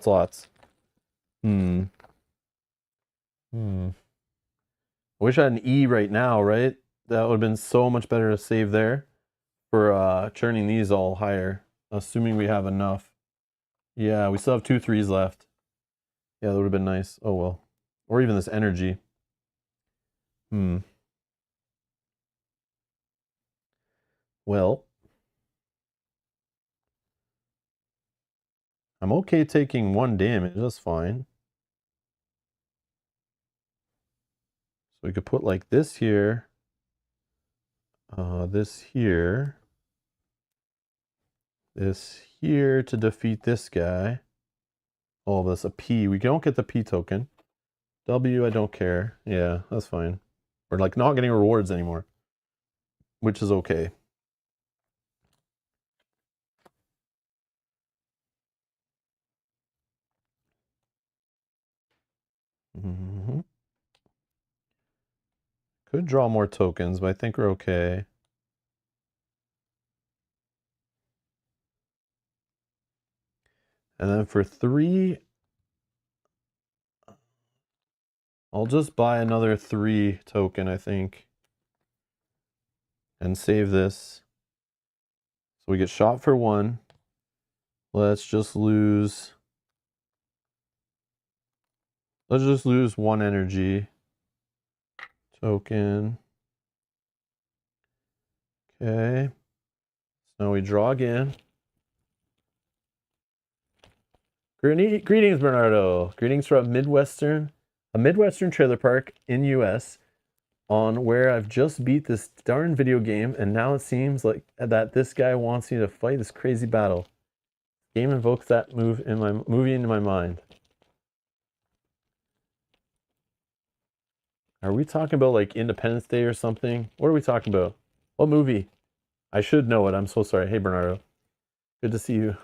wish I had an E right now, right? That would have been so much better to save there for churning these all higher, assuming we have enough. Yeah, we still have 2 3s left. Yeah, that would have been nice. Oh, well. Or even this energy. Well, I'm okay taking 1 damage. That's fine. So we could put like this here. This here. This here to defeat this guy. Oh, that's a P. We don't get the P token. W, I don't care. Yeah, that's fine. We're like not getting rewards anymore, which is okay. Could draw more tokens, but I think we're okay. And then for 3, I'll just buy another 3 token, I think. And save this. So we get shot for 1. Let's just lose 1 energy token. Okay. So now we draw again. Greetings, Bernardo. Greetings from a Midwestern trailer park in US on where I've just beat this darn video game, and now it seems like that this guy wants me to fight this crazy battle. Game invokes that movie into my mind. Are we talking about like Independence Day or something? What are we talking about? What movie? I should know it. I'm so sorry. Hey, Bernardo. Good to see you.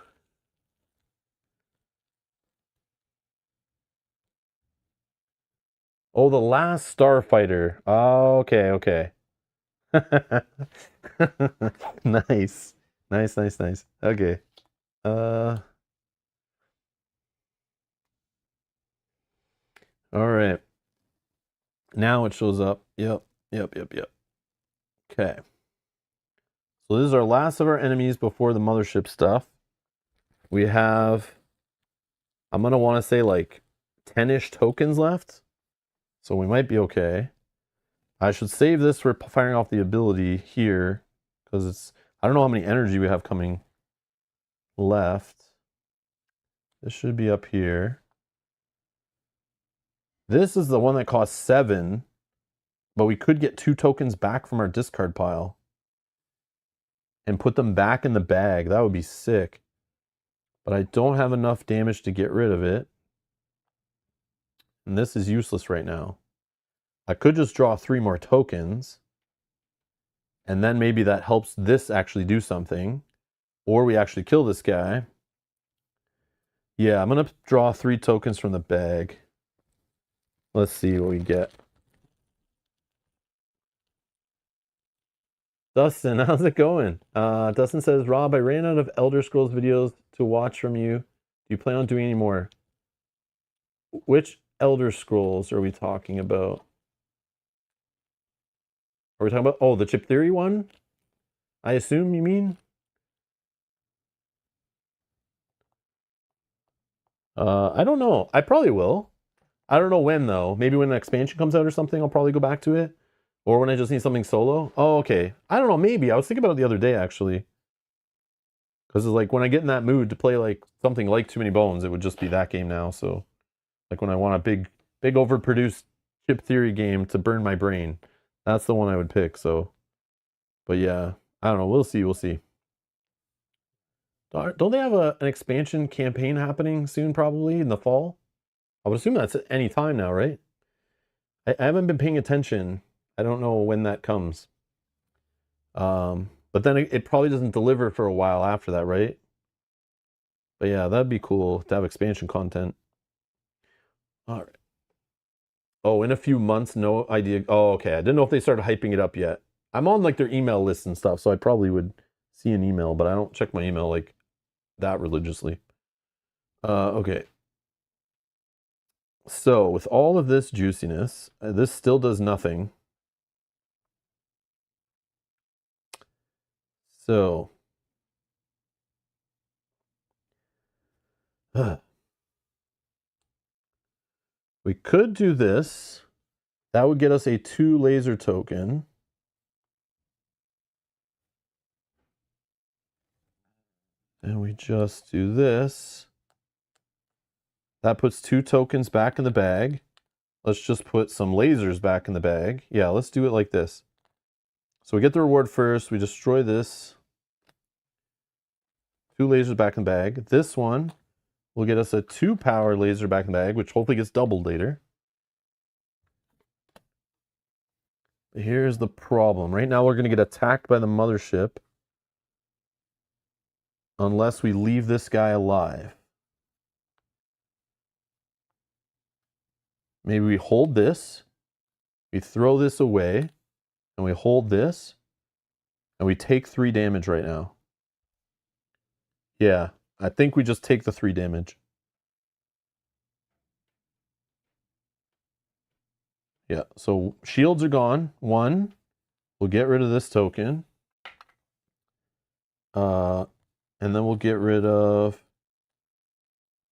Oh, The Last Starfighter. Oh, okay, okay. Nice. Nice, nice, nice. Okay. Uh, all right. Now it shows up. Yep, yep, yep, yep. Okay. So this is our last of our enemies before the mothership stuff. We have, I'm gonna want to say like 10-ish tokens left. So we might be okay. I should save this for firing off the ability here because it's, I don't know how many energy we have coming left. This should be up here. This is the one that costs 7, but we could get 2 tokens back from our discard pile and put them back in the bag. That would be sick. But I don't have enough damage to get rid of it. And this is useless right now. I could just draw 3 more tokens. And then maybe that helps this actually do something. Or we actually kill this guy. Yeah, I'm going to draw 3 tokens from the bag. Let's see what we get. Dustin, how's it going? Dustin says, Rob, I ran out of Elder Scrolls videos to watch from you. Do you plan on doing any more? Which Elder Scrolls are we talking about? Are we talking about, oh, the chip theory one? I assume you mean? I don't know. I probably will. I don't know when though. Maybe when an expansion comes out or something, I'll probably go back to it. Or when I just need something solo. Oh, okay. I don't know. Maybe. I was thinking about it the other day actually. Because it's like when I get in that mood to play like something like Too Many Bones, it would just be that game now. So like when I want a big overproduced chip theory game to burn my brain, that's the one I would pick. So, but yeah, I don't know. We'll see. We'll see. Don't they have an expansion campaign happening soon? Probably in the fall. I would assume that's at any time now, right? I haven't been paying attention. I don't know when that comes. But then it probably doesn't deliver for a while after that, right? But yeah, that'd be cool to have expansion content. All right. Oh, in a few months, no idea. Oh, okay. I didn't know if they started hyping it up yet. I'm on like their email list and stuff, so I probably would see an email, but I don't check my email like that religiously. Okay. So with all of this juiciness, this still does nothing. So we could do this. That would get us a 2 laser token. And we just do this. That puts 2 tokens back in the bag. Let's just put some lasers back in the bag. Yeah, let's do it like this. So we get the reward first. We destroy this. 2 lasers back in the bag. This one will get us a 2 power laser back in the bag, which hopefully gets doubled later. But here's the problem. Right now we're going to get attacked by the mothership unless we leave this guy alive. Maybe we hold this, we throw this away, and we hold this, and we take 3 damage right now. Yeah, I think we just take the 3 damage. Yeah, so shields are gone. 1, we'll get rid of this token. And then we'll get rid of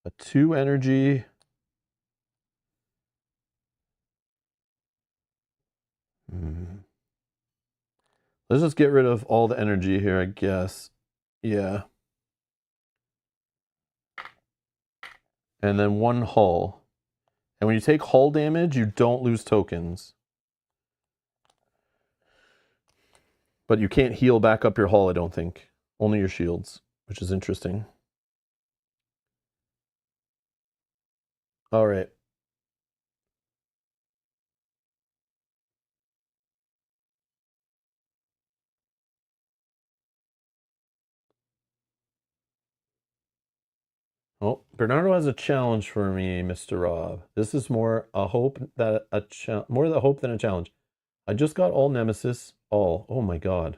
a 2 energy. Let's just get rid of all the energy here, I guess. Yeah. And then 1 hull. And when you take hull damage, you don't lose tokens. But you can't heal back up your hull, I don't think. Only your shields, which is interesting. All right. Oh, Bernardo has a challenge for me, Mr. Rob. This is more a hope that more the hope than a challenge. I just got all Nemesis. All. Oh my god.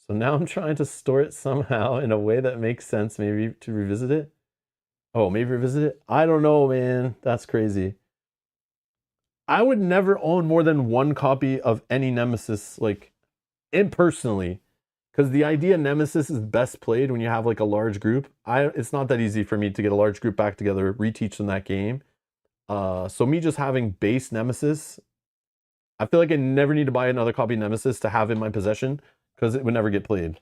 So now I'm trying to store it somehow in a way that makes sense, maybe to revisit it. Oh, maybe revisit it? I don't know, man. That's crazy. I would never own more than one copy of any Nemesis, like impersonally. Because the idea Nemesis is best played when you have like a large group. It's not that easy for me to get a large group back together, reteach them that game. So me just having base Nemesis, I feel like I never need to buy another copy of Nemesis to have in my possession because it would never get played.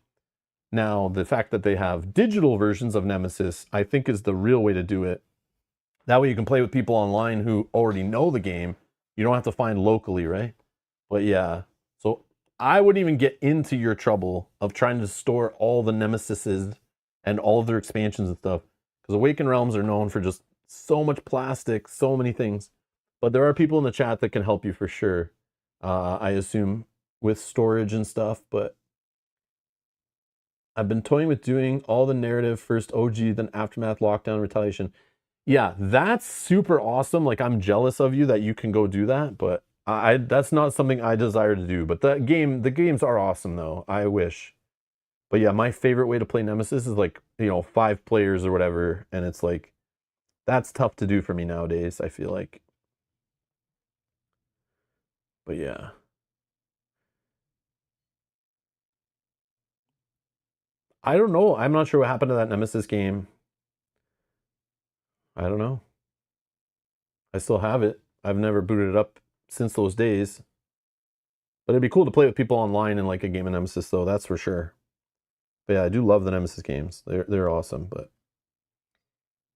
Now, the fact that they have digital versions of Nemesis, I think is the real way to do it. That way you can play with people online who already know the game. You don't have to find locally, right? But yeah, so I wouldn't even get into your trouble of trying to store all the Nemesises and all of their expansions and stuff. Because Awakened Realms are known for just so much plastic, so many things. But there are people in the chat that can help you for sure. I assume with storage and stuff, but I've been toying with doing all the narrative first OG, then Aftermath, Lockdown, Retaliation. Yeah, that's super awesome. Like I'm jealous of you that you can go do that, but I that's not something I desire to do. But the games are awesome though. I wish. But yeah, my favorite way to play Nemesis is like, 5 players or whatever, and it's like that's tough to do for me nowadays, I feel like. But yeah. I don't know. I'm not sure what happened to that Nemesis game. I don't know. I still have it. I've never booted it up since those days. But it'd be cool to play with people online in like a game of Nemesis though, that's for sure. But yeah, I do love the Nemesis games. They're awesome, but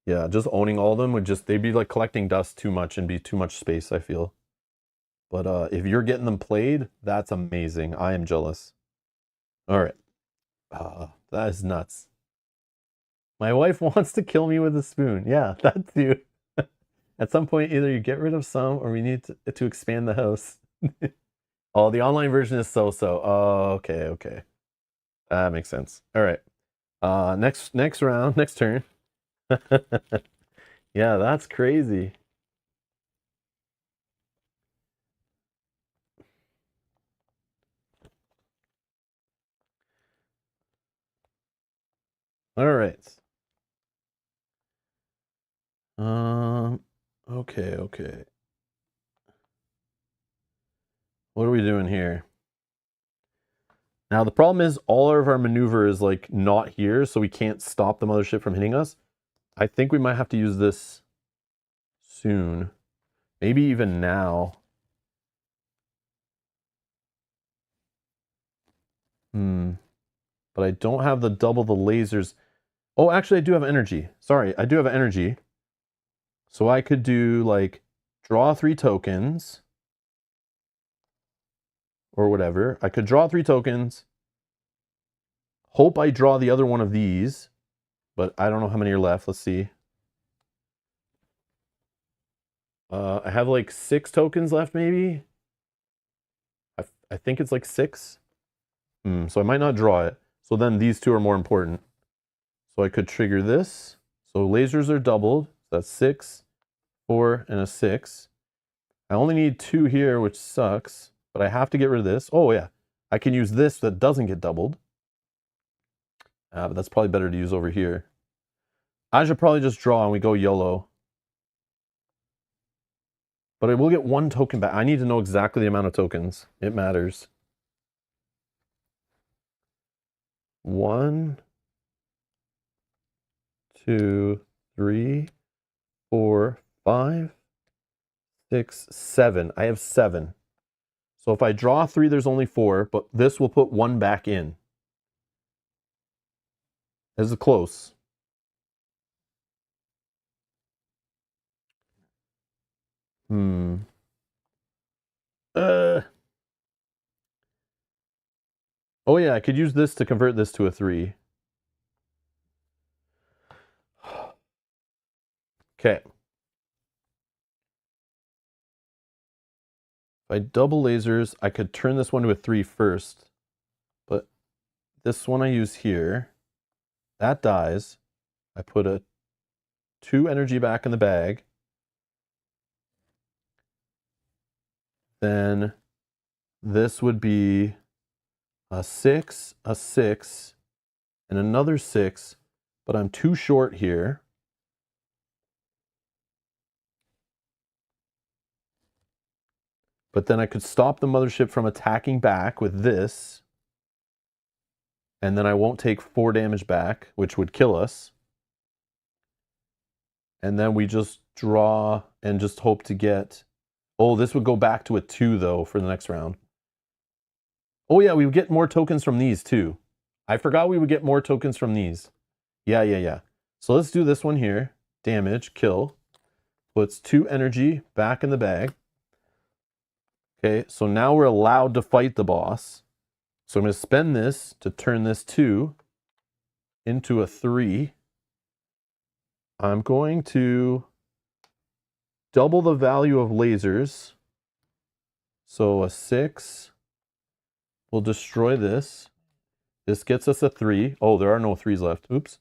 yeah, just owning all of them would just they'd be like collecting dust too much and be too much space, I feel. But if you're getting them played, that's amazing. I am jealous. All right. That is nuts. My wife wants to kill me with a spoon. Yeah, that too. At some point, either you get rid of some or we need to expand the house. Oh, the online version is so-so. Oh, okay, okay. That makes sense. All right. Next round, next turn. Yeah, that's crazy. All right. Okay, okay. What are we doing here? Now the problem is all of our maneuver is like not here, so we can't stop the mothership from hitting us. I think we might have to use this soon. Maybe even now. But I don't have the double the lasers. Oh, actually I do have energy. Sorry, I do have energy. So I could do like draw 3 tokens or whatever. I could draw 3 tokens. Hope I draw the other one of these, but I don't know how many are left. Let's see. I have like 6 tokens left, maybe. I think it's like 6. So I might not draw it. So then these 2 are more important. So I could trigger this. So lasers are doubled. That's 6, 4, and a 6. I only need 2 here, which sucks. But I have to get rid of this. Oh yeah, I can use this that doesn't get doubled. But that's probably better to use over here. I should probably just draw and we go YOLO. But I will get 1 token back. I need to know exactly the amount of tokens. It matters. 1, 2, 3, 4, 5, 6, 7. I have 7. So if I draw 3, there's only 4, but this will put 1 back in. This is close. Oh yeah, I could use this to convert this to a 3. Okay. If I double lasers, I could turn this one to a 3 first. But this one I use here. That dies. I put a 2 energy back in the bag. Then this would be a 6, and another 6, but I'm too short here. But then I could stop the mothership from attacking back with this. And then I won't take 4 damage back, which would kill us. And then we just draw and just hope to get... Oh, this would go back to a 2, though, for the next round. Oh, yeah, we would get more tokens from these, too. I forgot we would get more tokens from these. Yeah. So let's do this one here. Damage, kill. Puts 2 energy back in the bag. Okay, so now we're allowed to fight the boss. So I'm going to spend this to turn this 2 into a 3. I'm going to double the value of lasers. So a 6 will destroy this. This gets us a 3. Oh, there are no 3s left. Oops.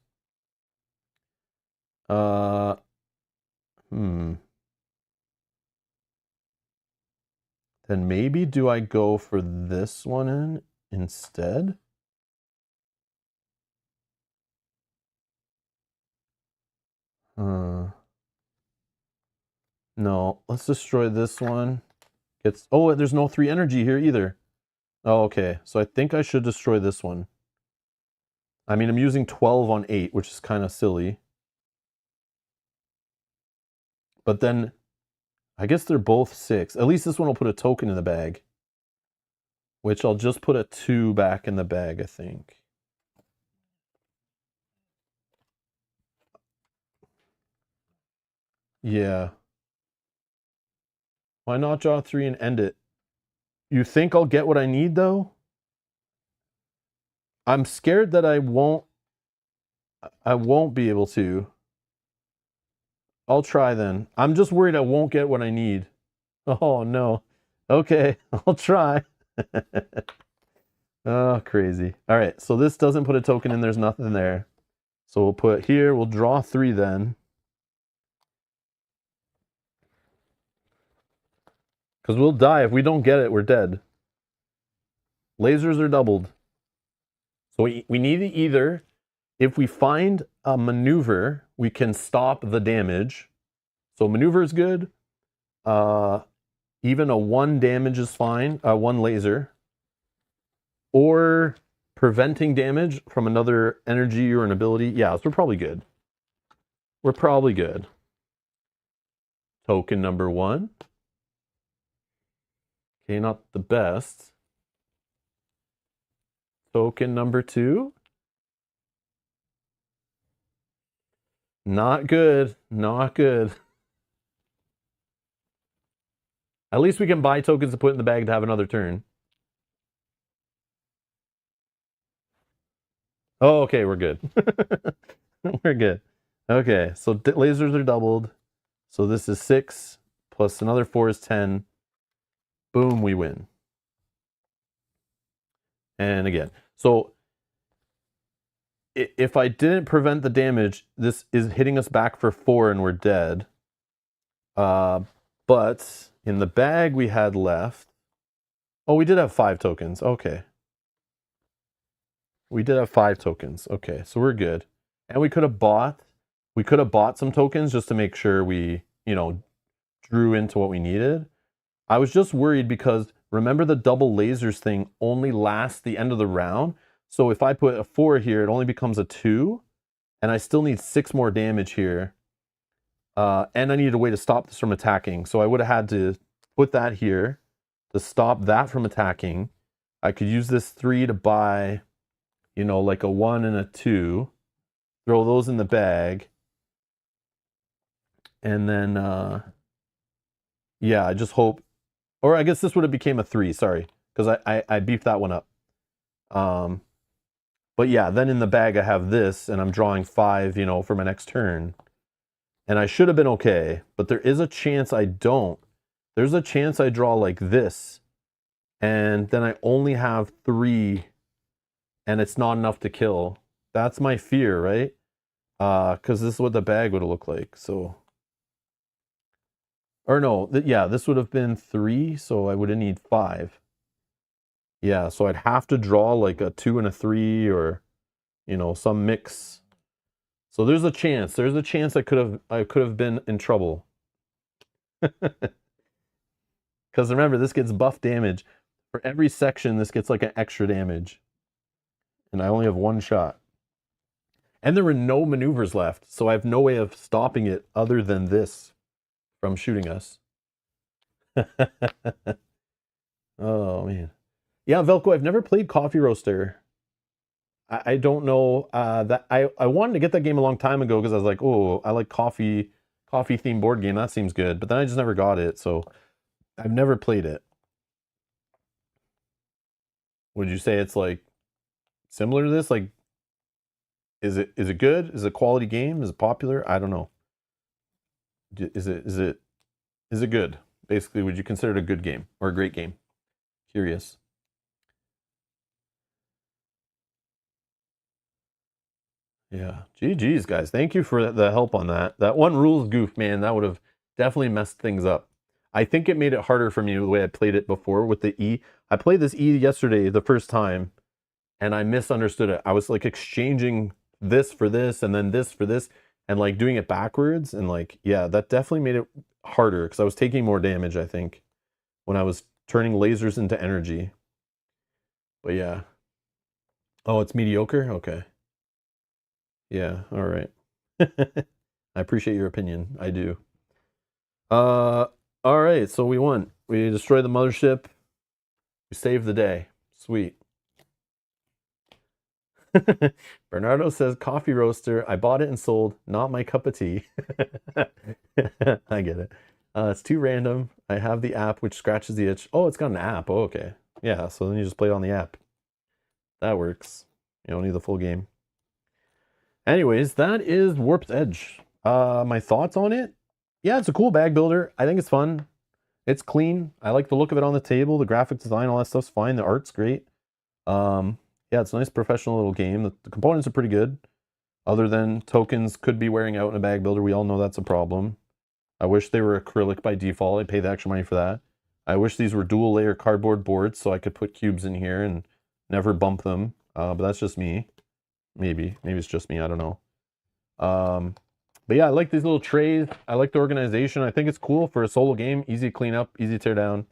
Then maybe do I go for this one instead? No, let's destroy this one. Oh, there's no 3 energy here either. Oh, okay. So I think I should destroy this one. I mean, I'm using 12 on 8, which is kind of silly. But then, I guess they're both 6. At least this one will put a token in the bag. Which I'll just put a 2 back in the bag, I think. Yeah. Why not draw 3 and end it? You think I'll get what I need, though? I'm scared that I won't be able to. I'll try then. I'm just worried I won't get what I need. Oh, no. Okay, I'll try. Oh, crazy. All right, so this doesn't put a token in. There's nothing there. So we'll put here. We'll draw 3 then. Because we'll die. If we don't get it, we're dead. Lasers are doubled. So we need to either, if we find a maneuver, we can stop the damage. So maneuver is good. Even a 1 damage is fine. 1 laser. Or preventing damage from another energy or an ability. Yeah, so we're probably good. We're probably good. Token number 1. Okay, not the best. Token number 2. Not good. Not good. At least we can buy tokens to put in the bag to have another turn. Oh, okay, we're good. We're good. Okay, so lasers are doubled. So this is 6 plus another 4 is 10. Boom, we win. And again, so if I didn't prevent the damage, this is hitting us back for 4 and we're dead. But in the bag we had left, oh, we did have 5 tokens. Okay. We did have 5 tokens. Okay, so we're good. And we could have bought some tokens just to make sure we, drew into what we needed. I was just worried because remember the double lasers thing only lasts the end of the round. So if I put a 4 here, it only becomes a 2. And I still need 6 more damage here. And I needed a way to stop this from attacking. So I would have had to put that here to stop that from attacking. I could use this 3 to buy, like a 1 and a 2. Throw those in the bag. And then, yeah, I just hope... Or I guess this would have became a 3, sorry. Because I beefed that one up. But yeah, then in the bag I have this, and I'm drawing 5, for my next turn. And I should have been okay, but there is a chance I don't. There's a chance I draw like this, and then I only have 3, and it's not enough to kill. That's my fear, right? Because this is what the bag would have looked like. So, or no, yeah, this would have been 3, so I would have need 5. Yeah, so I'd have to draw like a 2 and a 3, or some mix. So there's a chance. There's a chance I could have been in trouble. Because remember, this gets buff damage. For every section, this gets like an extra damage. And I only have 1 shot. And there were no maneuvers left, so I have no way of stopping it other than this from shooting us. Oh, man. Yeah, Velko, I've never played Coffee Roaster. I don't know that I wanted to get that game a long time ago because I was like, oh, I like coffee themed board game. That seems good. But then I just never got it, so I've never played it. Would you say it's like similar to this? Like, is it good? Is it a quality game? Is it popular? I don't know. Is it good? Basically, would you consider it a good game or a great game? Curious. Yeah. GG's, guys. Thank you for the help on that. That one rules goof, man, that would have definitely messed things up. I think it made it harder for me the way I played it before with the E. I played this E yesterday the first time, and I misunderstood it. I was like exchanging this for this and then this for this and like doing it backwards. And like, yeah, that definitely made it harder because I was taking more damage, I think, when I was turning lasers into energy. But yeah. Oh, it's mediocre? Okay. Yeah, all right. I appreciate your opinion. I do. All right, so we won. We destroyed the mothership. We saved the day. Sweet. Bernardo says, coffee roaster. I bought it and sold. Not my cup of tea. I get it. It's too random. I have the app which scratches the itch. Oh, it's got an app. Oh, okay. Yeah, so then you just play it on the app. That works. You don't need the full game. Anyways, that is Warped Edge. My thoughts on it? Yeah, it's a cool bag builder. I think it's fun. It's clean. I like the look of it on the table. The graphic design, all that stuff's fine. The art's great. Yeah, it's a nice professional little game. The components are pretty good. Other than tokens could be wearing out in a bag builder. We all know that's a problem. I wish they were acrylic by default. I'd pay the extra money for that. I wish these were dual layer cardboard boards so I could put cubes in here and never bump them. But that's just me. Maybe it's just me. I don't know. But yeah, I like these little trays. I like the organization. I think it's cool for a solo game. Easy to clean up, easy to tear down.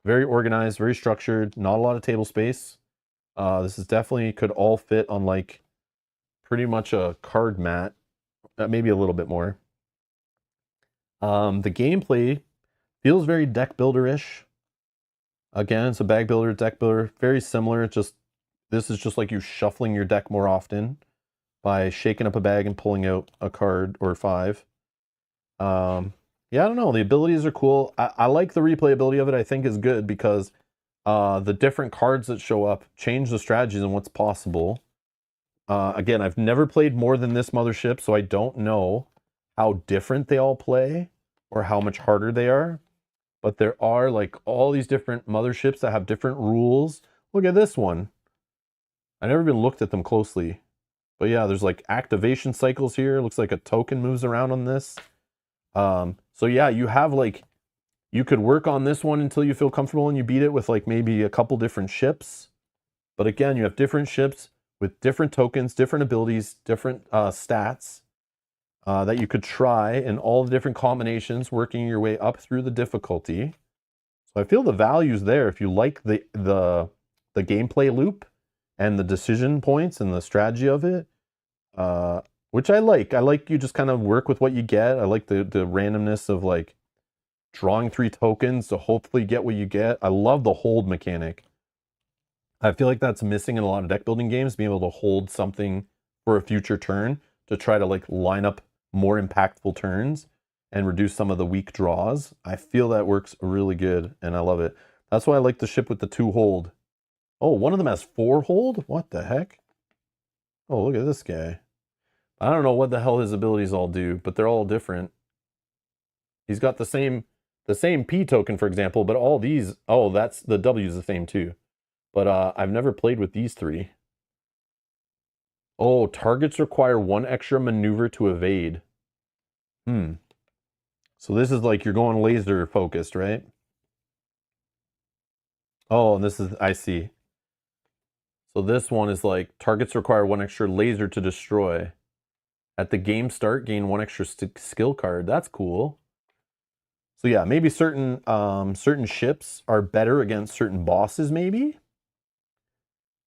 Very organized, very structured. Not a lot of table space. This is definitely could all fit on like pretty much a card mat, maybe a little bit more. The gameplay feels very deck builder-ish. Again, it's a bag builder, deck builder, very similar. Just this is just like you shuffling your deck more often by shaking up a bag and pulling out a card or 5. Yeah, I don't know. The abilities are cool. I like the replayability of it. I think is good because the different cards that show up change the strategies and what's possible. Again, I've never played more than this mothership, so I don't know how different they all play or how much harder they are. But there are like all these different motherships that have different rules. Look at this one. I never even looked at them closely. But yeah, there's like activation cycles here. Looks like a token moves around on this. So yeah, you have like, you could work on this one until you feel comfortable and you beat it with like maybe a couple different ships. But again, you have different ships with different tokens, different abilities, different stats that you could try in all the different combinations, working your way up through the difficulty. So I feel the value's there if you like the gameplay loop and the decision points and the strategy of it, which I like. I like you just kind of work with what you get. I like the randomness of like drawing 3 tokens to hopefully get what you get. I love the hold mechanic. I feel like that's missing in a lot of deck building games, being able to hold something for a future turn to try to like line up more impactful turns and reduce some of the weak draws. I feel that works really good and I love it. That's why I like the ship with the 2 hold. Oh, one of them has 4 hold? What the heck? Oh, look at this guy. I don't know what the hell his abilities all do, but they're all different. He's got the same P token, for example, but all these, oh, that's the W is the same too. But I've never played with these 3. Oh, targets require 1 extra maneuver to evade. So this is like you're going laser focused, right? Oh, and this is, I see. So this one is like targets require 1 extra laser to destroy. At the game start, gain 1 extra skill card. That's cool. So yeah, maybe certain ships are better against certain bosses, maybe.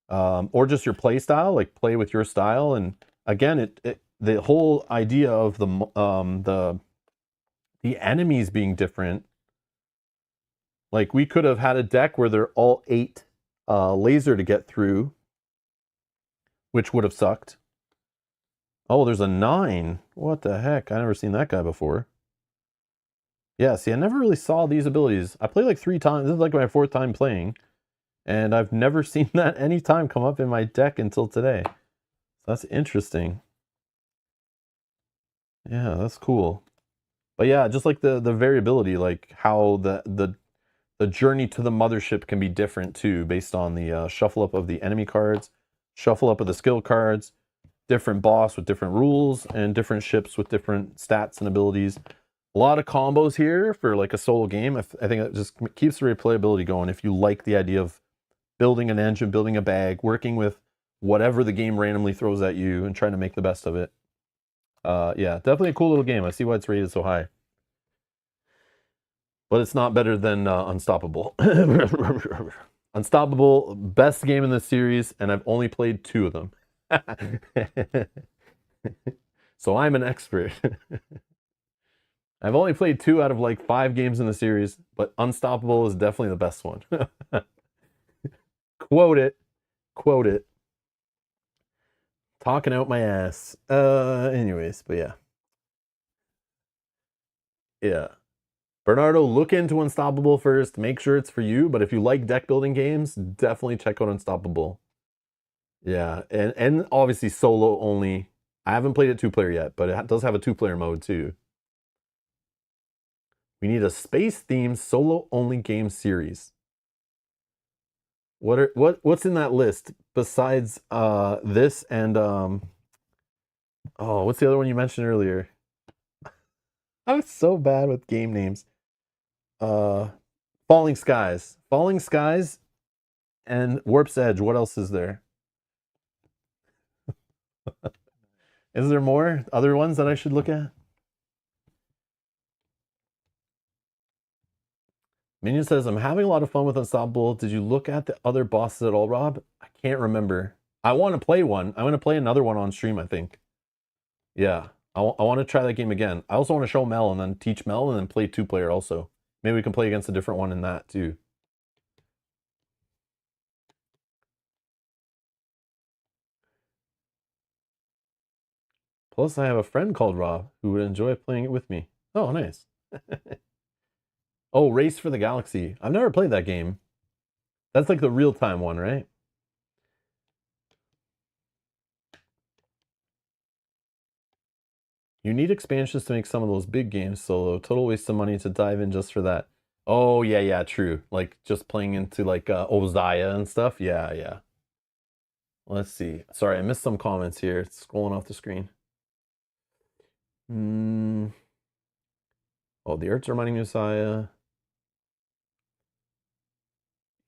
Or just your play style, like play with your style. And again, the whole idea of the enemies being different. Like we could have had a deck where they're all 8 laser to get through, which would have sucked. Oh, there's a 9. What the heck? I never seen that guy before. Yeah, see, I never really saw these abilities. I played like 3 times. This is like my 4th time playing. And I've never seen that any time come up in my deck until today. That's interesting. Yeah, that's cool. But yeah, just like the variability, like how the journey to the mothership can be different too, based on the shuffle up of the enemy cards, shuffle up of the skill cards, different boss with different rules, and different ships with different stats and abilities. A lot of combos here for like a solo game. I think it just keeps the replayability going if you like the idea of building an engine, building a bag, working with whatever the game randomly throws at you and trying to make the best of it. Yeah, definitely a cool little game. I see why it's rated so high. But it's not better than Unstoppable. Unstoppable, best game in the series, and I've only played 2 of them. So I'm an expert. I've only played 2 out of like 5 games in the series, but Unstoppable is definitely the best one. Quote it. Quote it. Talking out my ass. Anyways, but yeah. Yeah. Bernardo, look into Unstoppable first. Make sure it's for you. But if you like deck building games, definitely check out Unstoppable. Yeah, and obviously solo only. I haven't played it 2-player yet, but it does have a 2-player mode too. We need a space-themed solo-only game series. What's in that list besides this and oh, what's the other one you mentioned earlier? I'm so bad with game names. Uh Falling Skies. Falling Skies and Warp's Edge. What else is there? Is there more other ones that I should look at? Minion says, I'm having a lot of fun with Ensemble. Did you look at the other bosses at all, Rob? I can't remember. I want to play one. I want to play another one on stream, I think. Yeah. I want to try that game again. I also want to show Mel and then teach Mel and then play 2-player also. Maybe we can play against a different one in that too. Plus, I have a friend called Rob who would enjoy playing it with me. Oh, nice. Oh, Race for the Galaxy. I've never played that game. That's like the real-time one, right? You need expansions to make some of those big games solo. Total waste of money to dive in just for that. Oh, yeah, yeah, true. Like just playing into like Ozaya and stuff. Yeah, yeah. Let's see. Sorry, I missed some comments here. It's scrolling off the screen. Oh, the Arts are mining Messiah.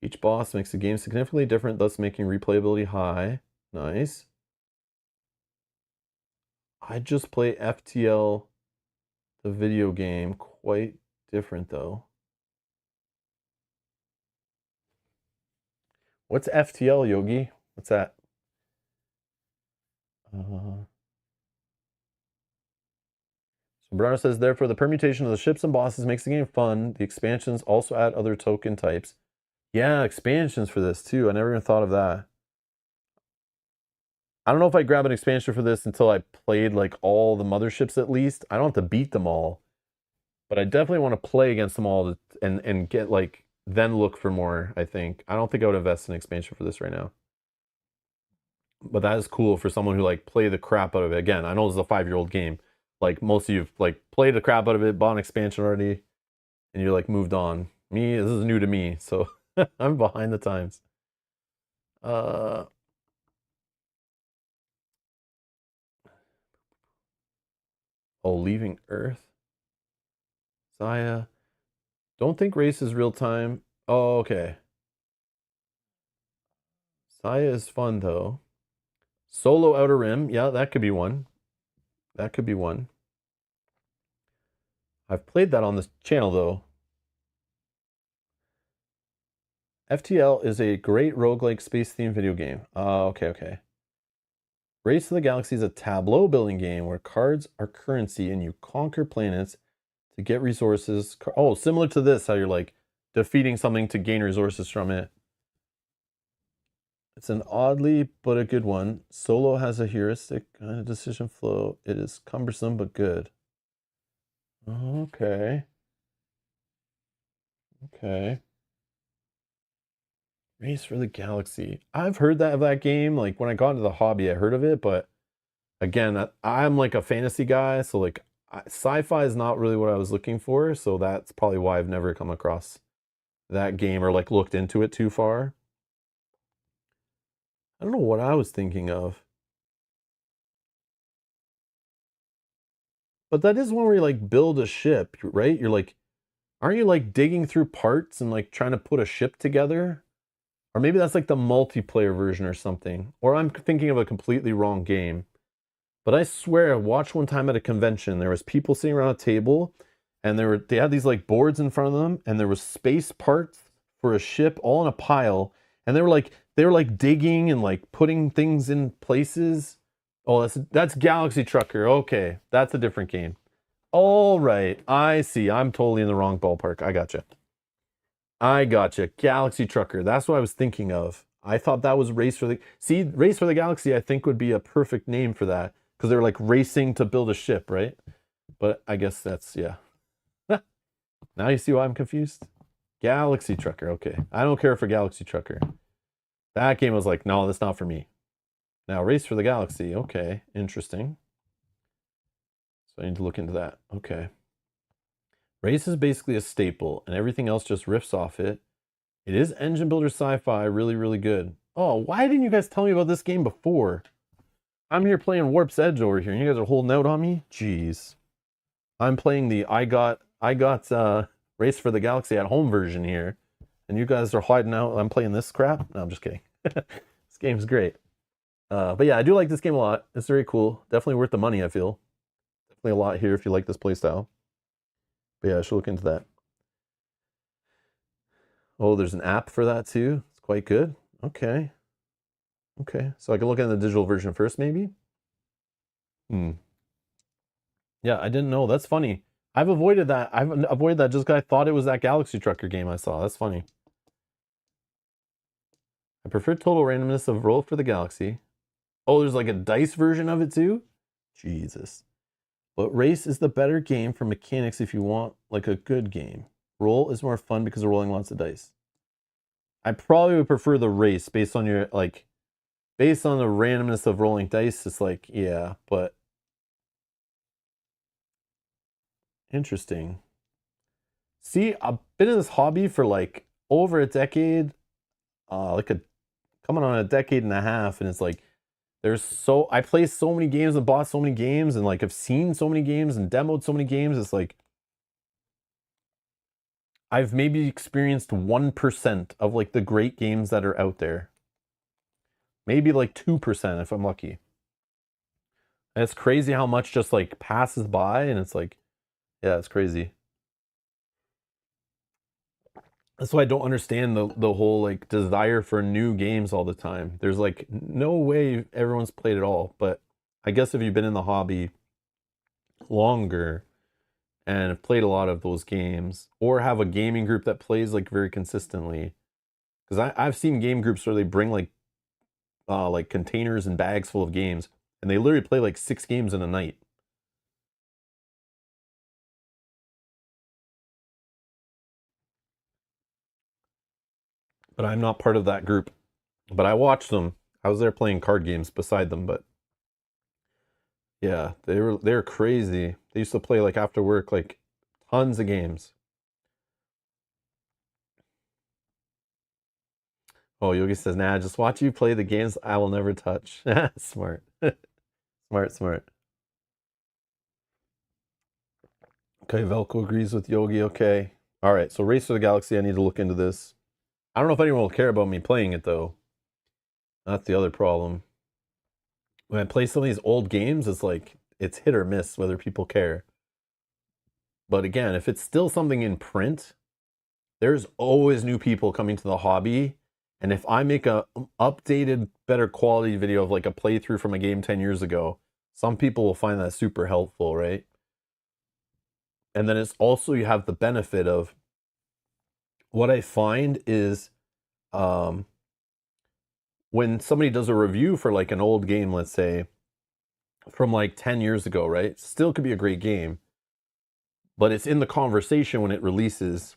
Each boss makes the game significantly different, thus making replayability high. Nice. I just play FTL, the video game. Quite different though. What's FTL, Yogi? What's that? So Bernardo says, therefore, the permutation of the ships and bosses makes the game fun. The expansions also add other token types. Yeah, expansions for this too. I never even thought of that. I don't know if I grab an expansion for this until I played like all the motherships at least. I don't have to beat them all, but I definitely want to play against them all and get like then look for more. I think I don't think I would invest in an expansion for this right now. But that is cool for someone who like play the crap out of it. Again, I know it's a 5-year-old game. Like most of you've like played the crap out of it, bought an expansion already, and you're like moved on. Me, this is new to me, so I'm behind the times. Uh Oh, leaving Earth. Saya. Don't think race is real time. Oh, okay. Saya is fun though. Solo Outer Rim. Yeah, that could be one. That could be one. I've played that on this channel though. FTL is a great roguelike space-themed video game. Okay, okay. Race to the Galaxy is a tableau building game where cards are currency and you conquer planets to get resources. Oh, similar to this, how you're like defeating something to gain resources from it. It's an oddly but a good one. Solo has a heuristic kind of decision flow. It is cumbersome but good. Okay. Okay. Race for the Galaxy. I've heard that of that game. Like when I got into the hobby, I heard of it, but again, I'm like a fantasy guy, so like sci-fi is not really what I was looking for, so that's probably why I've never come across that game or like looked into it too far. I don't know what I was thinking of. But that is one where you like build a ship, right? You're like, aren't you like digging through parts and like trying to put a ship together? Or maybe that's like the multiplayer version or something. Or I'm thinking of a completely wrong game. But I swear, I watched one time at a convention, there was people sitting around a table and they had these like boards in front of them and there was space parts for a ship all in a pile. And they were like digging and like putting things in places. Oh, that's Galaxy Trucker. Okay, that's a different game. All right, I see. I'm totally in the wrong ballpark. I gotcha. I gotcha. Galaxy Trucker. That's what I was thinking of. I thought that was Race for the Galaxy. I think would be a perfect name for that because they're like racing to build a ship, right? But I guess that's yeah. Now you see why I'm confused. Galaxy Trucker. Okay, I don't care for Galaxy Trucker. That game was like, no, that's not for me. Now, Race for the Galaxy. Okay, interesting. So I need to look into that. Okay. Race is basically a staple, and everything else just riffs off it. It is engine builder sci-fi, really, really good. Oh, why didn't you guys tell me about this game before? I'm here playing Warp's Edge over here, and you guys are holding out on me? Jeez. I'm playing the I got Race for the Galaxy at home version here, and you guys are hiding out. I'm playing this crap? No, I'm just kidding. This game's great. But yeah, I do like this game a lot. It's very cool. Definitely worth the money, I feel. Definitely a lot here if you like this playstyle. But yeah, I should look into that. Oh, there's an app for that too. It's quite good. Okay. Okay. So I can look at the digital version first, maybe? Hmm. Yeah, I didn't know. That's funny. I've avoided that. I've avoided that just because I thought it was that Galaxy Trucker game I saw. That's funny. I prefer total randomness of Roll for the Galaxy. Oh, there's like a dice version of it too? Jesus. But Race is the better game for mechanics if you want like a good game. Roll is more fun because of rolling lots of dice. I probably would prefer the Race based on your like based on the randomness of rolling dice. It's like, yeah, but interesting. See, I've been in this hobby for like over a decade, coming on a decade and a half, and it's like I play so many games and bought so many games and like I've seen so many games and demoed so many games. It's like I've maybe experienced 1% of like the great games that are out there. Maybe like 2% if I'm lucky. And it's crazy how much just like passes by and it's like, yeah, it's crazy. That's why I don't understand the whole like desire for new games all the time. There's like no way everyone's played it all, but I guess if you've been in the hobby longer and have played a lot of those games or have a gaming group that plays like very consistently, because I've seen game groups where they bring like containers and bags full of games and they literally play like 6 games in a night. But I'm not part of that group. But I watched them. I was there playing card games beside them, but yeah, they were crazy. They used to play like after work, like tons of games. Oh, Yogi says, nah, just watch you play the games I will never touch. Smart. Smart, smart. Okay, Velko agrees with Yogi. Okay. All right, so Race for the Galaxy, I need to look into this. I don't know if anyone will care about me playing it, though. That's the other problem. When I play some of these old games, it's like, it's hit or miss whether people care. But again, if it's still something in print, there's always new people coming to the hobby. And if I make a updated, better quality video of like a playthrough from a game 10 years ago, some people will find that super helpful, right? And then it's also, you have the benefit of what I find is um, when somebody does a review for like an old game, let's say from like 10 years ago, right? Still could be a great game, but it's in the conversation when it releases.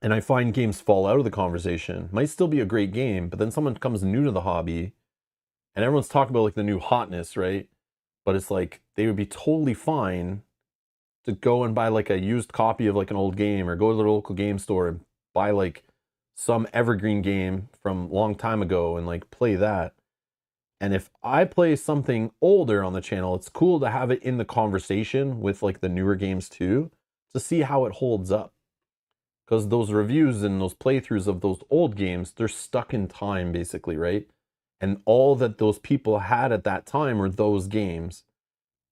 And I find games fall out of the conversation. Might still be a great game, but then someone comes new to the hobby and everyone's talking about like the new hotness, right? But it's like they would be totally fine to go and buy like a used copy of like an old game or go to the local game store and buy like some evergreen game from a long time ago and like play that. And if I play something older on the channel, it's cool to have it in the conversation with like the newer games too, to see how it holds up. Because those reviews and those playthroughs of those old games, they're stuck in time basically, right? And all that those people had at that time were those games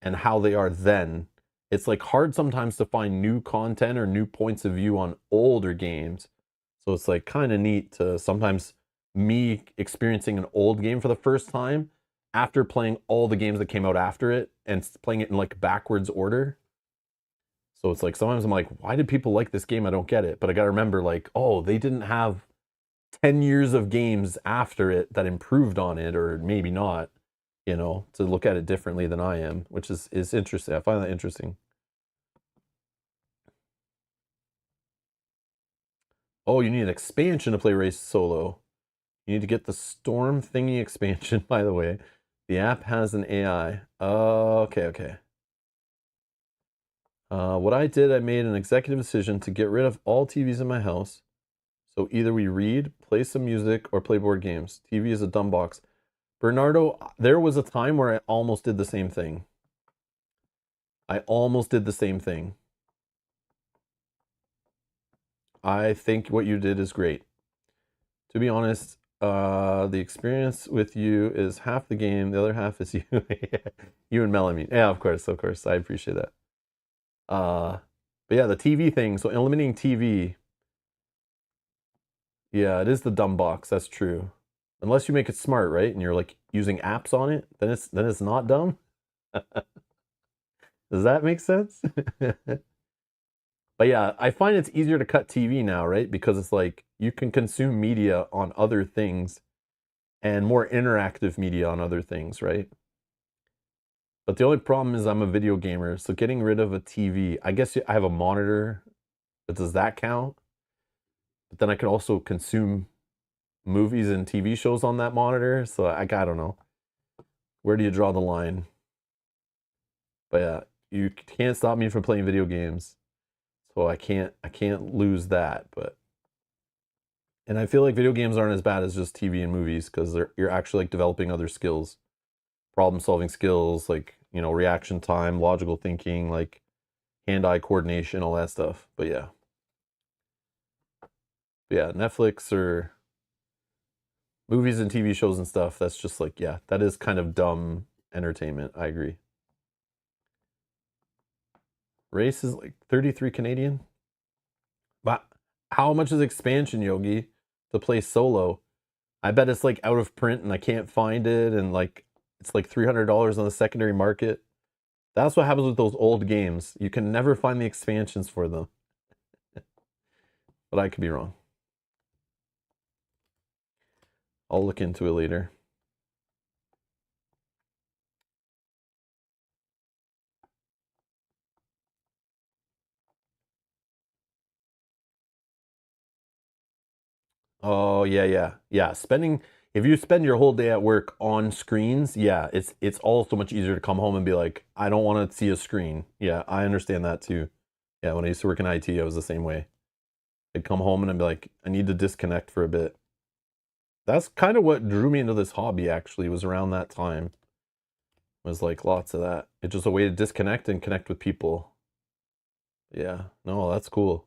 and how they are then. It's like hard sometimes to find new content or new points of view on older games. So it's like kind of neat to sometimes me experiencing an old game for the first time after playing all the games that came out after it and playing it in like backwards order. So it's like sometimes I'm like, why did people like this game? I don't get it. But I got to remember like, oh, they didn't have 10 years of games after it that improved on it, or maybe not, to look at it differently than I am, which is interesting. I find that interesting. Oh, you need an expansion to play Race Solo. You need to get the Storm Thingy expansion, by the way. The app has an AI. Okay, okay. What I did, I made an executive decision to get rid of all TVs in my house. So either we read, play some music, or play board games. TV is a dumb box. Bernardo, there was a time where I almost did the same thing. I almost did the same thing. I think what you did is great. To be honest, the experience with you is half the game. The other half is you. You and Melanie. Yeah, of course, of course. I appreciate that. But yeah, the TV thing. So eliminating TV. Yeah, it is the dumb box. That's true. Unless you make it smart, right? And you're like using apps on it, then it's not dumb. Does that make sense? But yeah, I find it's easier to cut TV now, right? Because it's like you can consume media on other things and more interactive media on other things, right? But the only problem is I'm a video gamer, so getting rid of a TV, I guess I have a monitor, but does that count? But then I could also consume movies and TV shows on that monitor, so I don't know. Where do you draw the line? But yeah, you can't stop me from playing video games. So I can't lose that, but and I feel like video games aren't as bad as just TV and movies because you're actually like developing other skills, problem solving skills, like, reaction time, logical thinking, like hand-eye coordination, all that stuff. But yeah, Netflix or movies and TV shows and stuff, that's just like, yeah, that is kind of dumb entertainment. I agree. Race is like 33 Canadian. But how much is expansion, Yogi, to play solo? I bet it's like out of print and I can't find it, and like it's like $300 on the secondary market. That's what happens with those old games. You can never find the expansions for them. But I could be wrong. I'll look into it later. Oh yeah, yeah. Yeah. If you spend your whole day at work on screens, yeah, it's all so much easier to come home and be like, I don't want to see a screen. Yeah, I understand that too. Yeah, when I used to work in IT, I was the same way. I'd come home and I'd be like, I need to disconnect for a bit. That's kind of what drew me into this hobby, actually, was around that time. Was like lots of that. It's just a way to disconnect and connect with people. Yeah, no, that's cool.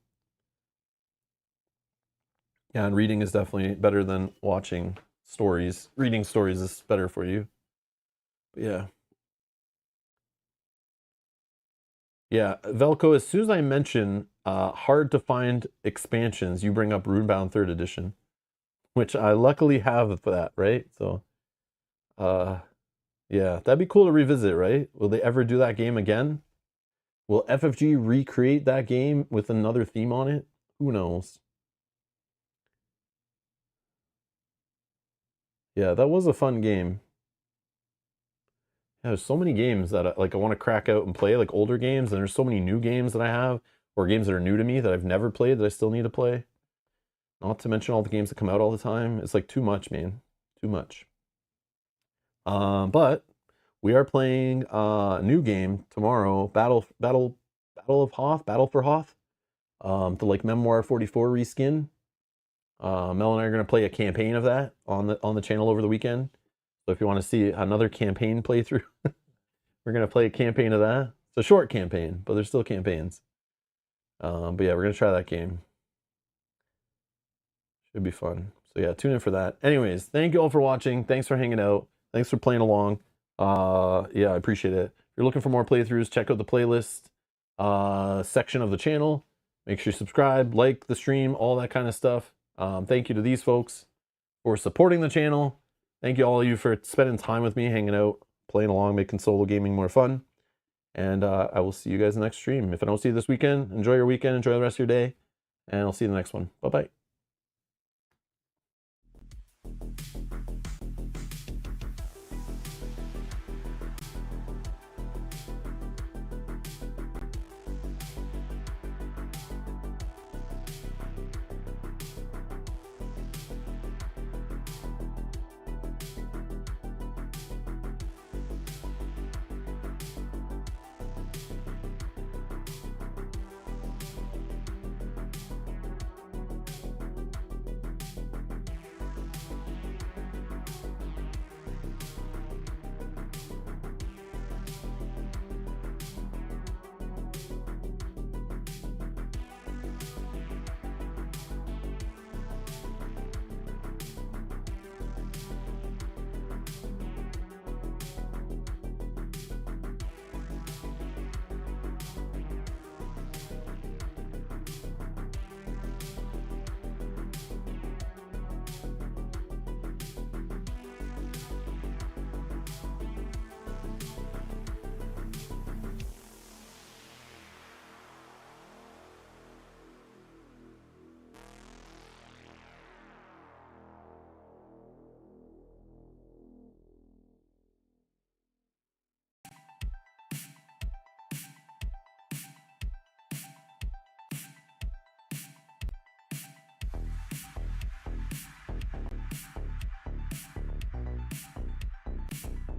Yeah, and reading is definitely better than watching stories. Reading stories is better for you. But yeah. Yeah, Velco, as soon as I mention hard to find expansions, you bring up Runebound 3rd Edition, which I luckily have for that, right? So, uh, yeah, that'd be cool to revisit, right? Will they ever do that game again? Will FFG recreate that game with another theme on it? Who knows? Yeah, that was a fun game. Yeah, there's so many games that I want to crack out and play, like older games, and there's so many new games that I have, or games that are new to me that I've never played that I still need to play. Not to mention all the games that come out all the time. It's like too much, man. Too much. But we are playing a new game tomorrow, Battle of Hoth, Battle for Hoth. The like Memoir 44 reskin. Mel and I are gonna play a campaign of that on the channel over the weekend. So if you want to see another campaign playthrough, we're gonna play a campaign of that. It's a short campaign, but there's still campaigns. But yeah, we're gonna try that game. Should be fun. So yeah, tune in for that. Anyways, thank you all for watching. Thanks for hanging out. Thanks for playing along. Yeah, I appreciate it. If you're looking for more playthroughs, check out the playlist section of the channel. Make sure you subscribe, like the stream, all that kind of stuff. Thank you to these folks for supporting the channel. Thank you all of you for spending time with me, hanging out, playing along, making solo gaming more fun. And I will see you guys in the next stream. If I don't see you this weekend, enjoy your weekend, enjoy the rest of your day, and I'll see you in the next one. Bye-bye.